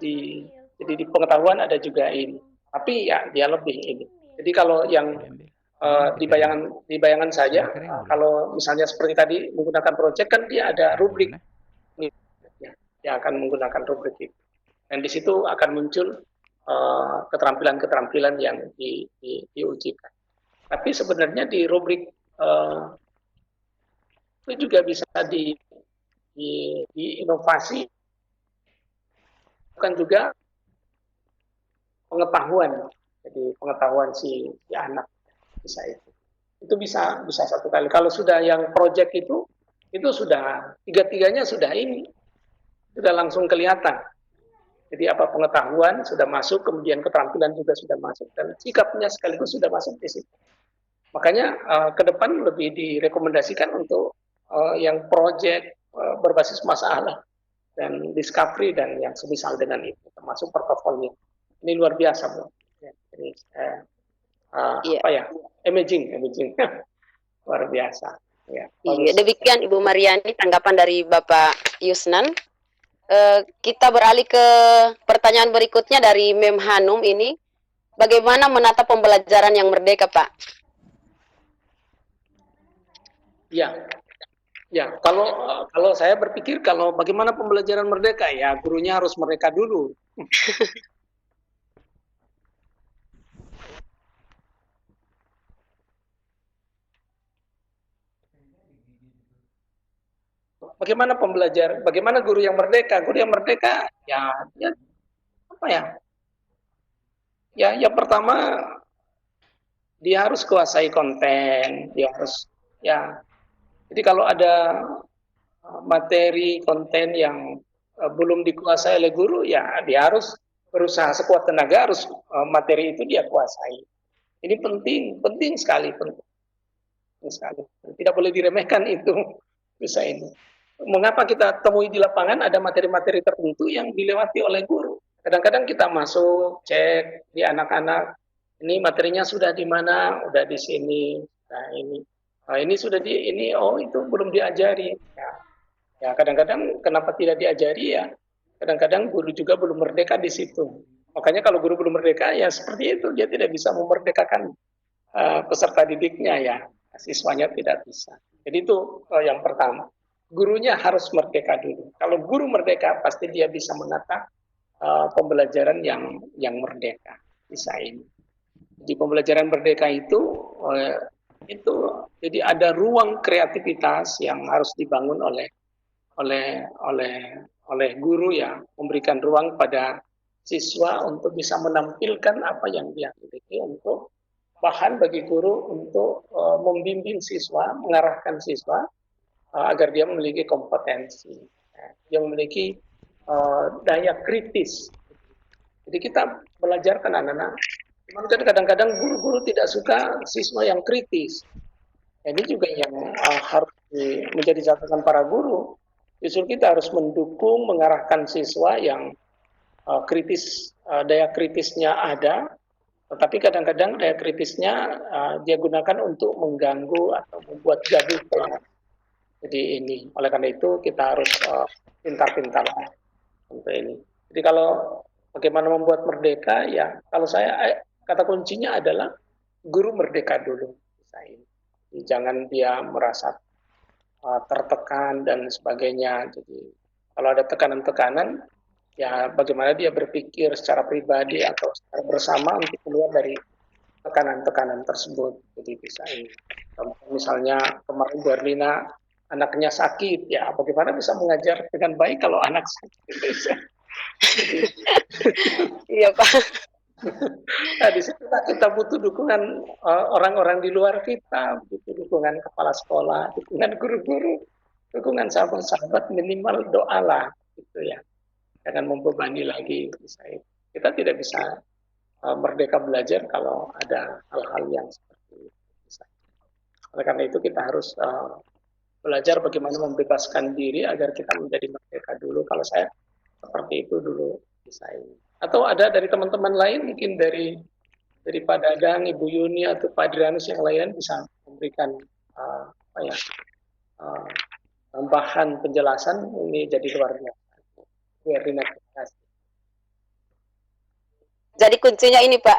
Jadi di pengetahuan ada juga ini. Tapi ya dia lebih ini. Jadi kalau yang di bayangan saya, kalau misalnya seperti tadi menggunakan proyek kan dia ada rubrik. Dia akan menggunakan rubrik itu. Dan di situ akan muncul keterampilan-keterampilan yang diujikan. Tapi sebenarnya di rubrik itu juga bisa diinovasi, bukan juga pengetahuan, jadi pengetahuan si anak bisa itu bisa satu kali. Kalau sudah yang proyek itu sudah tiga-tiganya sudah langsung kelihatan. Jadi apa pengetahuan sudah masuk, kemudian keterampilan juga sudah masuk, dan sikapnya sekaligus sudah masuk di situ. Makanya ke depan lebih direkomendasikan untuk yang proyek berbasis masalah dan discovery dan yang semisal dengan itu, termasuk portofolio. Ini luar biasa, Bu. Ini apa ya? Imaging. Luar biasa. Ya, iya, demikian Ibu Mariani tanggapan dari Bapak Yusnan. Kita beralih ke pertanyaan berikutnya dari Mem Hanum ini. Bagaimana menata pembelajaran yang merdeka, Pak? Ya, kalau saya berpikir kalau bagaimana pembelajaran merdeka, ya gurunya harus merdeka dulu. Bagaimana guru yang merdeka? Guru yang merdeka, ya dia apa ya? Ya, yang pertama dia harus kuasai konten, dia harus ya. Jadi kalau ada materi konten yang belum dikuasai oleh guru, ya dia harus berusaha sekuat tenaga harus materi itu dia kuasai. Ini penting sekali, penting sekali. Tidak boleh diremehkan itu bisa ini. Mengapa kita temui di lapangan ada materi-materi tertentu yang dilewati oleh guru? Kadang-kadang kita masuk cek di anak-anak, ini materinya sudah di mana? Udah di sini. Nah ini sudah di ini. Oh itu belum diajari. Ya kadang-kadang kenapa tidak diajari ya? Kadang-kadang guru juga belum merdeka di situ. Makanya kalau guru belum merdeka ya seperti itu, dia tidak bisa memerdekakan peserta didiknya ya, siswanya tidak bisa. Jadi itu yang pertama. Gurunya harus merdeka dulu. Kalau guru merdeka pasti dia bisa menata pembelajaran yang merdeka. Bisa ini. Di pembelajaran merdeka itu jadi ada ruang kreativitas yang harus dibangun oleh guru ya, memberikan ruang pada siswa untuk bisa menampilkan apa yang dia miliki untuk bahan bagi guru untuk membimbing siswa, mengarahkan siswa agar dia memiliki kompetensi, dia memiliki daya kritis. Jadi kita belajarkan anak-anak. Cuman kan kadang-kadang guru-guru tidak suka siswa yang kritis. Ini juga yang harus menjadi catatan para guru. Justru kita harus mendukung, mengarahkan siswa yang kritis, daya kritisnya ada, tetapi kadang-kadang daya kritisnya dia gunakan untuk mengganggu atau membuat gaduh. Jadi ini, oleh karena itu kita harus pintar-pintar untuk ini. Jadi kalau bagaimana membuat merdeka, ya kalau saya kata kuncinya adalah guru merdeka dulu. Jadi, jangan dia merasa tertekan dan sebagainya. Jadi kalau ada tekanan-tekanan, ya bagaimana dia berpikir secara pribadi atau secara bersama untuk keluar dari tekanan-tekanan tersebut. Jadi bisa ini. Misalnya kemarin Berlina anaknya sakit, ya bagaimana bisa mengajar dengan baik kalau anak sakit? Iya Pak. Nah di situ kita butuh dukungan orang-orang di luar kita, butuh dukungan kepala sekolah, dukungan guru-guru, dukungan sahabat-sahabat, minimal doalah gitu ya. Jangan membebani lagi. Kita tidak bisa merdeka belajar kalau ada hal-hal yang seperti itu. Oleh karena itu kita harus belajar bagaimana membebaskan diri agar kita menjadi merdeka dulu. Kalau saya seperti itu dulu bisa ini. Atau ada dari teman-teman lain, mungkin dari Pak Dadang, Ibu Yuni atau Pak Adrianus yang lain bisa memberikan tambahan penjelasan. Ini jadi luar biasa. Jadi kuncinya ini Pak,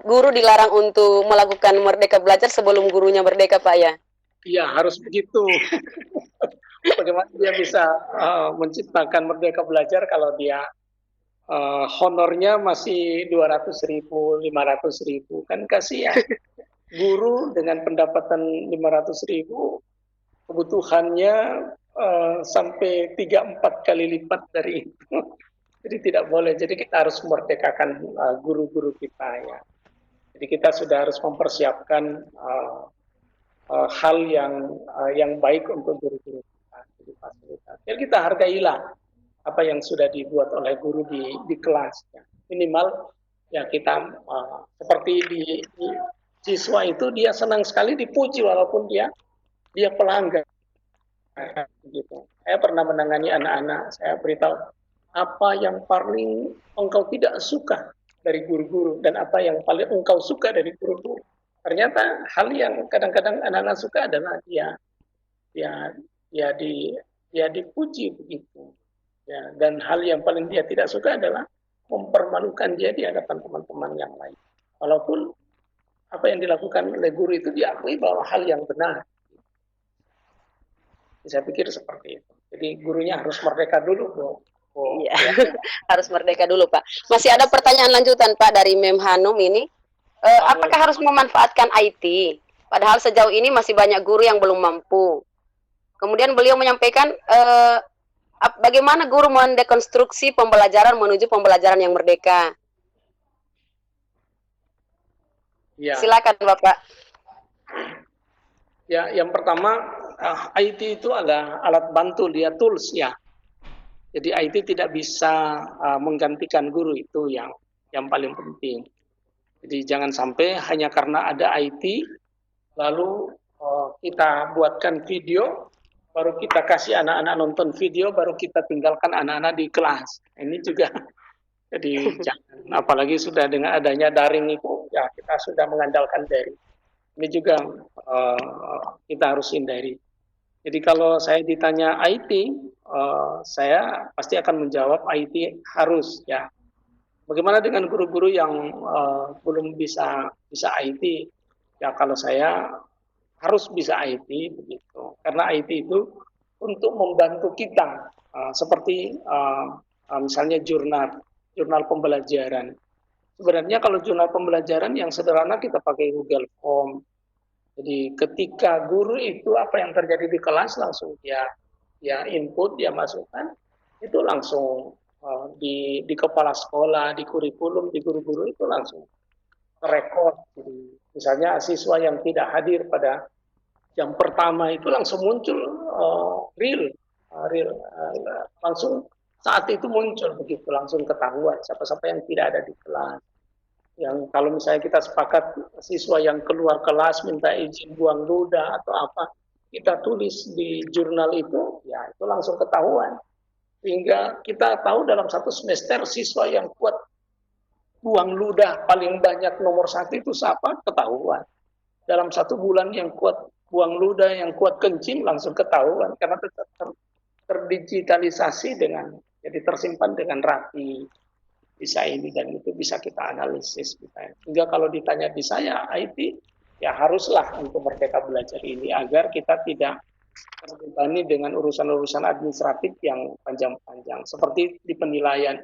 guru dilarang untuk melakukan merdeka belajar sebelum gurunya merdeka Pak ya? Iya harus begitu. Bagaimana dia bisa menciptakan merdeka belajar kalau dia honornya masih 200.000, 500.000, kan kasihan. Guru dengan pendapatan 500.000 kebutuhannya sampai 3-4 kali lipat dari itu. Jadi tidak boleh. Jadi kita harus memerdekakan guru-guru kita ya. Jadi kita sudah harus mempersiapkan hal yang baik untuk guru-guru kita. Jadi fasilitas. Jadi kita hargailah apa yang sudah dibuat oleh guru di kelas. Ya. Minimal ya kita seperti di siswa itu dia senang sekali dipuji walaupun dia pelanggar. Gitu. Saya pernah menangani anak-anak, saya beritahu apa yang paling engkau tidak suka dari guru-guru dan apa yang paling engkau suka dari guru-guru. Ternyata hal yang kadang-kadang anak-anak suka adalah dia dipuji begitu. Ya, dan hal yang paling dia tidak suka adalah mempermalukan dia di hadapan teman-teman yang lain. Walaupun apa yang dilakukan oleh guru itu diakui bahwa hal yang benar. Saya pikir seperti itu. Jadi gurunya harus merdeka dulu, Bu. Iya, harus merdeka dulu, Pak. Masih ada pertanyaan lanjutan, Pak, dari Mem Hanum ini. Apakah harus memanfaatkan IT? Padahal sejauh ini masih banyak guru yang belum mampu. Kemudian beliau menyampaikan, Bagaimana guru mendekonstruksi pembelajaran menuju pembelajaran yang merdeka? Ya. Silakan Bapak. Ya, yang pertama IT itu adalah alat bantu, dia tools ya. Jadi IT tidak bisa menggantikan guru, itu yang paling penting. Jadi jangan sampai hanya karena ada IT lalu kita buatkan video, baru kita kasih anak-anak nonton video, baru kita tinggalkan anak-anak di kelas. Ini juga jadi jangan, apalagi sudah dengan adanya daring itu, ya kita sudah mengandalkan daring. Ini juga kita harus hindari. Jadi kalau saya ditanya IT, saya pasti akan menjawab IT harus ya. Bagaimana dengan guru-guru yang belum bisa IT? Ya kalau saya harus bisa IT begitu. Karena IT itu untuk membantu kita seperti misalnya jurnal pembelajaran. Sebenarnya kalau jurnal pembelajaran yang sederhana kita pakai Google Form. Jadi ketika guru itu apa yang terjadi di kelas langsung dia input, dia masukkan, itu langsung di kepala sekolah, di kurikulum, di guru-guru itu langsung rekod. Jadi, misalnya siswa yang tidak hadir pada jam pertama itu langsung muncul real, langsung saat itu muncul begitu, langsung ketahuan siapa-siapa yang tidak ada di kelas. Yang kalau misalnya kita sepakat siswa yang keluar kelas minta izin buang ludah atau apa, kita tulis di jurnal itu, ya itu langsung ketahuan. Sehingga kita tahu dalam satu semester siswa yang kuat buang ludah paling banyak nomor 1 itu siapa, ketahuan. Dalam 1 bulan yang kuat buang ludah, yang kuat kencing langsung ketahuan, karena terdigitalisasi dengan, jadi tersimpan dengan rapi. Bisa ini dan itu bisa kita analisis. Sehingga kalau ditanya di saya IT, ya haruslah untuk Merdeka Belajar ini agar kita tidak terbebani dengan urusan-urusan administratif yang panjang-panjang. Seperti di penilaian.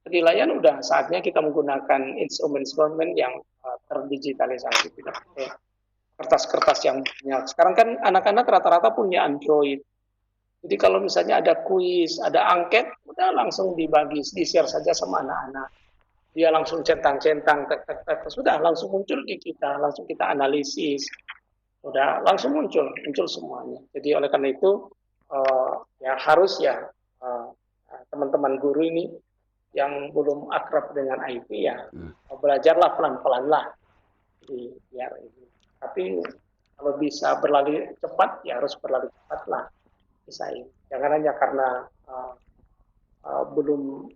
Penilaian udah saatnya kita menggunakan instrumen-instrumen yang terdigitalisasi. Tidak pakai kertas-kertas yang banyak. Sekarang kan anak-anak rata-rata punya Android. Jadi kalau misalnya ada kuis, ada angket, udah langsung dibagi, di-share saja sama anak-anak. Dia langsung centang-centang, sudah langsung muncul di kita, langsung kita analisis. Udah langsung muncul semuanya. Jadi oleh karena itu, ya harus ya teman-teman guru ini yang belum akrab dengan IT ya, belajarlah pelan-pelan lah. Ya, tapi kalau bisa berlari cepat, ya harus berlari cepat lah. Bisa ini. Jangan hanya karena belum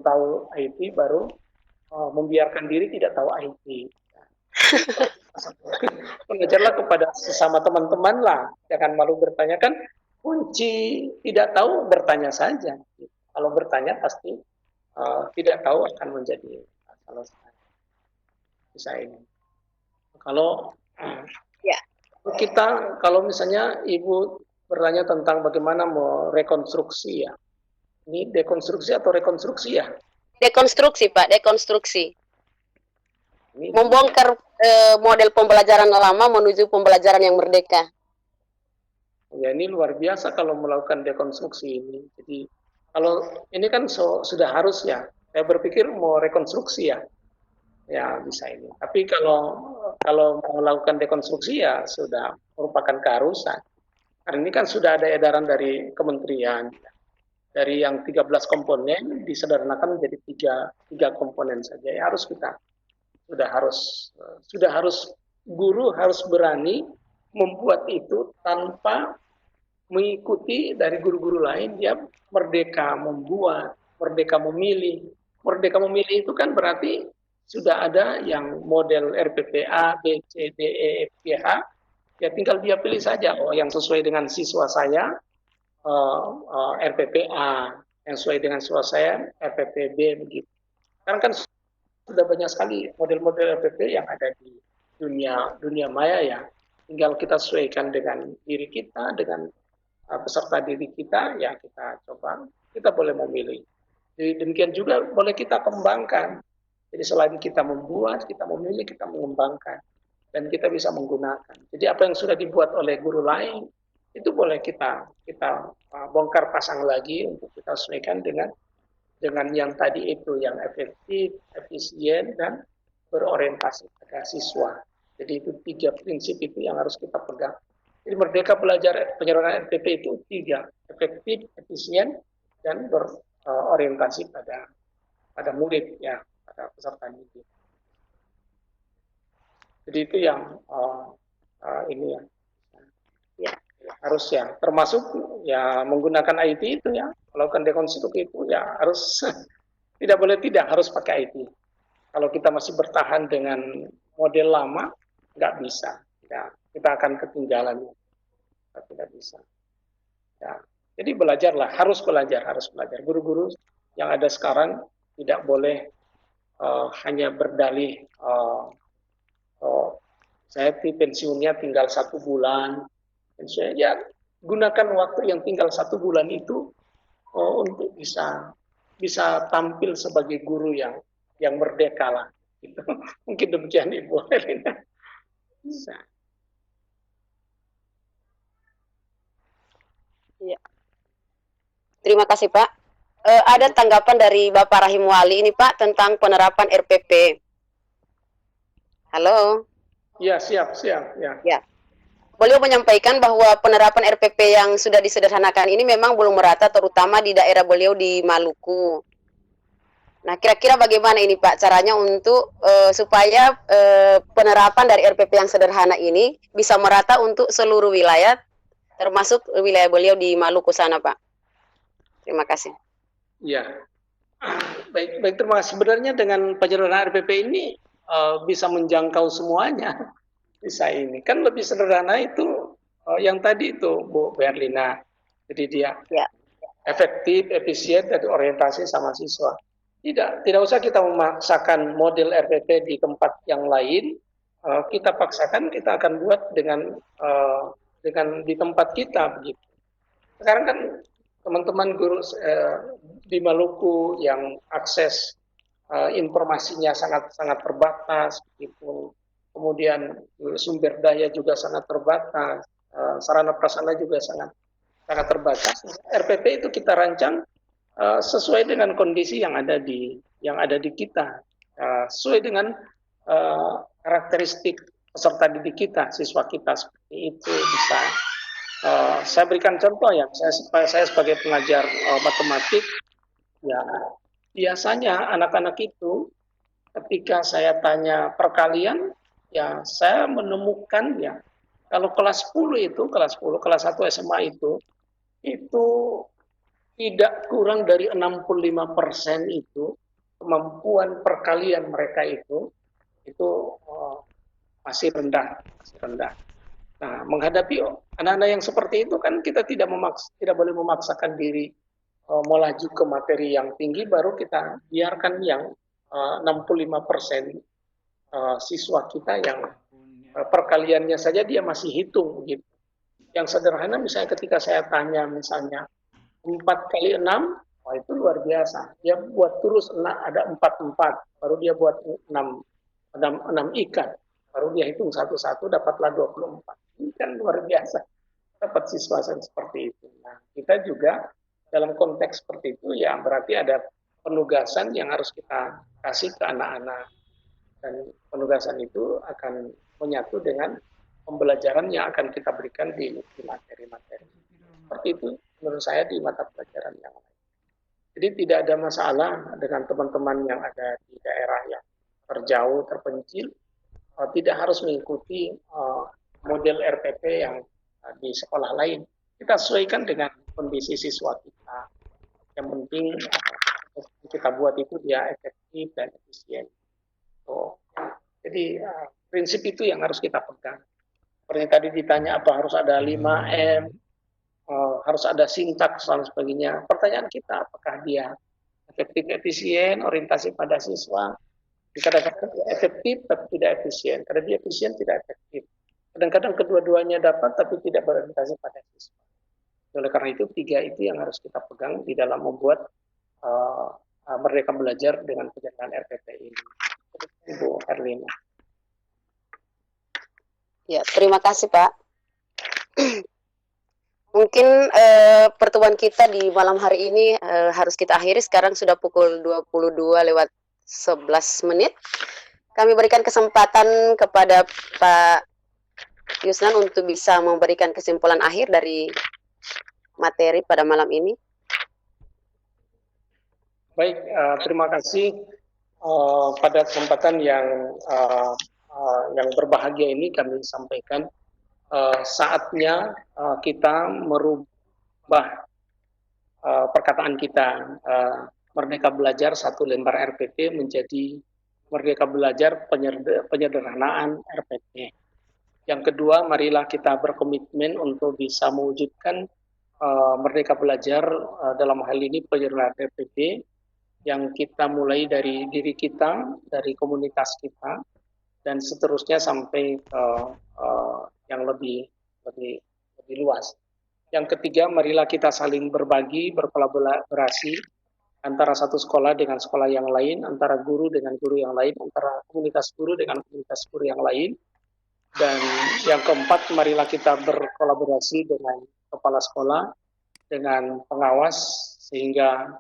tahu IT baru membiarkan diri tidak tahu IT. Mengajarlah kepada sesama teman-teman lah, jangan malu bertanya, kan kunci tidak tahu bertanya saja. Kalau bertanya pasti tidak tahu akan menjadi selesai. Bisa ini. Kalau kita, kalau misalnya Ibu bertanya tentang bagaimana mau rekonstruksi ya, ini dekonstruksi atau rekonstruksi ya? Dekonstruksi Pak, dekonstruksi. Ini membongkar model pembelajaran lama menuju pembelajaran yang merdeka. Ya ini luar biasa kalau melakukan dekonstruksi ini. Jadi kalau ini kan sudah harus ya, saya berpikir mau rekonstruksi ya. Ya bisa ini. Tapi kalau melakukan dekonstruksi ya sudah merupakan keharusan. Karena ini kan sudah ada edaran dari kementerian. Dari yang 13 komponen disederhanakan menjadi tiga komponen saja. Ya harus kita sudah harus guru harus berani membuat itu tanpa mengikuti dari guru-guru lain. Dia merdeka membuat, merdeka memilih. Merdeka memilih itu kan berarti sudah ada yang model RPPA, B, C, D, E, F, G, H, ya tinggal dia pilih saja, oh yang sesuai dengan siswa saya RPPA, yang sesuai dengan siswa saya RPPB begitu. Sekarang kan sudah banyak sekali model-model RPP yang ada di dunia maya ya, tinggal kita sesuaikan dengan diri kita, dengan peserta didik kita, ya kita coba, kita boleh memilih. Jadi demikian juga boleh kita kembangkan. Jadi selain kita membuat, kita memilih, kita mengembangkan. Dan kita bisa menggunakan. Jadi apa yang sudah dibuat oleh guru lain, itu boleh kita bongkar pasang lagi untuk kita sesuaikan dengan yang tadi itu, yang efektif, efisien, dan berorientasi pada siswa. Jadi itu 3 prinsip itu yang harus kita pegang. Jadi Merdeka Belajar penyelenggaraan RPP itu 3, efektif, efisien, dan berorientasi pada murid, ya, pada peserta didik. Jadi itu yang ini ya harus ya, termasuk ya menggunakan IT itu ya, melakukan dekonstruksi itu ya harus tidak boleh tidak harus pakai IT. Kalau kita masih bertahan dengan model lama, nggak bisa. Ya, kita akan ketinggalan. Kita tidak bisa. Ya, jadi belajarlah, harus belajar. Guru-guru yang ada sekarang tidak boleh hanya berdalih saya pensiunnya tinggal 1 bulan. Ya, gunakan waktu yang tinggal 1 bulan itu untuk bisa tampil sebagai guru yang merdeka lah. Gitu. Mungkin demikian Ibu Herlina. Bisa. Ya. Terima kasih Pak. Ada tanggapan dari Bapak Rahim Wali ini Pak tentang penerapan RPP. Halo. Ya, siap. Ya. Beliau menyampaikan bahwa penerapan RPP yang sudah disederhanakan ini memang belum merata, terutama di daerah beliau di Maluku. Nah, kira-kira bagaimana ini Pak caranya untuk supaya penerapan dari RPP yang sederhana ini bisa merata untuk seluruh wilayah, termasuk wilayah beliau di Maluku sana Pak? Terima kasih. Ya, baik terima kasih. Sebenarnya dengan penyederhanaan RPP ini bisa menjangkau semuanya. Bisa ini kan lebih sederhana itu yang tadi itu Bu Herlina. Jadi dia efektif, efisien, dan orientasi sama siswa. Tidak usah kita memaksakan model RPP di tempat yang lain. Kita paksakan, kita akan buat dengan di tempat kita begitu. Sekarang kan teman-teman guru di Maluku yang akses informasinya sangat terbatas gitu. Kemudian sumber daya juga sangat terbatas, sarana prasarana juga sangat terbatas. RPP itu kita rancang sesuai dengan kondisi yang ada di kita, sesuai dengan karakteristik peserta didik kita, siswa kita seperti itu bisa. Saya berikan contoh ya, saya sebagai pengajar matematik, ya biasanya anak-anak itu ketika saya tanya perkalian, ya saya menemukan ya kalau kelas 10 itu, kelas 1 SMA itu tidak kurang dari 65% itu kemampuan perkalian mereka itu masih rendah. Nah, menghadapi anak-anak yang seperti itu kan kita tidak boleh memaksakan diri melaju ke materi yang tinggi, baru kita biarkan yang 65% siswa kita yang perkaliannya saja dia masih hitung gitu. Yang sederhana misalnya ketika saya tanya misalnya 4 kali 6, wah itu luar biasa. Dia buat terus ada 4, baru dia buat 6 ikat, baru dia hitung satu-satu dapatlah 24. Ini kan luar biasa. Dapat siswa seperti itu. Nah, kita juga dalam konteks seperti itu ya berarti ada penugasan yang harus kita kasih ke anak-anak. Dan penugasan itu akan menyatu dengan pembelajaran yang akan kita berikan di materi-materi. Seperti itu menurut saya di mata pelajaran yang lain. Jadi tidak ada masalah dengan teman-teman yang ada di daerah yang terjauh, terpencil, tidak harus mengikuti model RPP yang di sekolah lain. Kita sesuaikan dengan kondisi siswa kita. Yang penting kita buat itu dia efektif dan efisien. Jadi prinsip itu yang harus kita pegang. Seperti tadi ditanya apa harus ada 5M, harus ada sintaks dan sebagainya. Pertanyaan kita apakah dia efektif, efisien, orientasi pada siswa. Kadang-kadang efektif tapi tidak efisien. Karena dia efisien tidak efektif. Kadang-kadang kedua-duanya dapat tapi tidak berorientasi pada siswa. Oleh karena itu 3 itu yang harus kita pegang di dalam membuat Merdeka Belajar dengan penyelenggaraan RPP ini. Ibu Herlina. Ya, terima kasih Pak. Mungkin pertemuan kita di malam hari ini harus kita akhiri. Sekarang sudah pukul 22:11. Kami berikan kesempatan kepada Pak Yusnan untuk bisa memberikan kesimpulan akhir dari materi pada malam ini. Baik, terima kasih pada kesempatan yang berbahagia ini kami sampaikan saatnya kita merubah perkataan kita Merdeka Belajar satu lembar RPP menjadi Merdeka Belajar penyederhanaan RPP. Yang kedua, marilah kita berkomitmen untuk bisa mewujudkan Merdeka Belajar dalam hal ini penyederhanaan RPP yang kita mulai dari diri kita, dari komunitas kita, dan seterusnya sampai ke yang lebih luas. Yang ketiga, marilah kita saling berbagi, berkolaborasi antara satu sekolah dengan sekolah yang lain, antara guru dengan guru yang lain, antara komunitas guru dengan komunitas guru yang lain. Dan yang keempat, marilah kita berkolaborasi dengan kepala sekolah, dengan pengawas, sehingga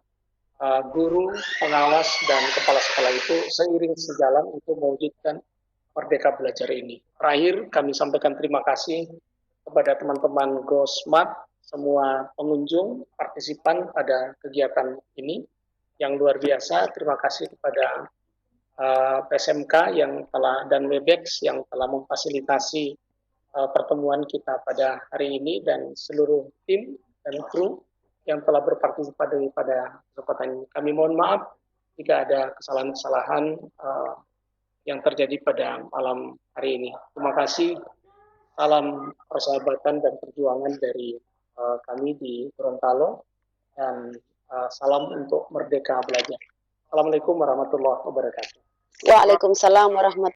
guru, pengawas, dan kepala sekolah itu seiring sejalan untuk mewujudkan Merdeka Belajar ini. Terakhir, kami sampaikan terima kasih kepada teman-teman Go Smart, semua pengunjung, partisipan pada kegiatan ini yang luar biasa. Terima kasih kepada PSMK yang telah dan Webex yang telah memfasilitasi pertemuan kita pada hari ini dan seluruh tim dan kru yang telah berpartisipasi pada kesempatan ini. Kami mohon maaf jika ada kesalahan-kesalahan yang terjadi pada malam hari ini. Terima kasih. Salam persahabatan dan perjuangan dari kami di Gorontalo dan salam untuk Merdeka Belajar. Assalamualaikum warahmatullahi wabarakatuh. Waalaikumsalam warahmatullahi